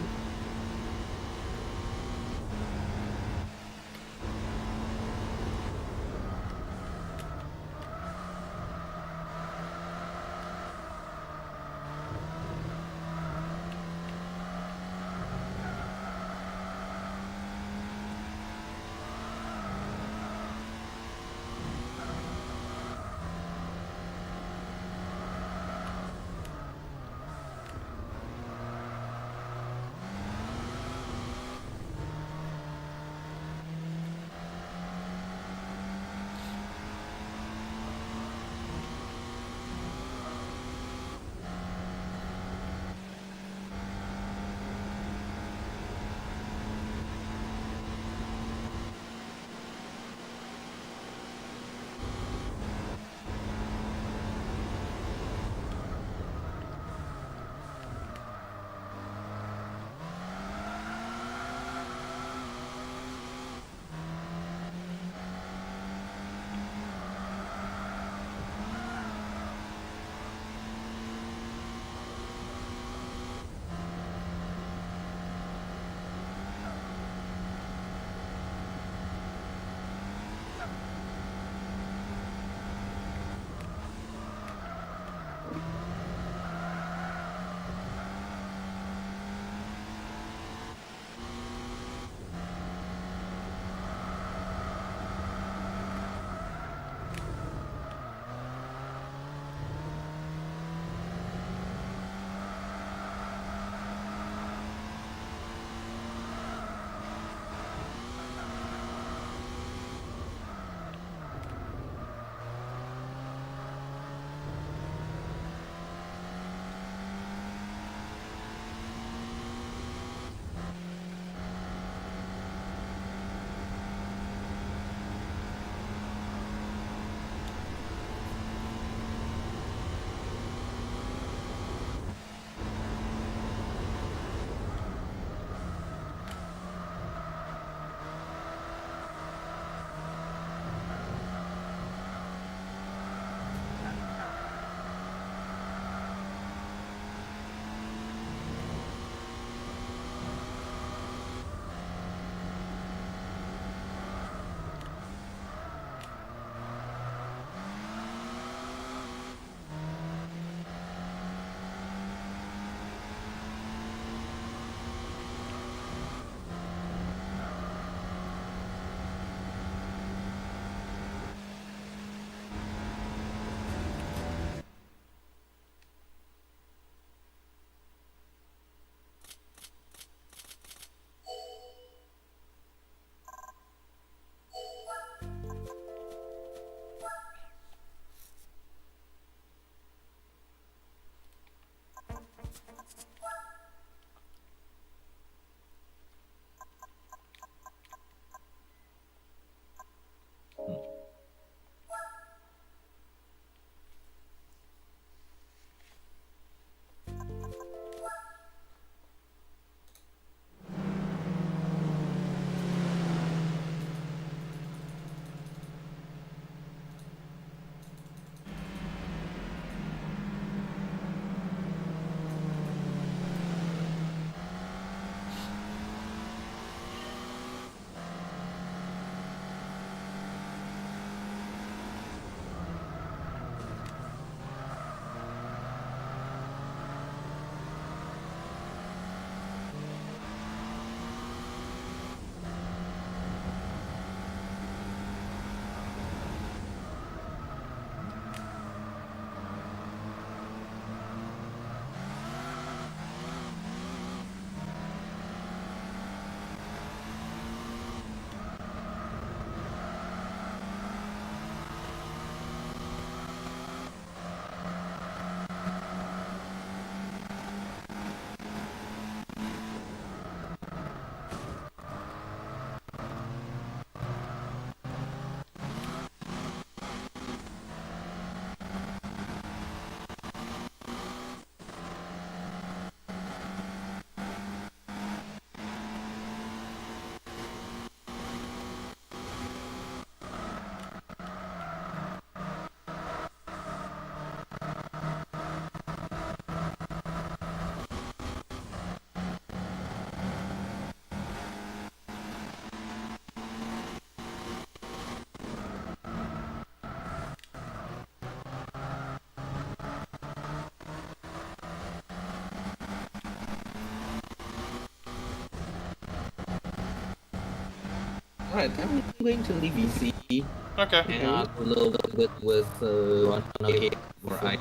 S3: Alright, I'm going to leave VC
S1: Okay.
S3: and a little bit with another game where I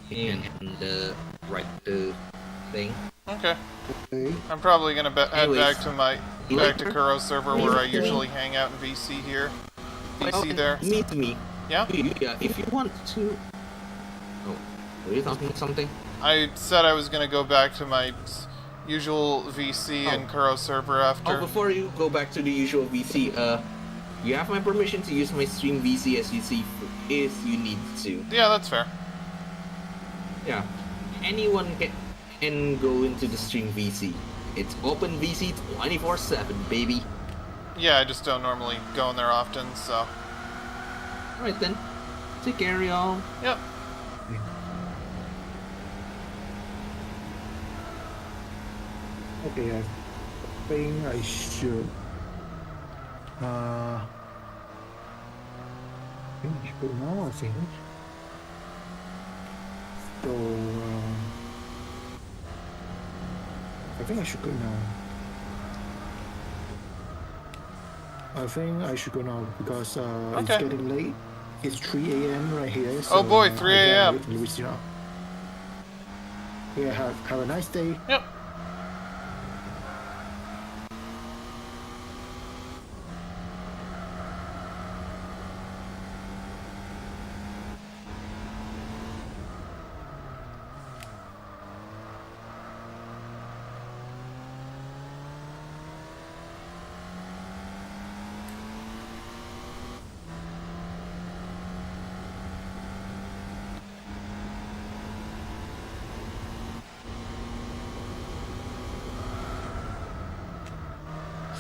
S3: can write the thing.
S1: Okay.
S2: Okay.
S1: I'm probably gonna head
S3: Anyways,
S1: back to Kuro server where I usually hang out in VC here. VC there.
S3: Me.
S1: Yeah?
S3: Yeah, if you want to... Oh, were you talking something?
S1: I said I was gonna go back to my usual VC and Kuro server after.
S3: Oh, before you go back to the usual VC, you have my permission to use my stream VC as you see if you need to.
S1: Yeah, that's fair.
S3: Yeah, anyone can go into the stream VC. It's open VC 24/7, baby.
S1: Yeah, I just don't normally go in there often, so.
S3: Alright then, take care, y'all.
S1: Yep.
S2: Okay, I think I should. I think I should go now, I think. So, I think I should go now. I think I should go now because it's
S1: Okay.
S2: getting late. It's 3 a.m. right here. So,
S1: Oh boy, 3 a.m.
S2: Yeah, have a nice day.
S1: Yep.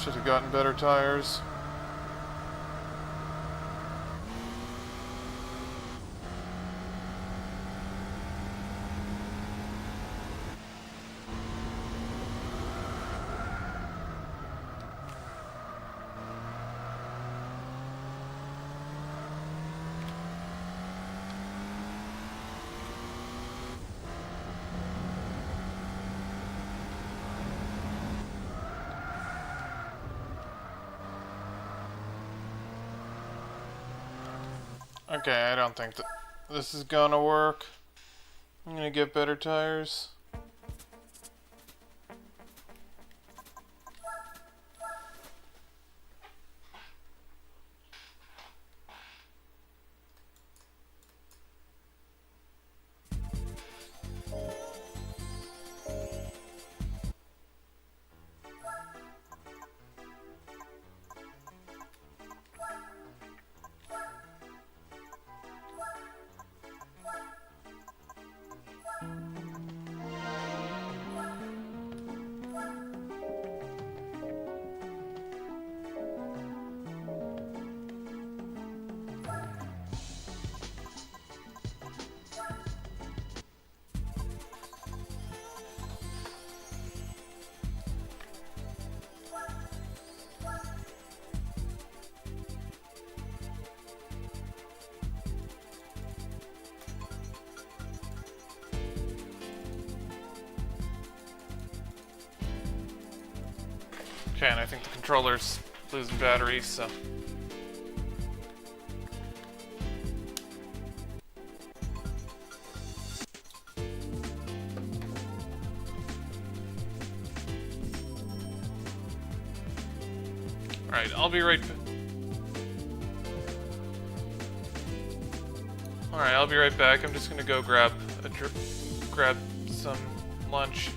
S1: Should have gotten better tires. Okay, I don't think that this is gonna work. I'm gonna get better tires. Okay, and I think the controller's losing batteries, so. Alright, I'll be right back. Alright, I'll be right back. I'm just gonna go grab some lunch.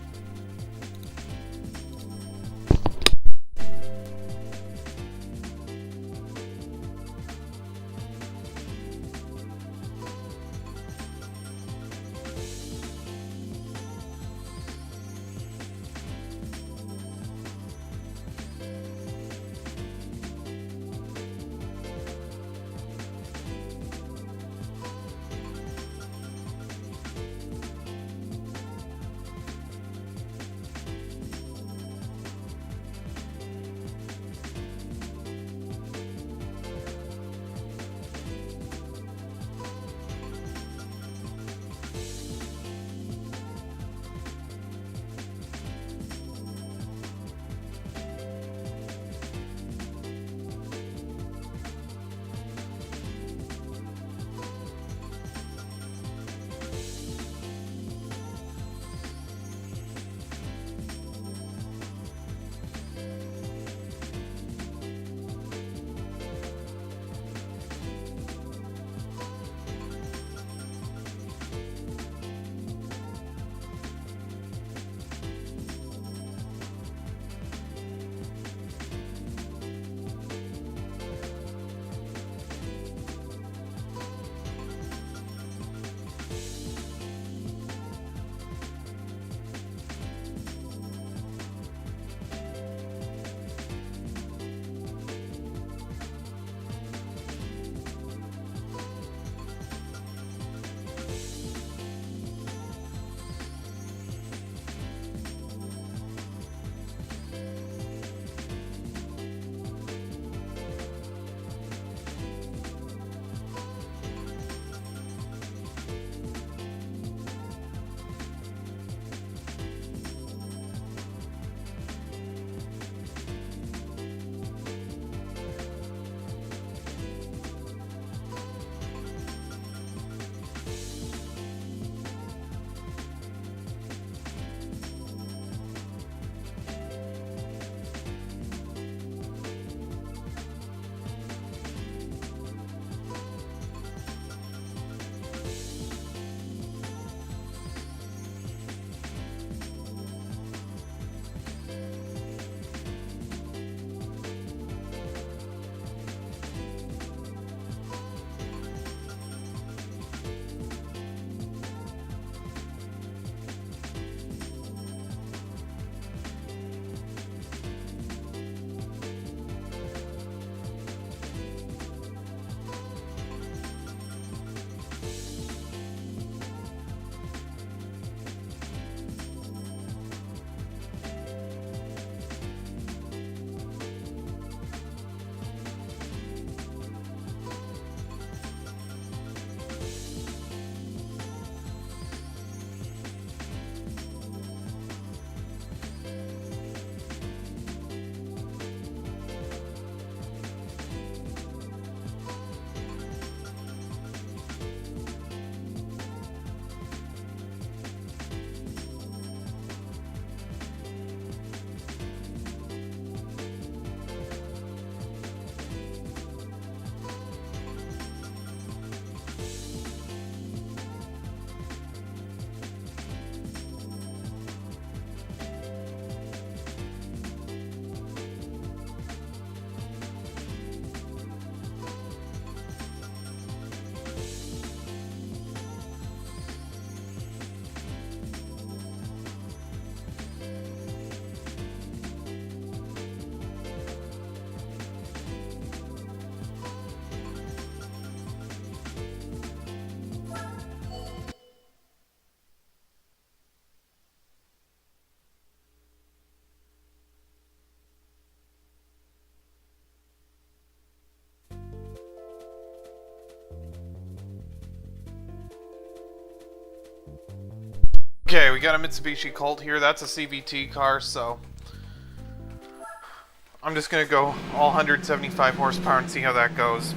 S1: Okay, we got a Mitsubishi Colt here. That's a CVT car, so I'm just gonna go all 175 horsepower and see how that goes.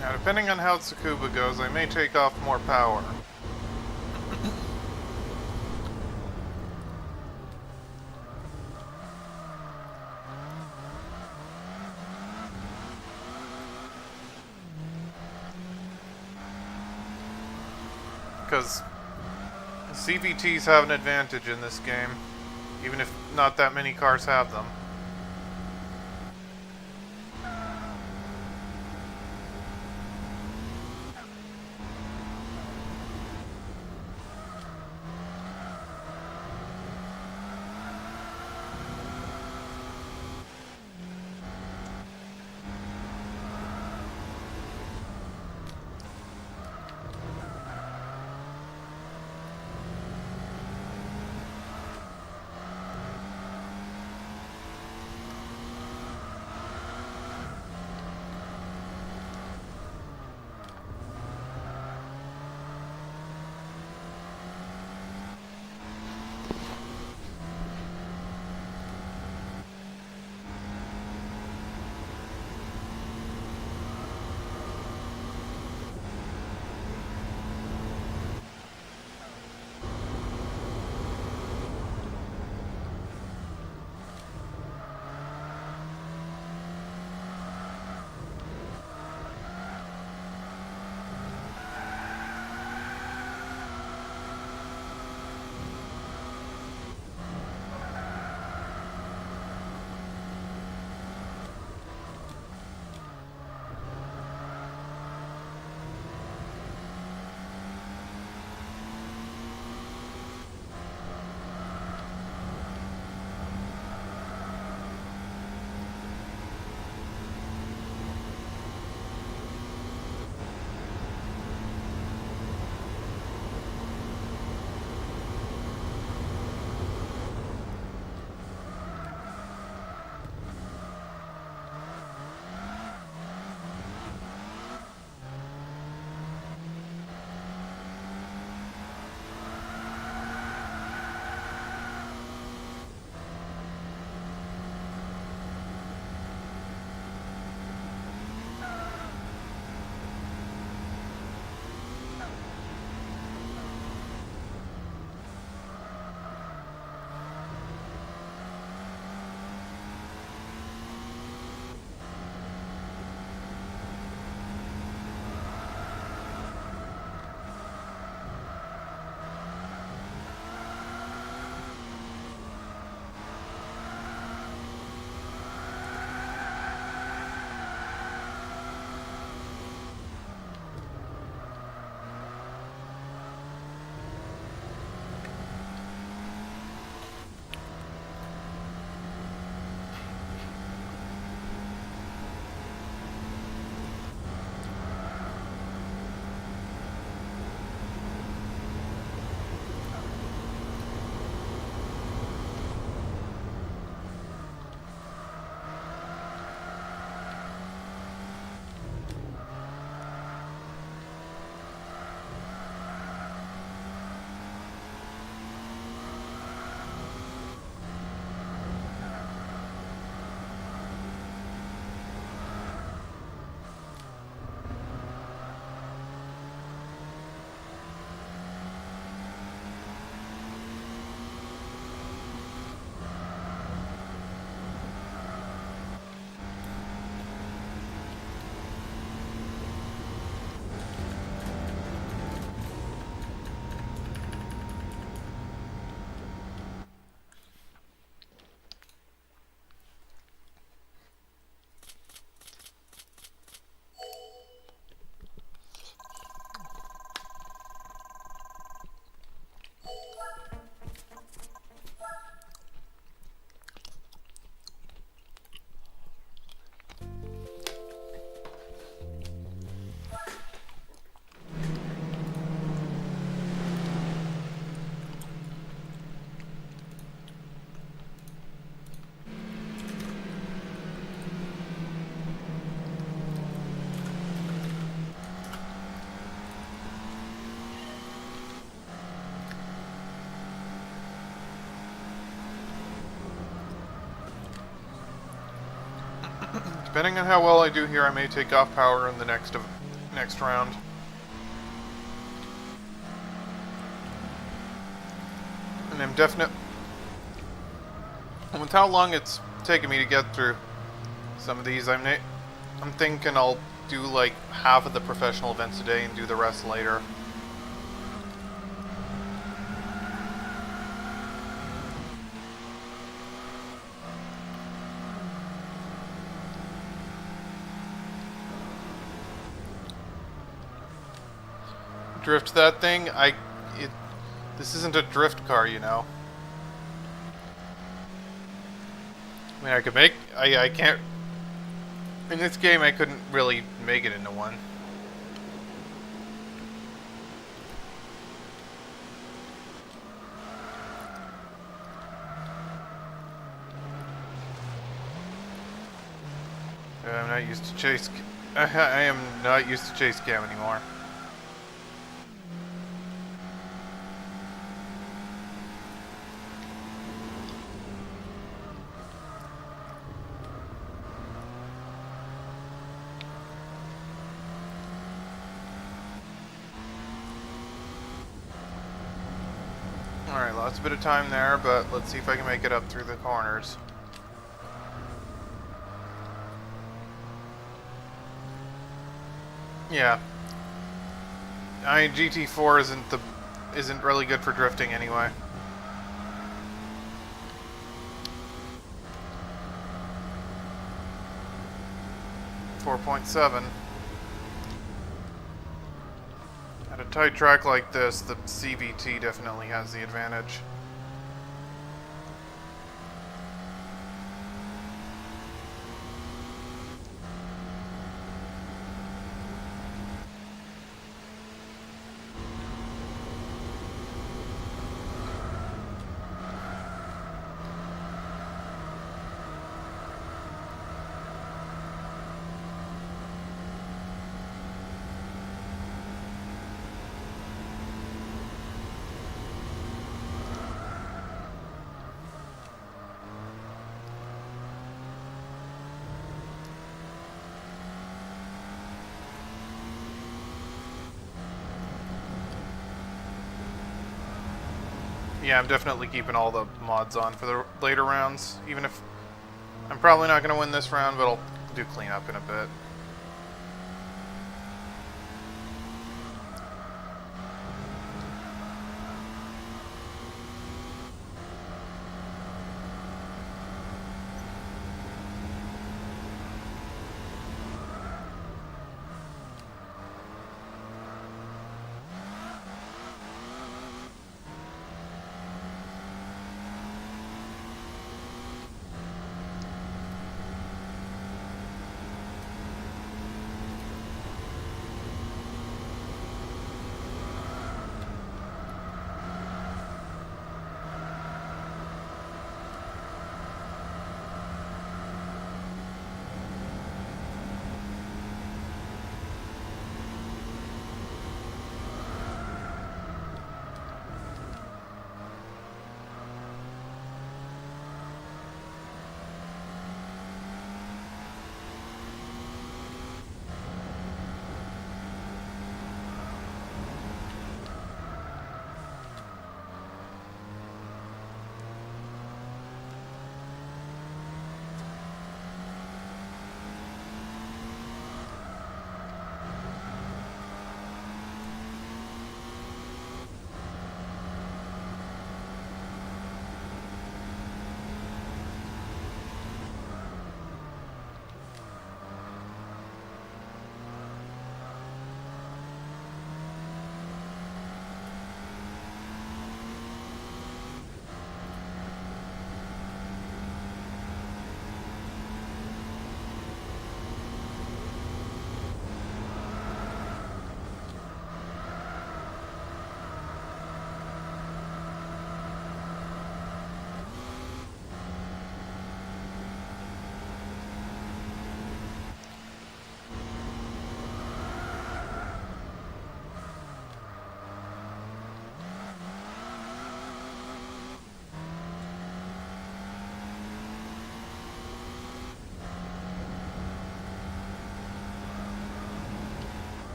S1: Now, depending on how Tsukuba goes, I may take off more power. Because CVTs have an advantage in this game, even if not that many cars have them. Depending on how well I do here, I may take off power in the next round. And I'm definite. With how long it's taken me to get through some of these, I'm thinking I'll do like half of the professional events today and do the rest later. Drift that thing, this isn't a drift car, you know. I mean, I can't, in this game I couldn't really make it into one. I'm not used to chase, I am not used to chase cam anymore. Alright, lost a bit of time there, but let's see if I can make it up through the corners. Yeah. I mean, GT4 isn't really good for drifting anyway. .7. At a tight track like this, the CVT definitely has the advantage. Yeah, I'm definitely keeping all the mods on for the later rounds, even if I'm probably not going to win this round, but I'll do cleanup in a bit.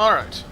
S1: Alright.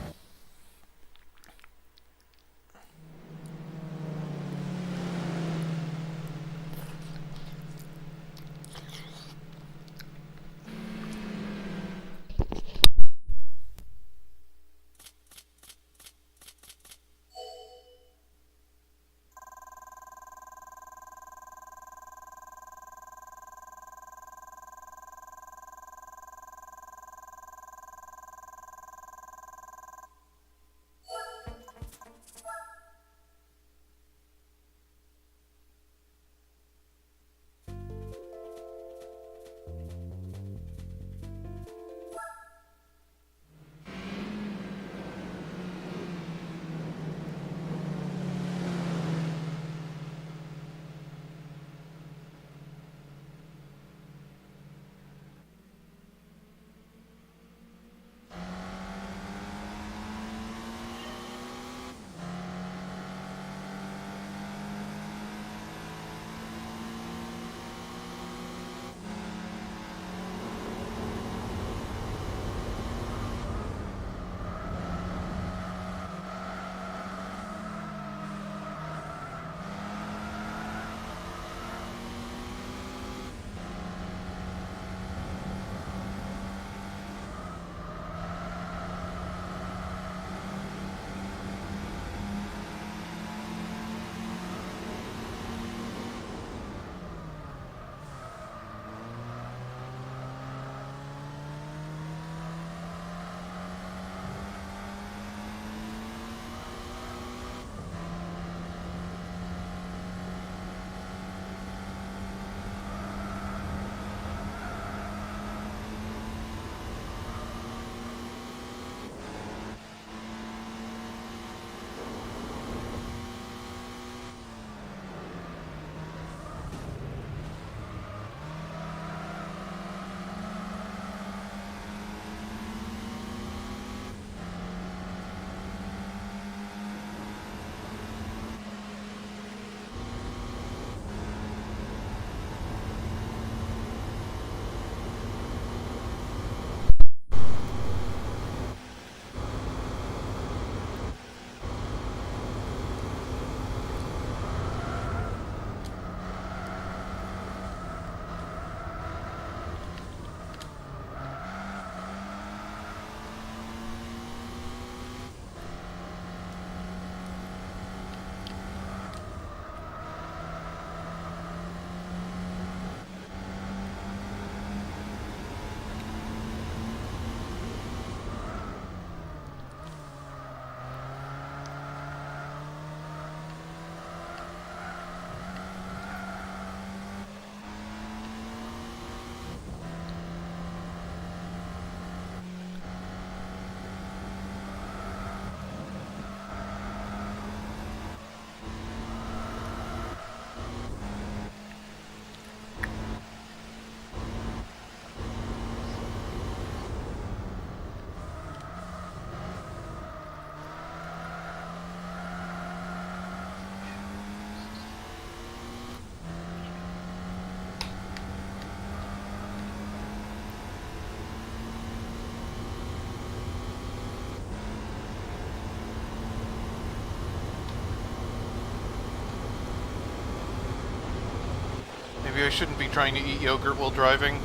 S1: Maybe I shouldn't be trying to eat yogurt while driving.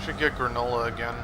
S1: Should get granola again.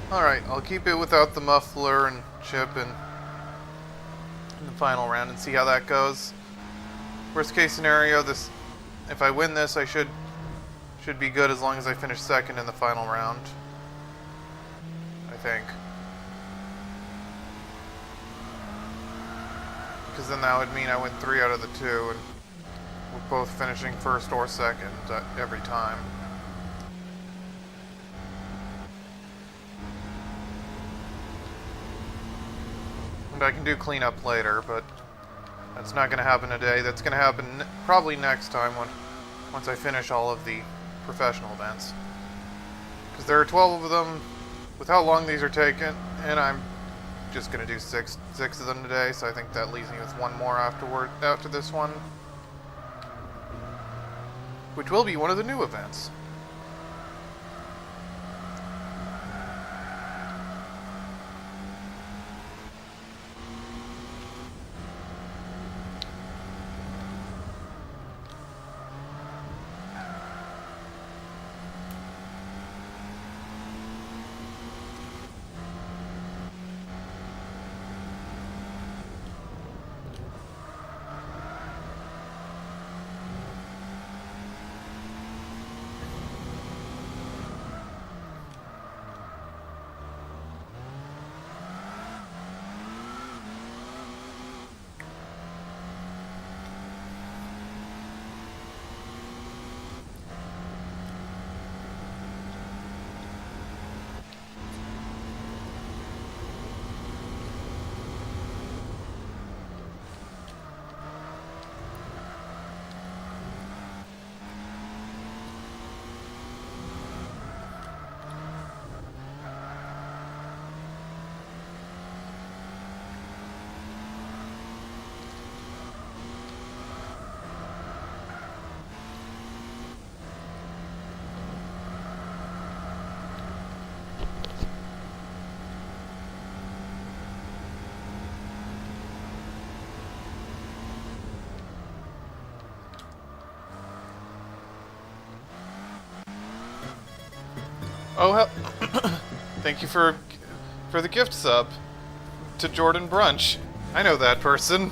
S1: Alright, I'll keep it without the muffler and chip in the final round and see how that goes. Worst case scenario, this if I win this, I should be good as long as I finish second in the final round. I think. Because then that would mean I win 3 out of the 2, and we're both finishing first or second every time. And I can do cleanup later, but that's not going to happen today. That's going to happen probably next time once I finish all of the professional events. Because there are 12 of them, with how long these are taking, and I'm just going to do six of them today, so I think that leaves me with one more after this one. Which will be one of the new events. Oh, thank you for the gift sub to Jordan Brunch. I know that person.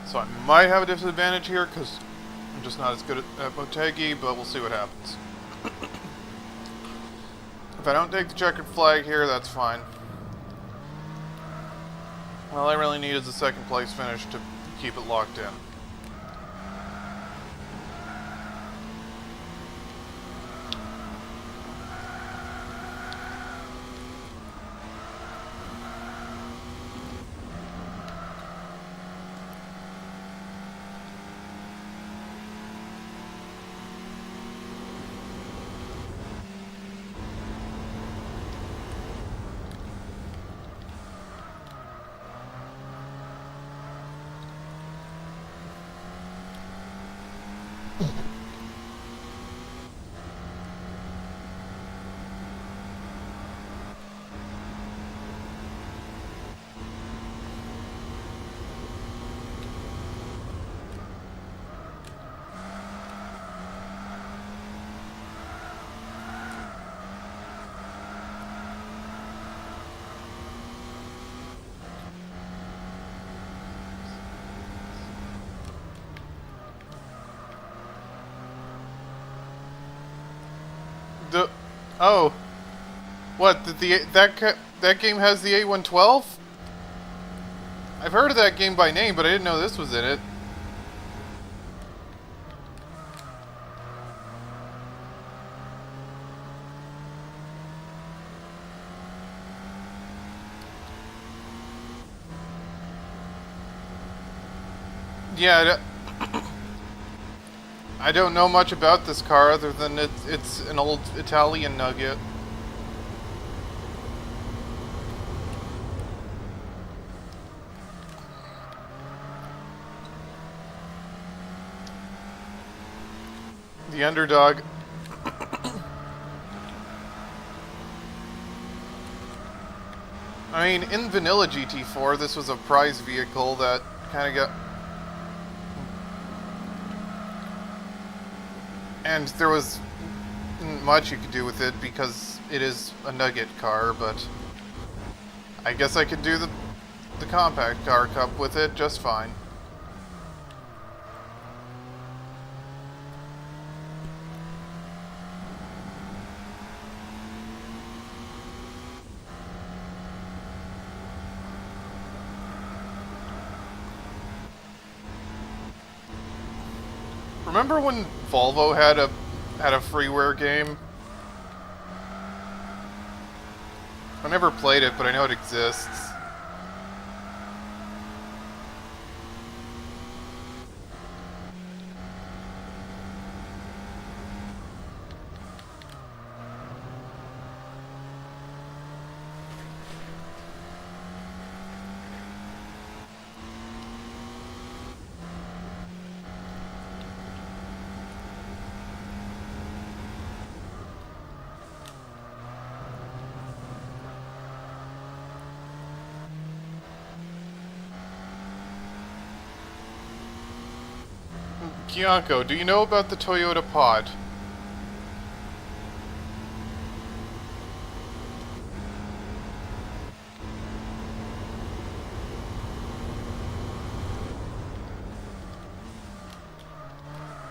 S1: So I might have a disadvantage here because I'm just not as good at Motegi, but we'll see what happens. If I don't take the checkered flag here, that's fine. All I really need is a second place finish to keep it locked in. Oh, what? That game has the A112? I've heard of that game by name, but I didn't know this was in it. Yeah, I don't know much about this car other than it's an old Italian nugget. The underdog. I mean, in vanilla GT4, this was a prize vehicle that kind of got... And there was much you could do with it because it is a nugget car, but I guess I could do the compact car cup with it just fine. Remember when Volvo had a freeware game? I never played it, but I know it exists. Kianko, do you know about the Toyota Pod?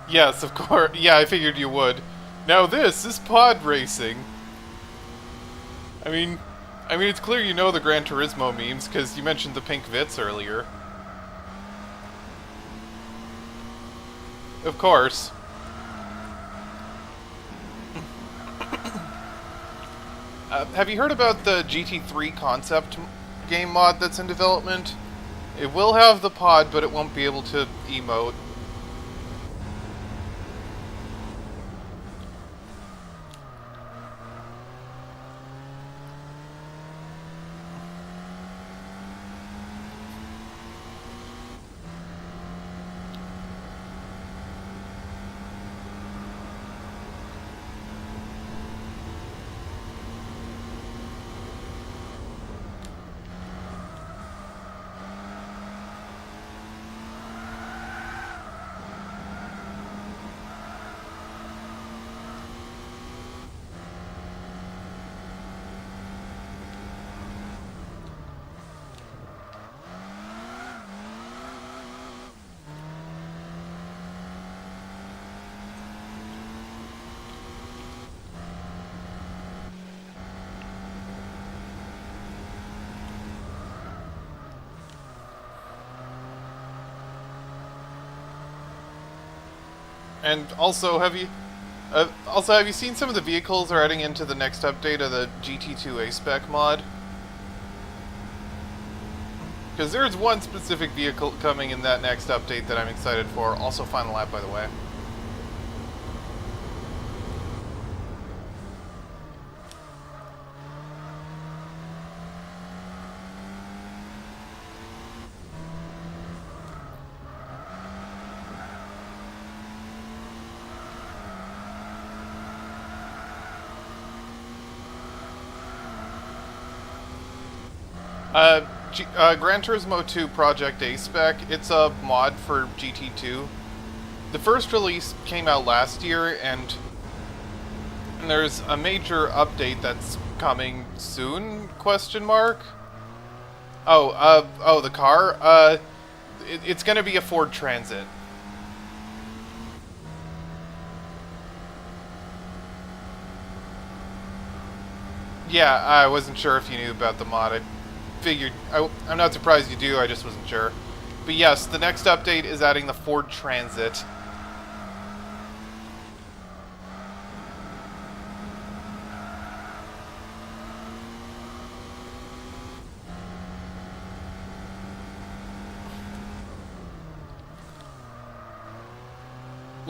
S1: Yes, of course. Yeah, I figured you would. Now this is pod racing. I mean, it's clear you know the Gran Turismo memes because you mentioned the pink Vitz earlier. Of course. Have you heard about the GT3 concept game mod that's in development? It will have the pod, but it won't be able to emote. And also, have you seen some of the vehicles are adding into the next update of the GT2 Spec mod? Because there's one specific vehicle coming in that next update that I'm excited for. Also, Final Lap, by the way. Gran Turismo 2 Project A-Spec, it's a mod for GT2. The first release came out last year, and there's a major update that's coming soon, question mark? Oh, the car? It's gonna be a Ford Transit. Yeah, I wasn't sure if you knew about the mod. I figured... I'm not surprised you do, I just wasn't sure. But yes, the next update is adding the Ford Transit.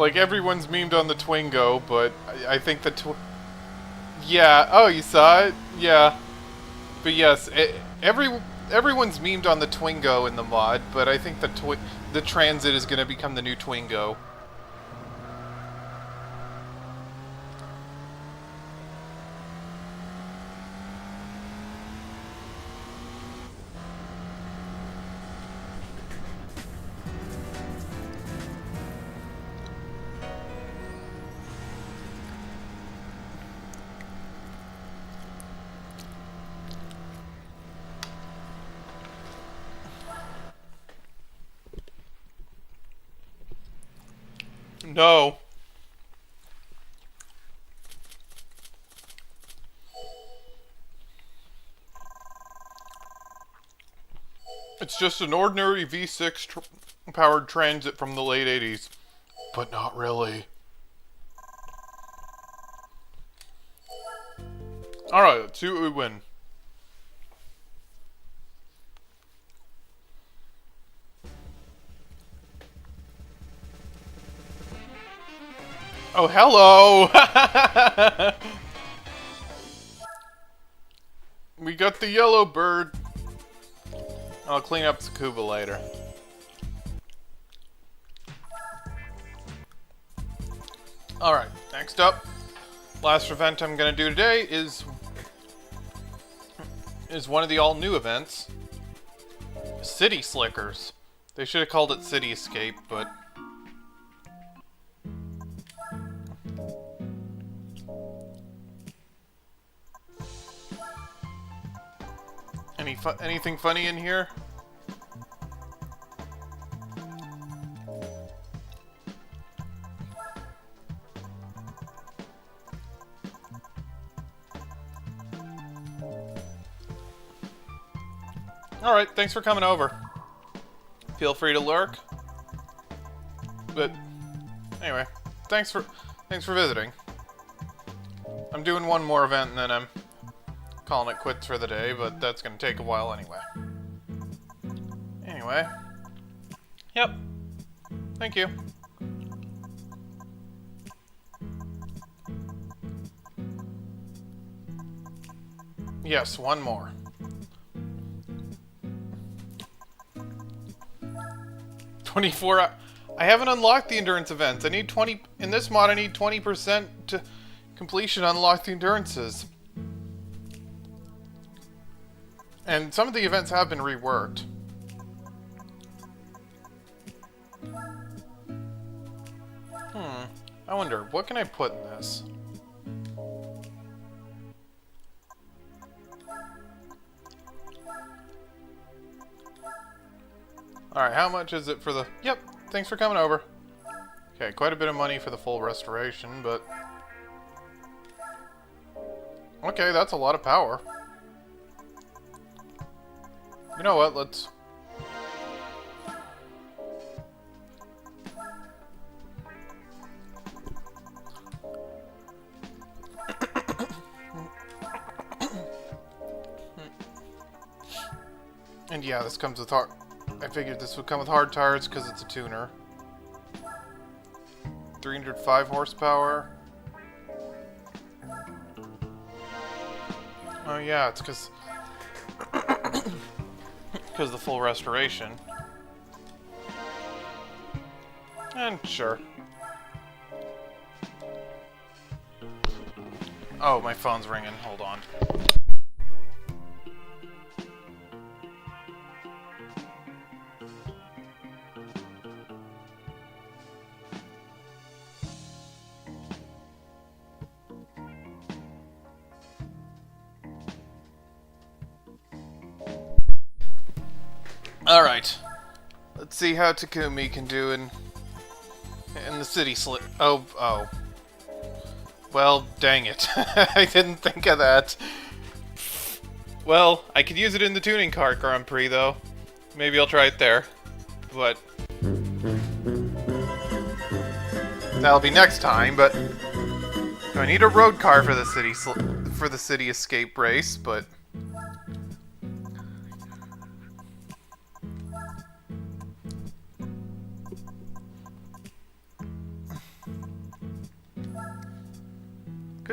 S1: like, everyone's memed on the Twingo, but I think the yeah, oh, you saw it? Yeah. But yes, everyone's memed on the Twingo in the mod, but I think the Transit is going to become the new Twingo. No. It's just an ordinary V6 powered Transit from the late 80s. But not really. Alright, let's see what we win. Oh, hello! We got the yellow bird. I'll clean up Tsukuba later. Alright, next up. Last event I'm gonna do today is one of the all-new events. City Slickers. They should have called it City Escape, but... anything funny in here? Alright, thanks for coming over. Feel free to lurk. But anyway, thanks for visiting. I'm doing one more event and then I'm calling it quits for the day, but that's gonna take a while anyway. Anyway. Yep. Thank you. Yes, one more. 24. I haven't unlocked the endurance events. I need 20 in this mod. I need 20% to completion to unlock the endurances. And some of the events have been reworked. I wonder, what can I put in this? Alright, how much is it for the... Yep, thanks for coming over. Okay, quite a bit of money for the full restoration, but... Okay, that's a lot of power. You know what, let's... And yeah, this comes with hard... I figured this would come with hard tires because it's a tuner. 305 horsepower. Oh yeah, it's because... because of the full restoration. And sure. Oh, my phone's ringing. Hold on. Alright. Let's see how Takumi can do in the city slip. Oh. Well, dang it. I didn't think of that. Well, I could use it in the tuning car Grand Prix, though. Maybe I'll try it there. But... that'll be next time, but... do I need a road car for the city escape race, but...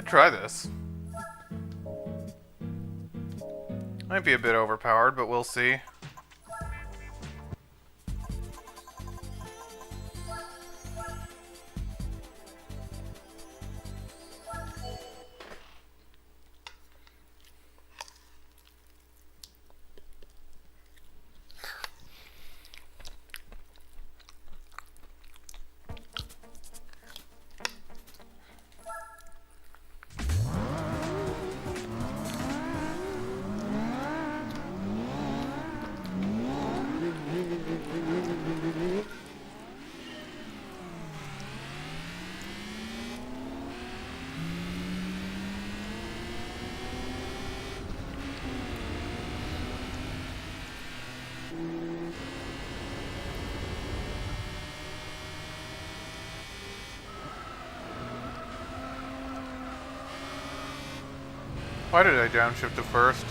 S1: try this. Might be a bit overpowered, but we'll see. Why did I downshift to first?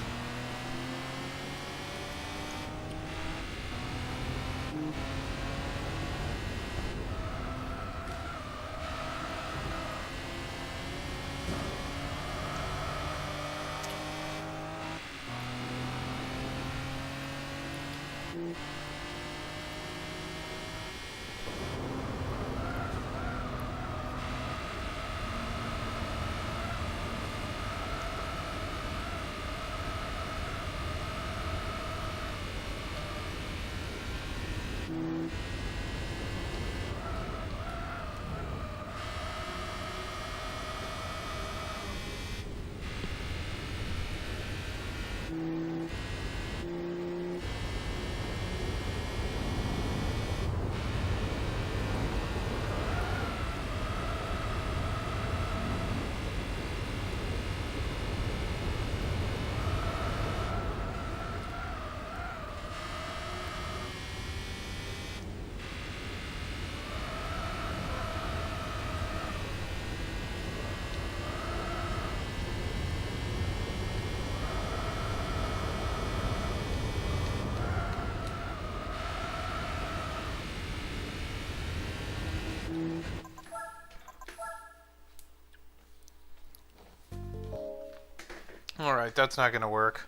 S1: Alright, that's not gonna work.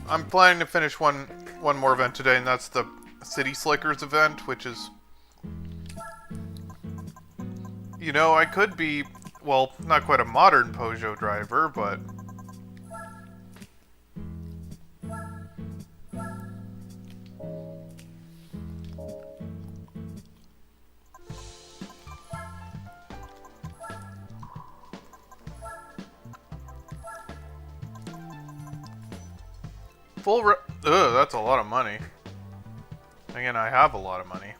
S1: I'm planning to finish one more event today, and that's the City Slickers event, which is... You know, I could be, well, not quite a modern Peugeot driver, but... Ugh, that's a lot of money. Again, I have a lot of money.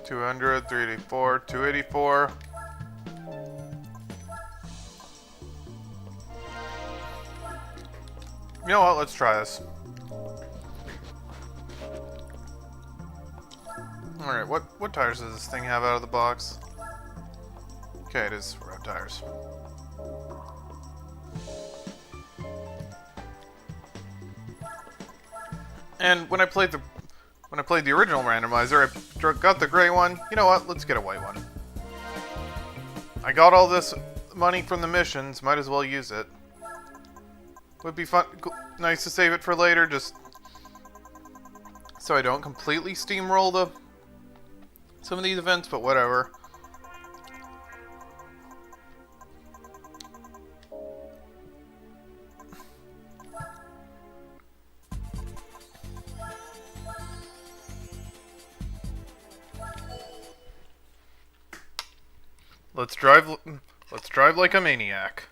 S1: $200, $384, $284. You know what? Let's try this. Alright, what tires does this thing have out of the box? Okay, it is road tires. And when I played the original randomizer, I got the gray one. You know what? Let's get a white one. I got all this money from the missions. Might as well use it. Would be fun, nice to save it for later, just so I don't completely steamroll some of these events, but whatever. Let's drive. Let's drive like a maniac.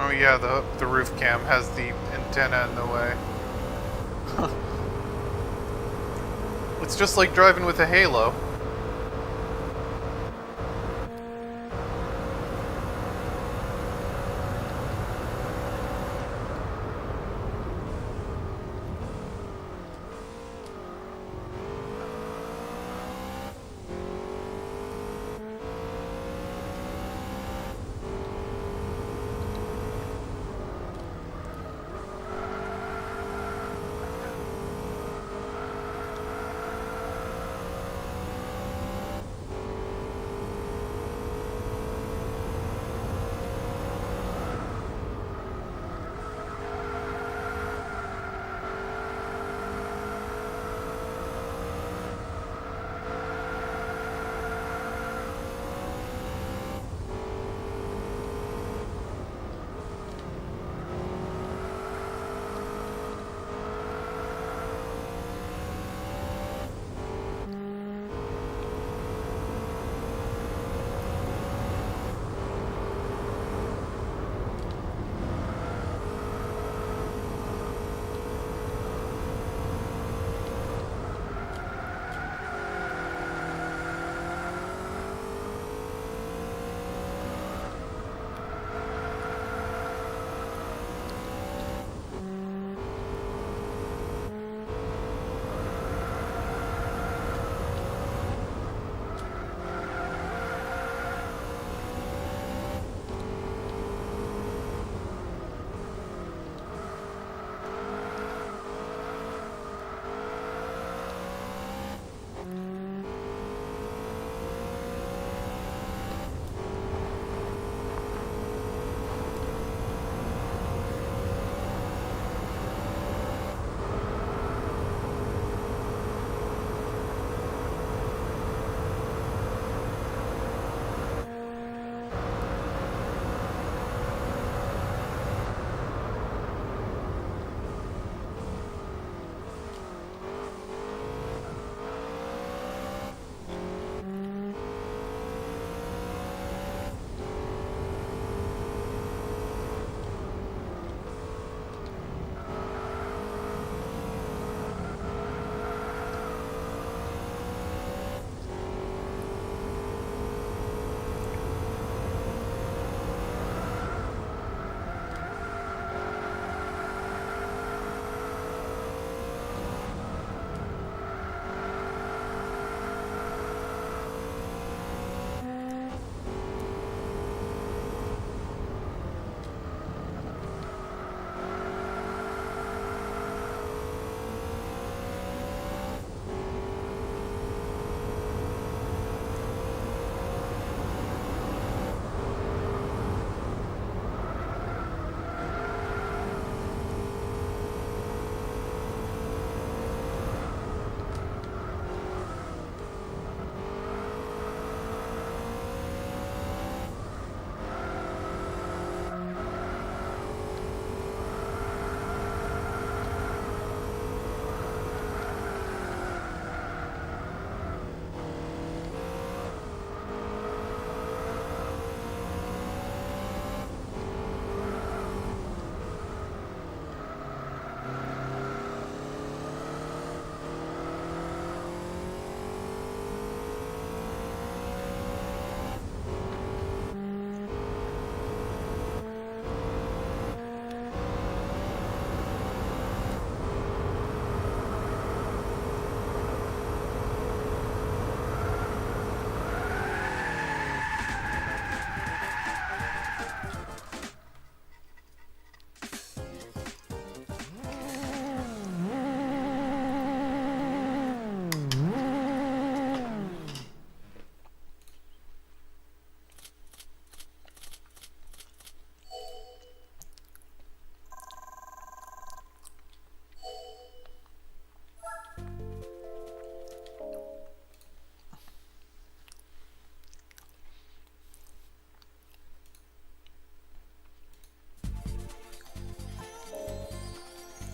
S1: Oh yeah, the roof cam has the antenna in the way. It's just like driving with a halo.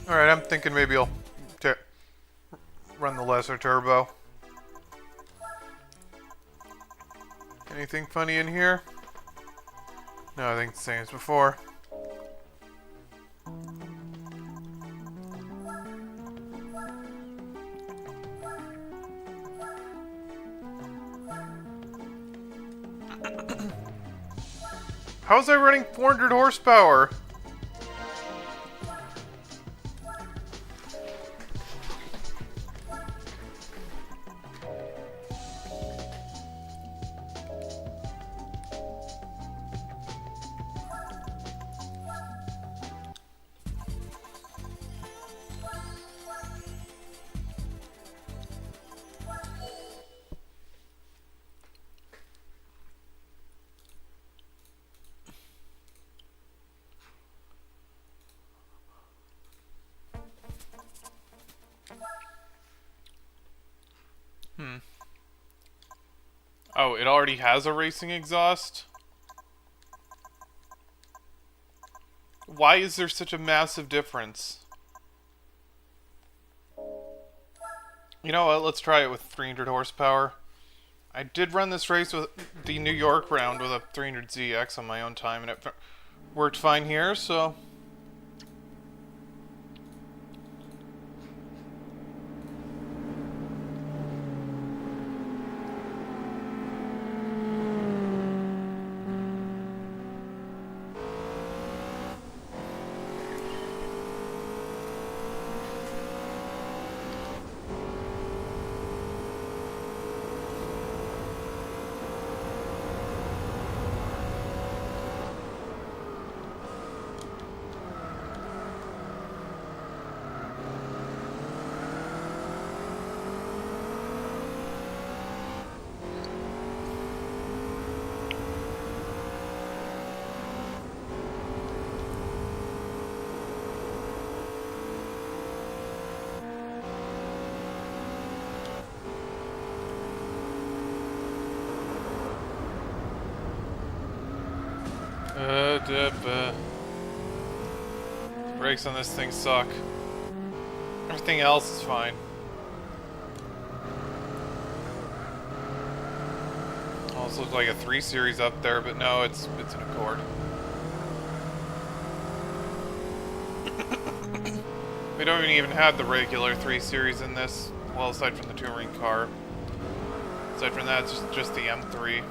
S1: Alright, I'm thinking maybe I'll run the lesser turbo. Anything funny in here? No, I think it's the same as before. How's I running 400 horsepower? Oh, it already has a racing exhaust? Why is there such a massive difference? You know what, let's try it with 300 horsepower. I did run this race with the New York round with a 300ZX on my own time, and it worked fine here, so... Brakes on this thing suck. Everything else is fine. Almost looks like a 3 Series up there, but no, it's an Accord. We don't even have the regular 3 Series in this, well, aside from the touring car. Aside from that, it's just the M3.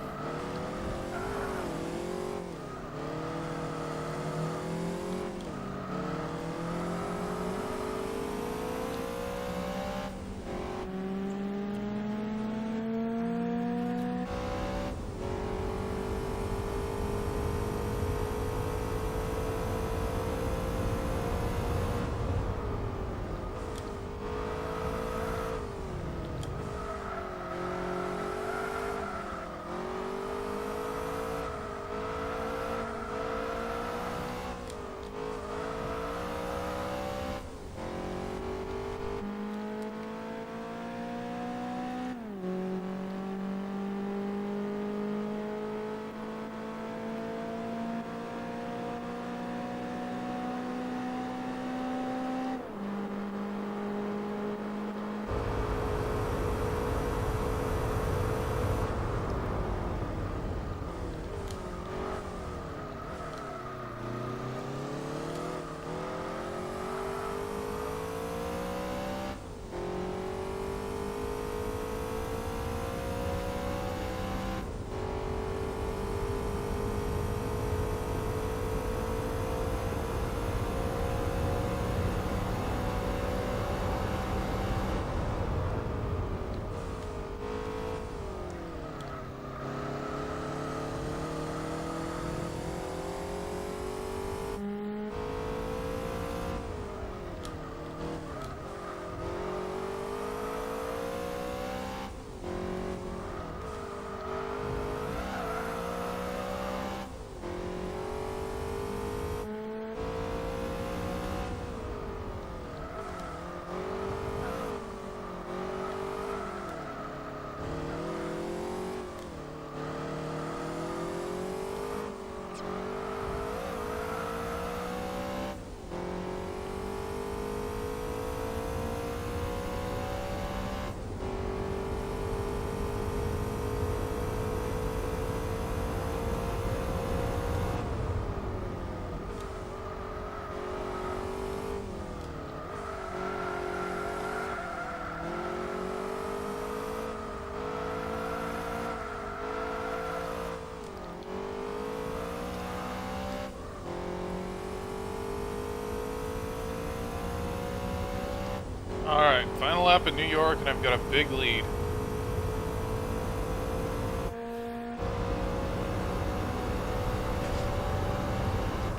S1: Alright, final lap in New York, and I've got a big lead.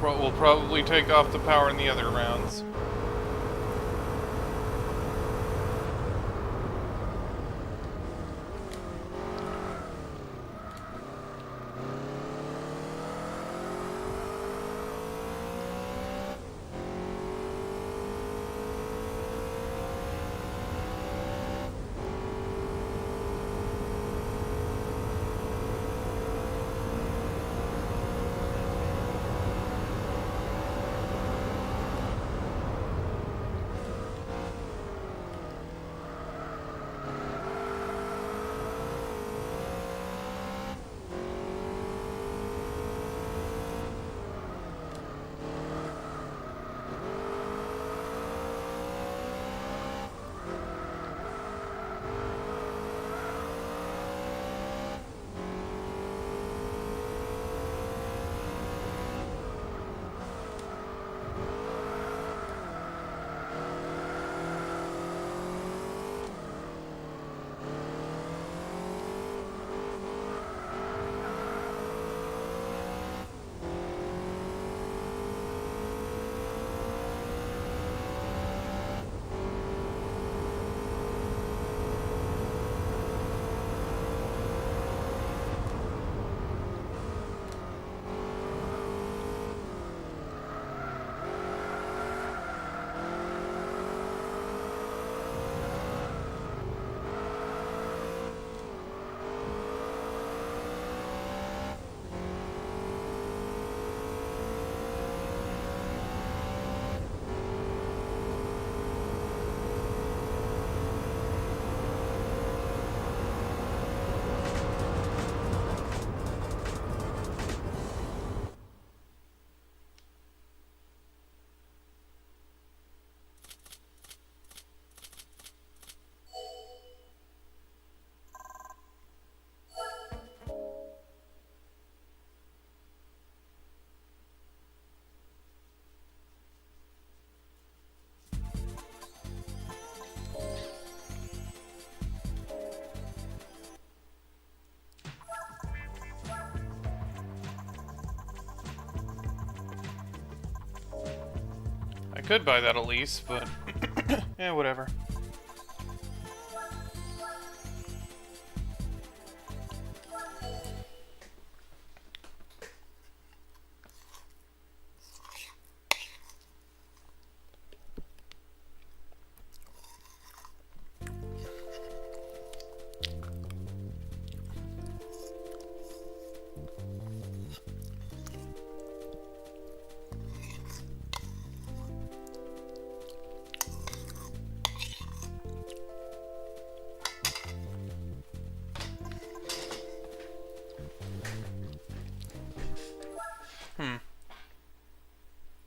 S1: We'll probably take off the power in the other rounds. I could buy that at least, but yeah, whatever.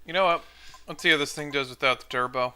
S1: You know what? Let's see how this thing does without the turbo.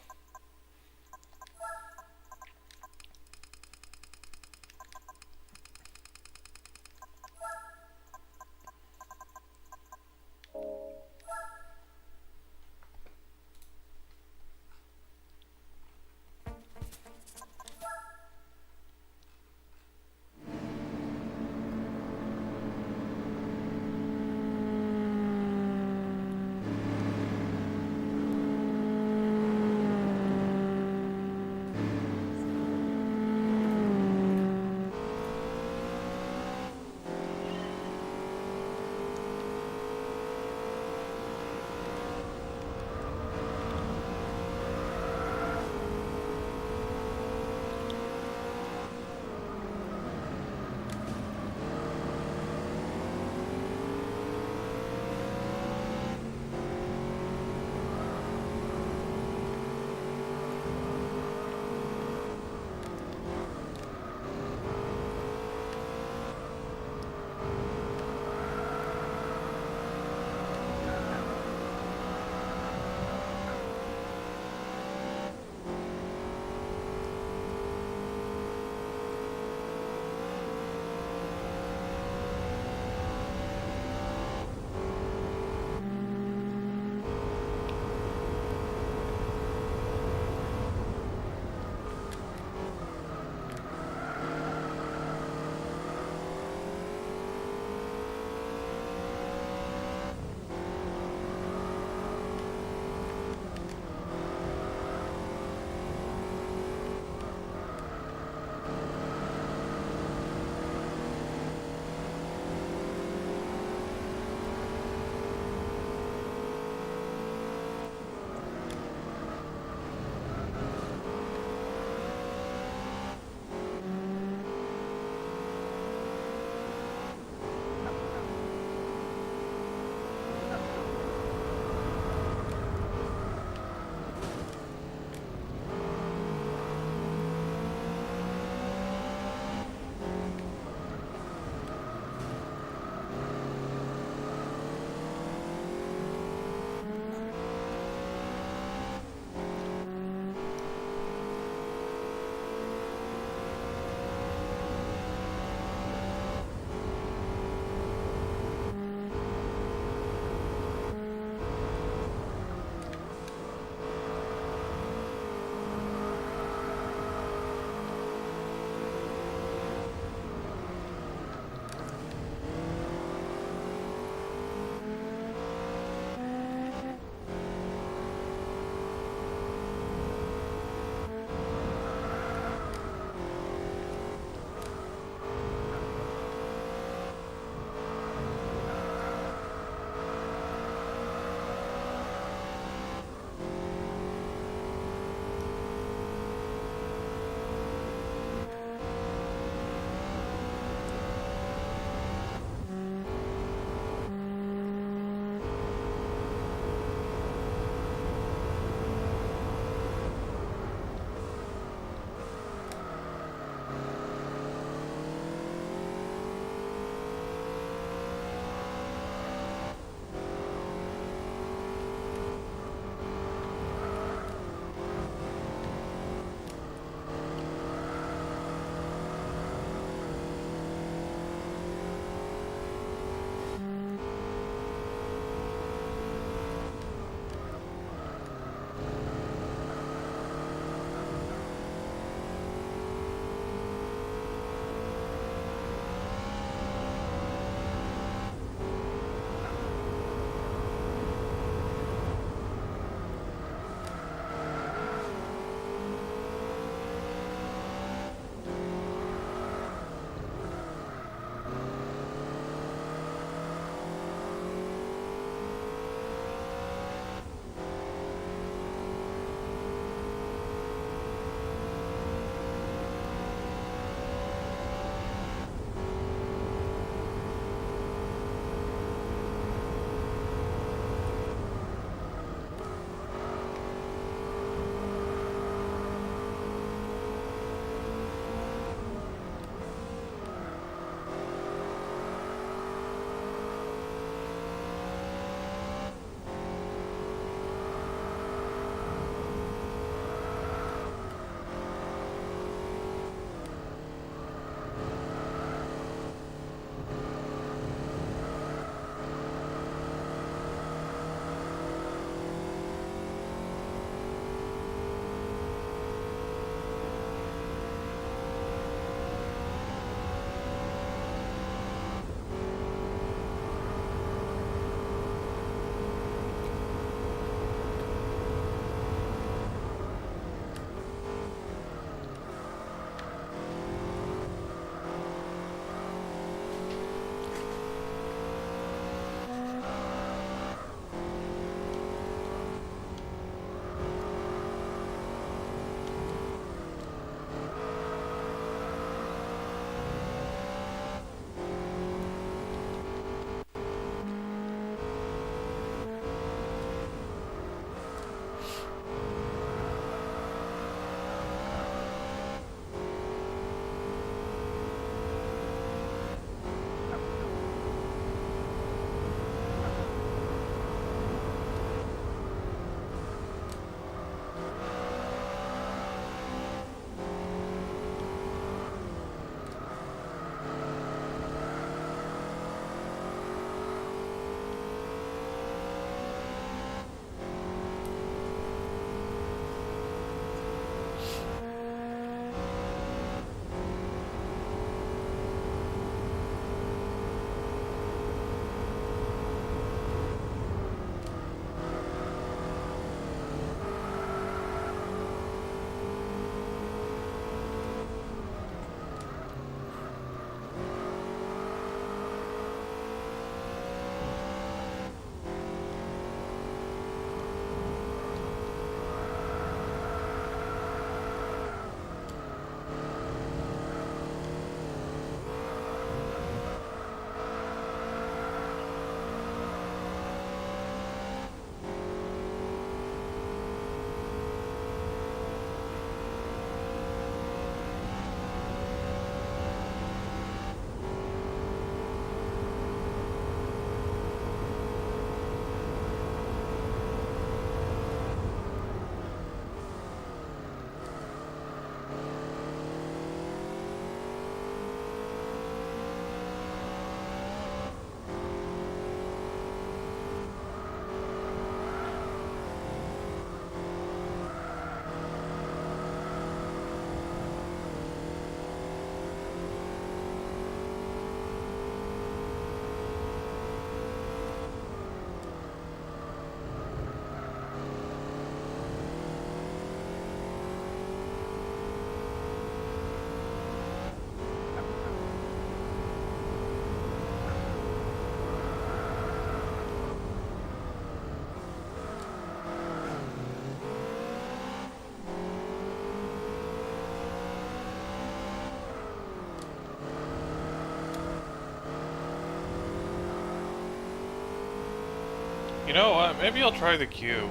S1: You know what? Maybe I'll try the cube.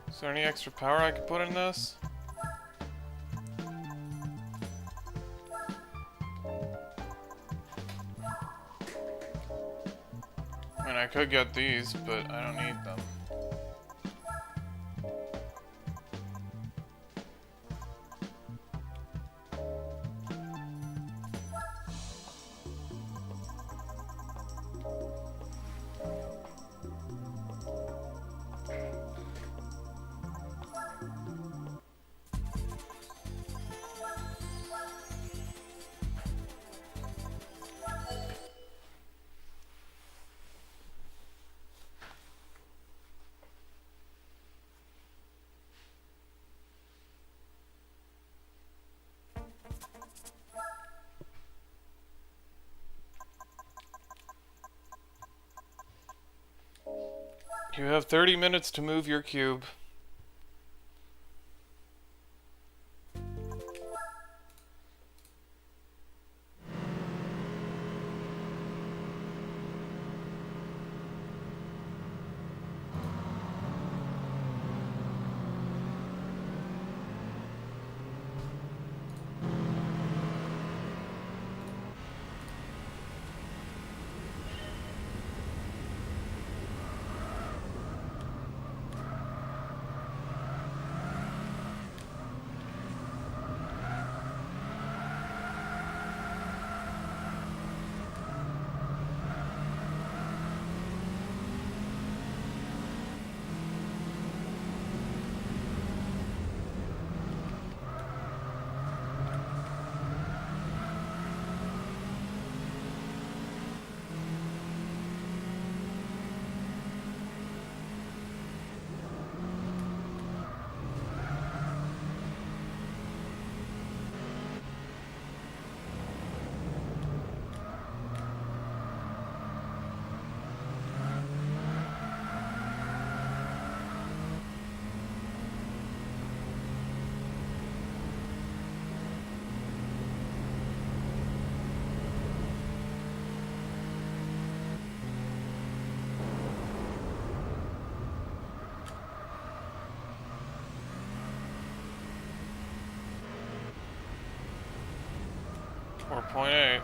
S1: Is there any extra power I could put in this? I mean, I could get these, but I don't need them. You have 30 minutes to move your cube. Or 0.8.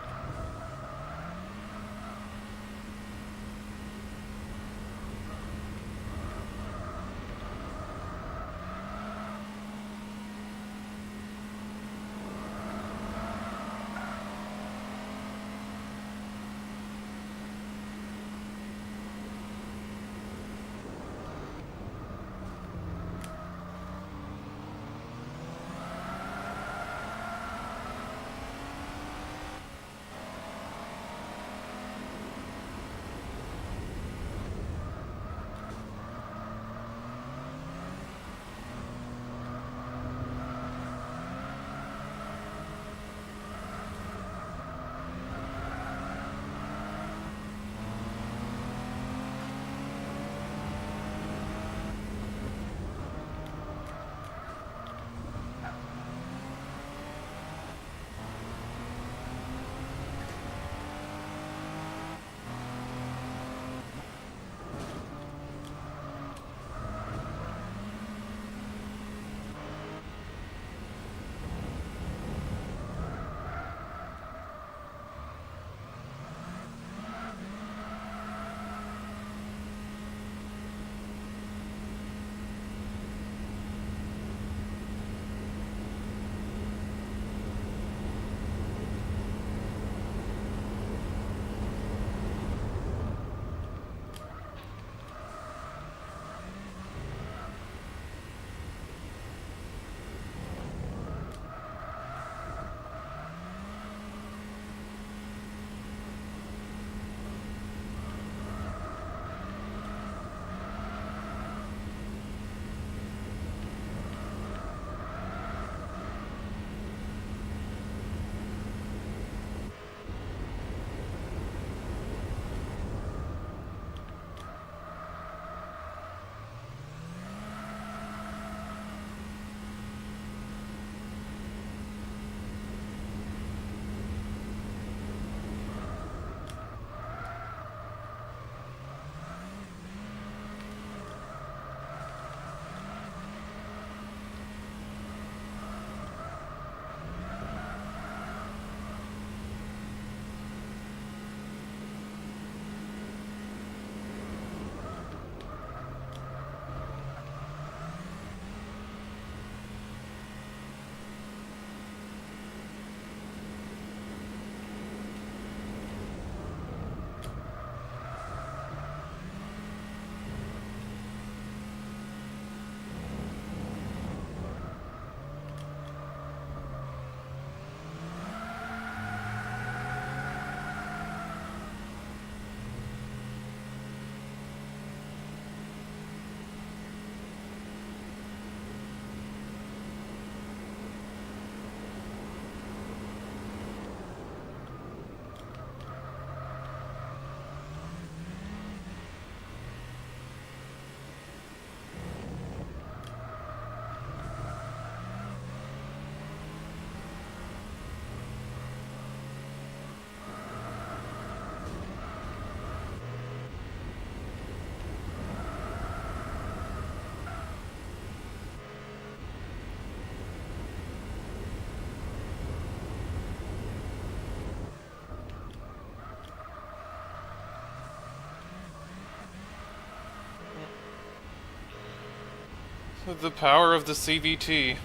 S1: The power of the CVT.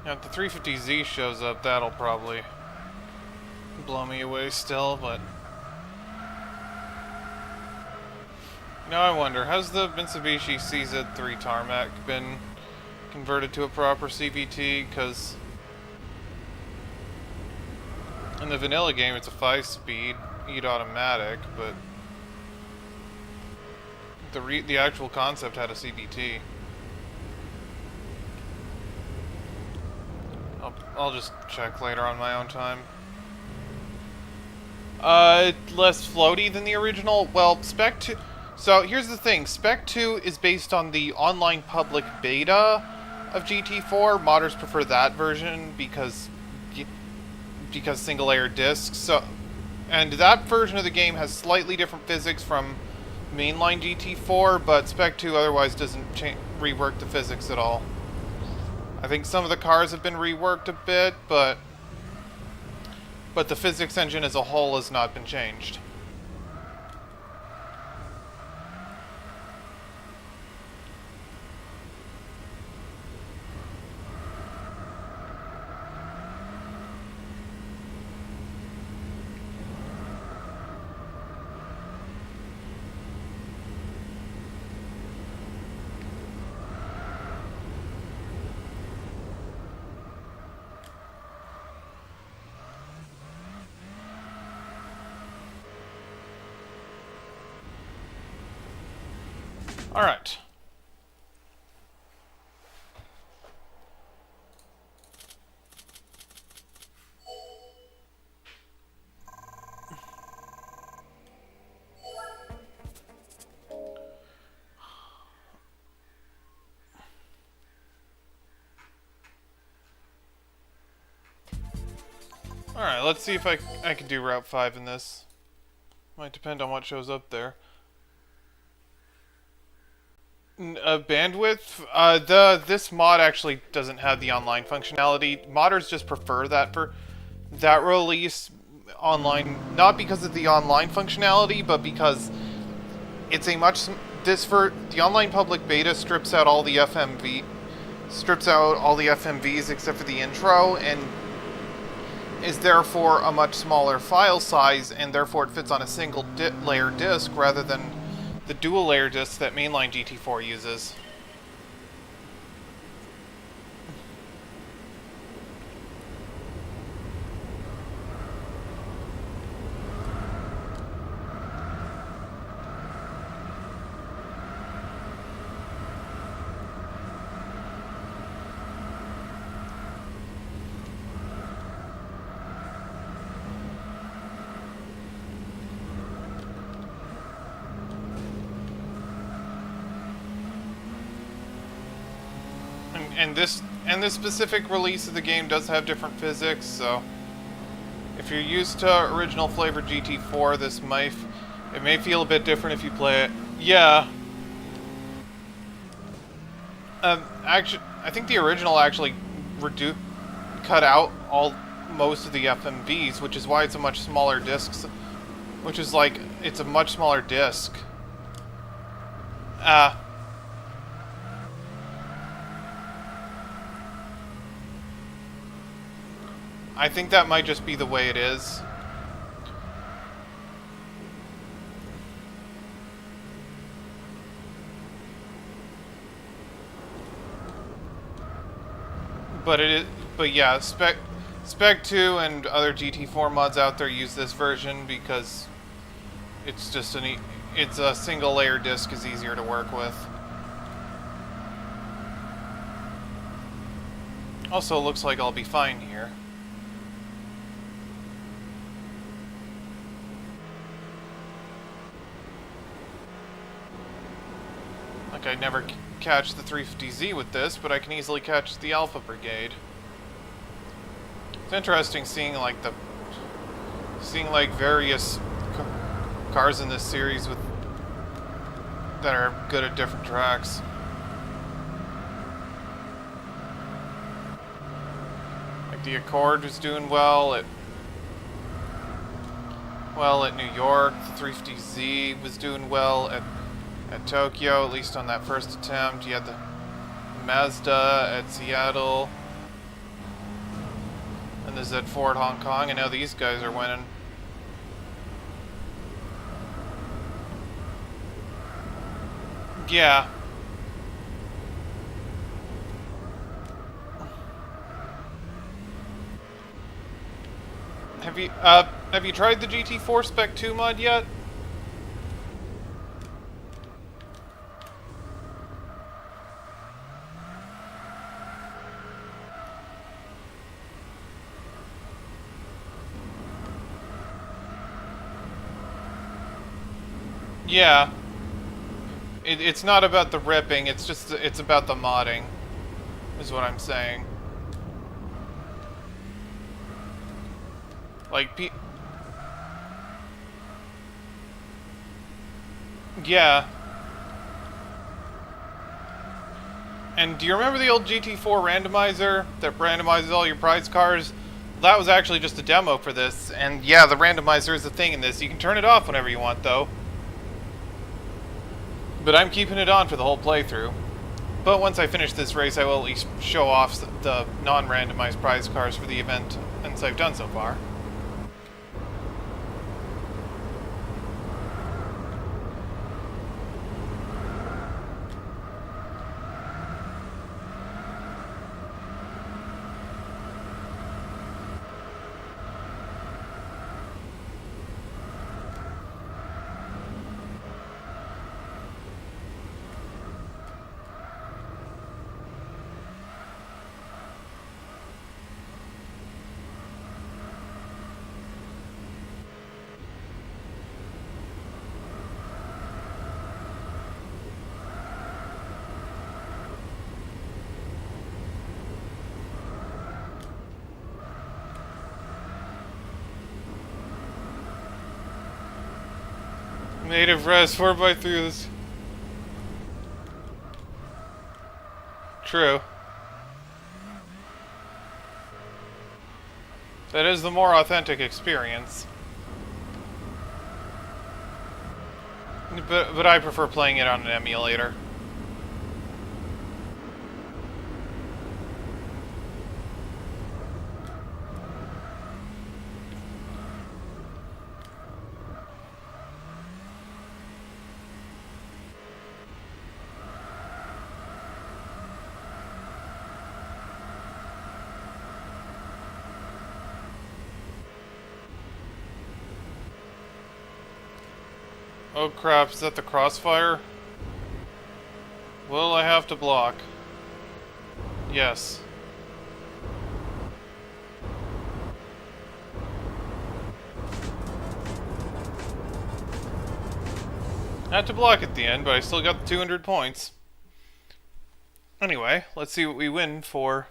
S1: Now, if the 350Z shows up, that'll probably blow me away still, but... Now I wonder, has the Mitsubishi CZ3 Tarmac been converted to a proper CVT? Because in the vanilla game it's a 5-speed, EAT automatic, but the actual concept had a CVT. I'll just check later on my own time. Less floaty than the original. Well, Spec 2... So, here's the thing. Spec 2 is based on the online public beta of GT4. Modders prefer that version because single-layer discs. So, and that version of the game has slightly different physics from mainline GT4, but Spec 2 otherwise doesn't rework the physics at all. I think some of the cars have been reworked a bit, but the physics engine as a whole has not been changed. Alright. Alright, let's see if I can do Route 5 in this. Might depend on what shows up there. Bandwidth? This mod actually doesn't have the online functionality. Modders just prefer that for that release online, not because of the online functionality, but because it's a much... the online public beta strips out all the FMVs except for the intro, and is therefore a much smaller file size, and therefore it fits on a single layer disk rather than the dual layer disc that mainline GT4 uses. And this specific release of the game does have different physics, so if you're used to original flavor GT4, it may feel a bit different if you play it. Yeah. Actually, I think the original actually cut out most of the FMVs, which is why it's a much smaller disc. Which is like, it's a much smaller disc. I think that might just be the way it is. But yeah, Spec 2 and other GT4 mods out there use this version because it's just it's a single layer disc is easier to work with. Also, it looks like I'll be fine here. I'd never catch the 350Z with this, but I can easily catch the Alpha Brigade. It's interesting seeing various cars in this series that are good at different tracks. Like the Accord was doing well at New York. The 350Z was doing well at at Tokyo, at least on that first attempt. You had the Mazda at Seattle. And the Z4 at Hong Kong, and now these guys are winning. Yeah. Have you tried the GT4 Spec 2 mod yet? Yeah. It's not about the ripping, it's about the modding, is what I'm saying. Like, yeah. And do you remember the old GT4 randomizer that randomizes all your prize cars? That was actually just a demo for this, and yeah, the randomizer is a thing in this. You can turn it off whenever you want, though. But I'm keeping it on for the whole playthrough. But once I finish this race, I will at least show off the non-randomized prize cars for the event, as I've done so far. Native res 4x3s. True. That is the more authentic experience. But I prefer playing it on an emulator. Oh crap, is that the crossfire? Will I have to block? Yes. I had to block at the end, but I still got the 200 points. Anyway, let's see what we win for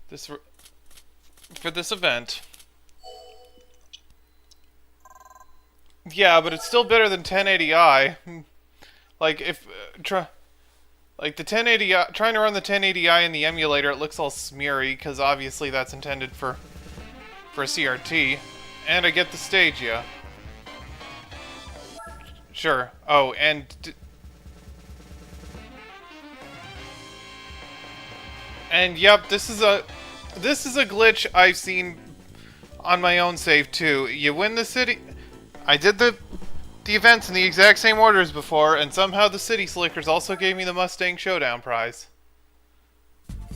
S1: this event. Yeah, but it's still better than 1080i. Like if like the 1080i, trying to run the 1080i in the emulator, it looks all smeary because obviously that's intended for a CRT, and I get the stage, yeah. Sure. Oh, and yep, this is a glitch I've seen on my own save too. You win the city. I did the events in the exact same order as before, and somehow the City Slickers also gave me the Mustang Showdown prize.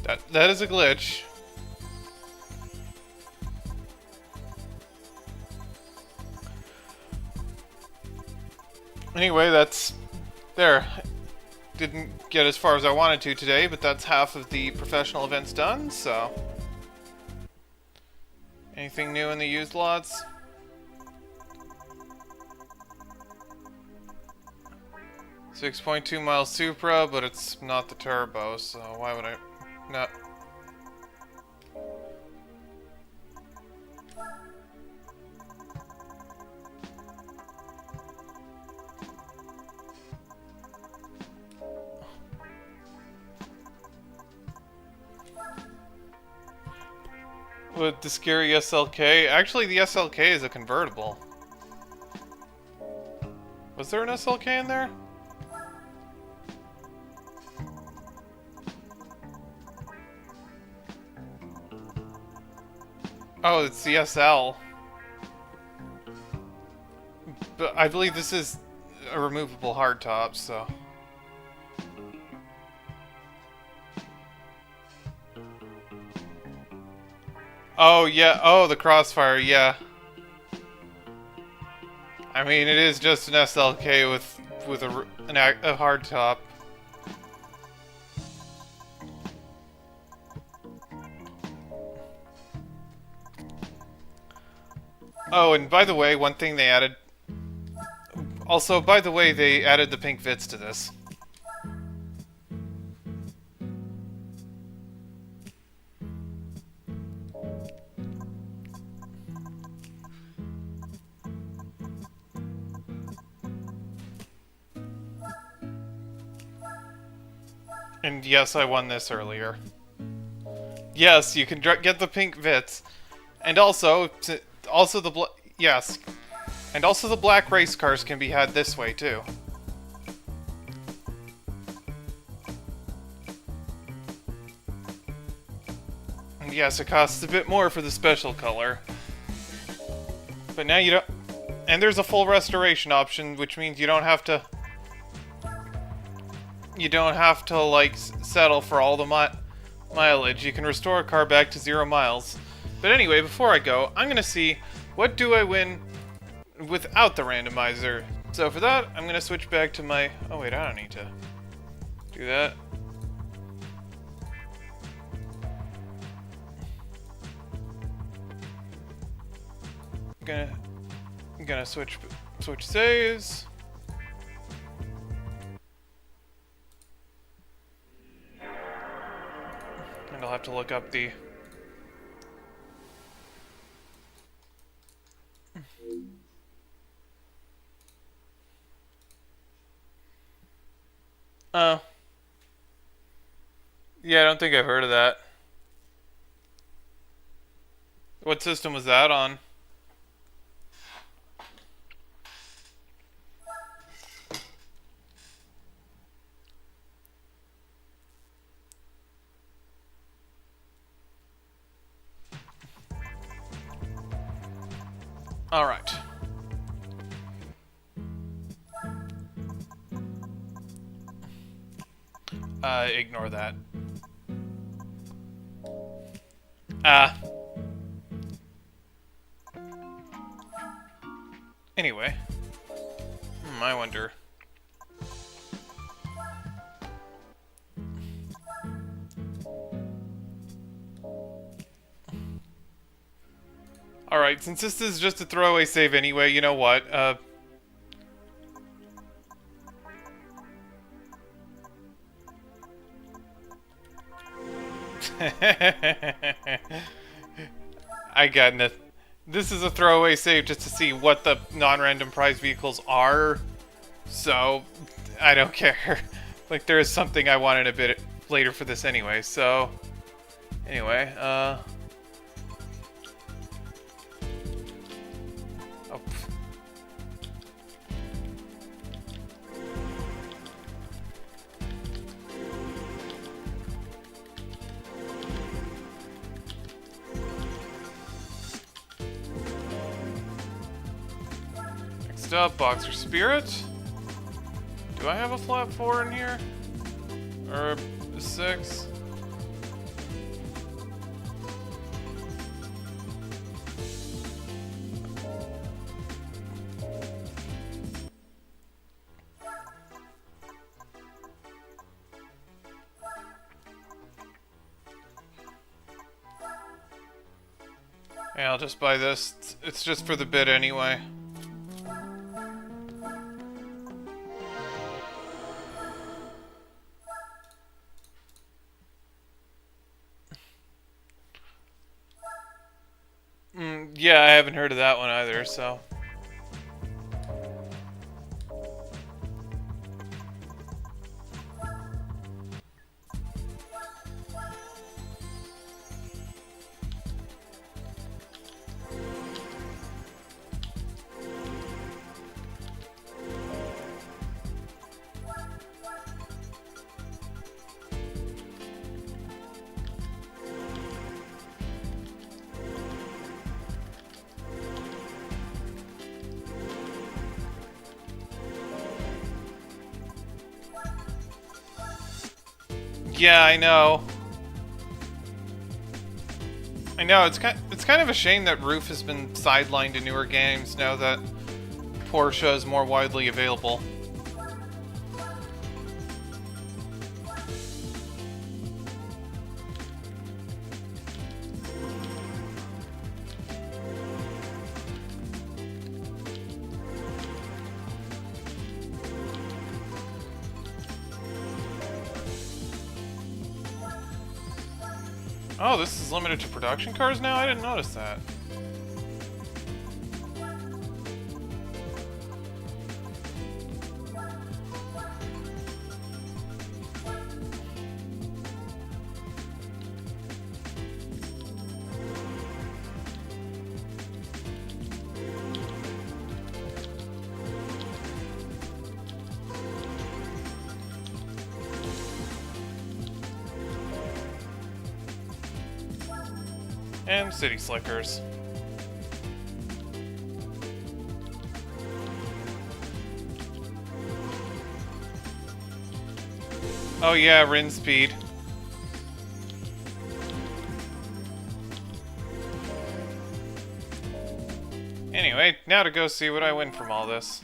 S1: That is a glitch. Anyway, that's there. Didn't get as far as I wanted to today, but that's half of the professional events done, so. Anything new in the used lots? 6.2 mile Supra, but it's not the turbo, so why would I not? With the scary SLK? Actually, the SLK is a convertible. Was there an SLK in there? Oh, it's the SL. But I believe this is a removable hardtop, so... Oh, yeah. Oh, the Crossfire, yeah. I mean, it is just an SLK with a hardtop. Oh, and by the way, one thing they added... Also, by the way, they added the pink Vits to this. And yes, I won this earlier. Yes, you can get the pink Vits. And also the yes. And also the black race cars can be had this way, too. And yes, it costs a bit more for the special color. But now you don't... And there's a full restoration option, which means you don't have to... You don't have to, like, settle for all the mileage. You can restore a car back to 0 miles. But anyway, before I go, I'm gonna see what do I win without the randomizer. So for that, I'm gonna switch back to my... Oh wait, I don't need to do that. I'm gonna switch saves. And I'll have to look up the... Oh. Yeah, I don't think I've heard of that. What system was that on? Alright. Ignore that. Anyway. I wonder. Alright, since this is just a throwaway save anyway, you know what? I got it. This is a throwaway save just to see what the non-random prize vehicles are. So, I don't care. Like, there is something I wanted a bit later for this anyway, so... Anyway, Oh. Next up, Boxer Spirit. Do I have a flat 4 in here? Or a 6? Yeah, I'll just buy this. It's just for the bid anyway. Yeah, I haven't heard of that one either, so... Yeah, I know. I know, it's kind of a shame that Roof has been sidelined to newer games now that Porsche is more widely available. Oh, this is limited to production cars now? I didn't notice that. And City Slickers. Oh yeah, Rin speed. Anyway, now to go see what I win from all this.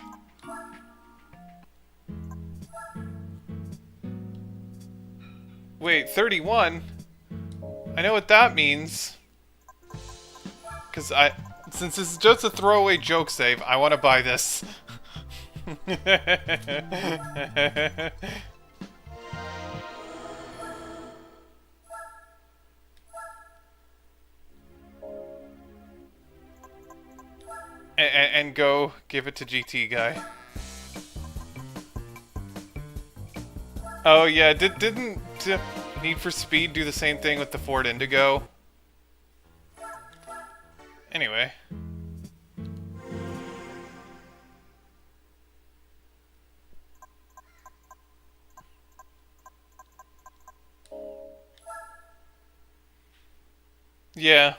S1: Wait, 31? I know what that means. Because since this is just a throwaway joke save, I want to buy this. and go give it to GT guy. Oh yeah, didn't Need for Speed do the same thing with the Ford Indigo? Anyway. Yeah.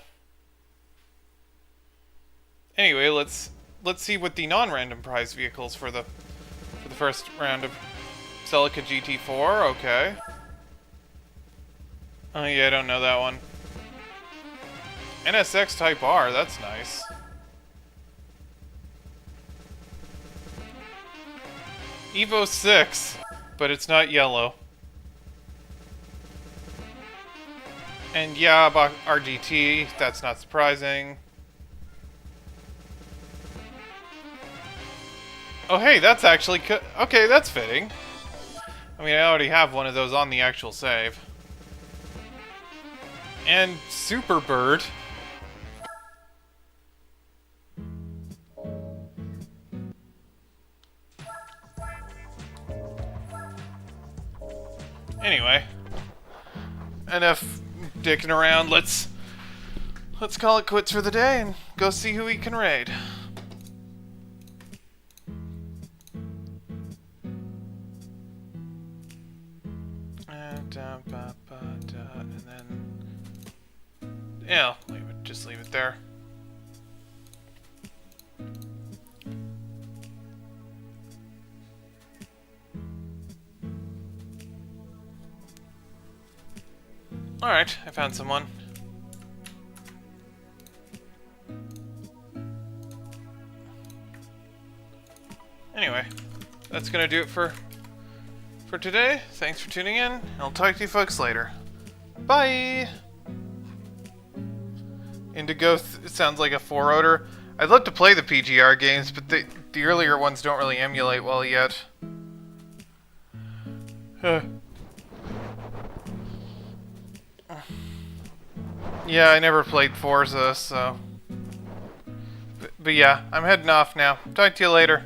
S1: Anyway, let's see what the non-random prize vehicles for the first round of Celica GT4. Okay. Oh yeah, I don't know that one. NSX Type R, that's nice. Evo 6, but it's not yellow. And yeah, about RGT, that's not surprising. Oh hey, that's actually okay, that's fitting. I mean, I already have one of those on the actual save. And Superbird. Anyway, enough dicking around. Let's call it quits for the day and go see who we can raid. And then yeah, just leave it there. Alright, I found someone. Anyway, that's gonna do it for today. Thanks for tuning in. I'll talk to you folks later. Bye! Indigo it sounds like a 4-rotor. I'd love to play the PGR games, but the earlier ones don't really emulate well yet. Yeah, I never played Forza, so... But yeah, I'm heading off now. Talk to you later.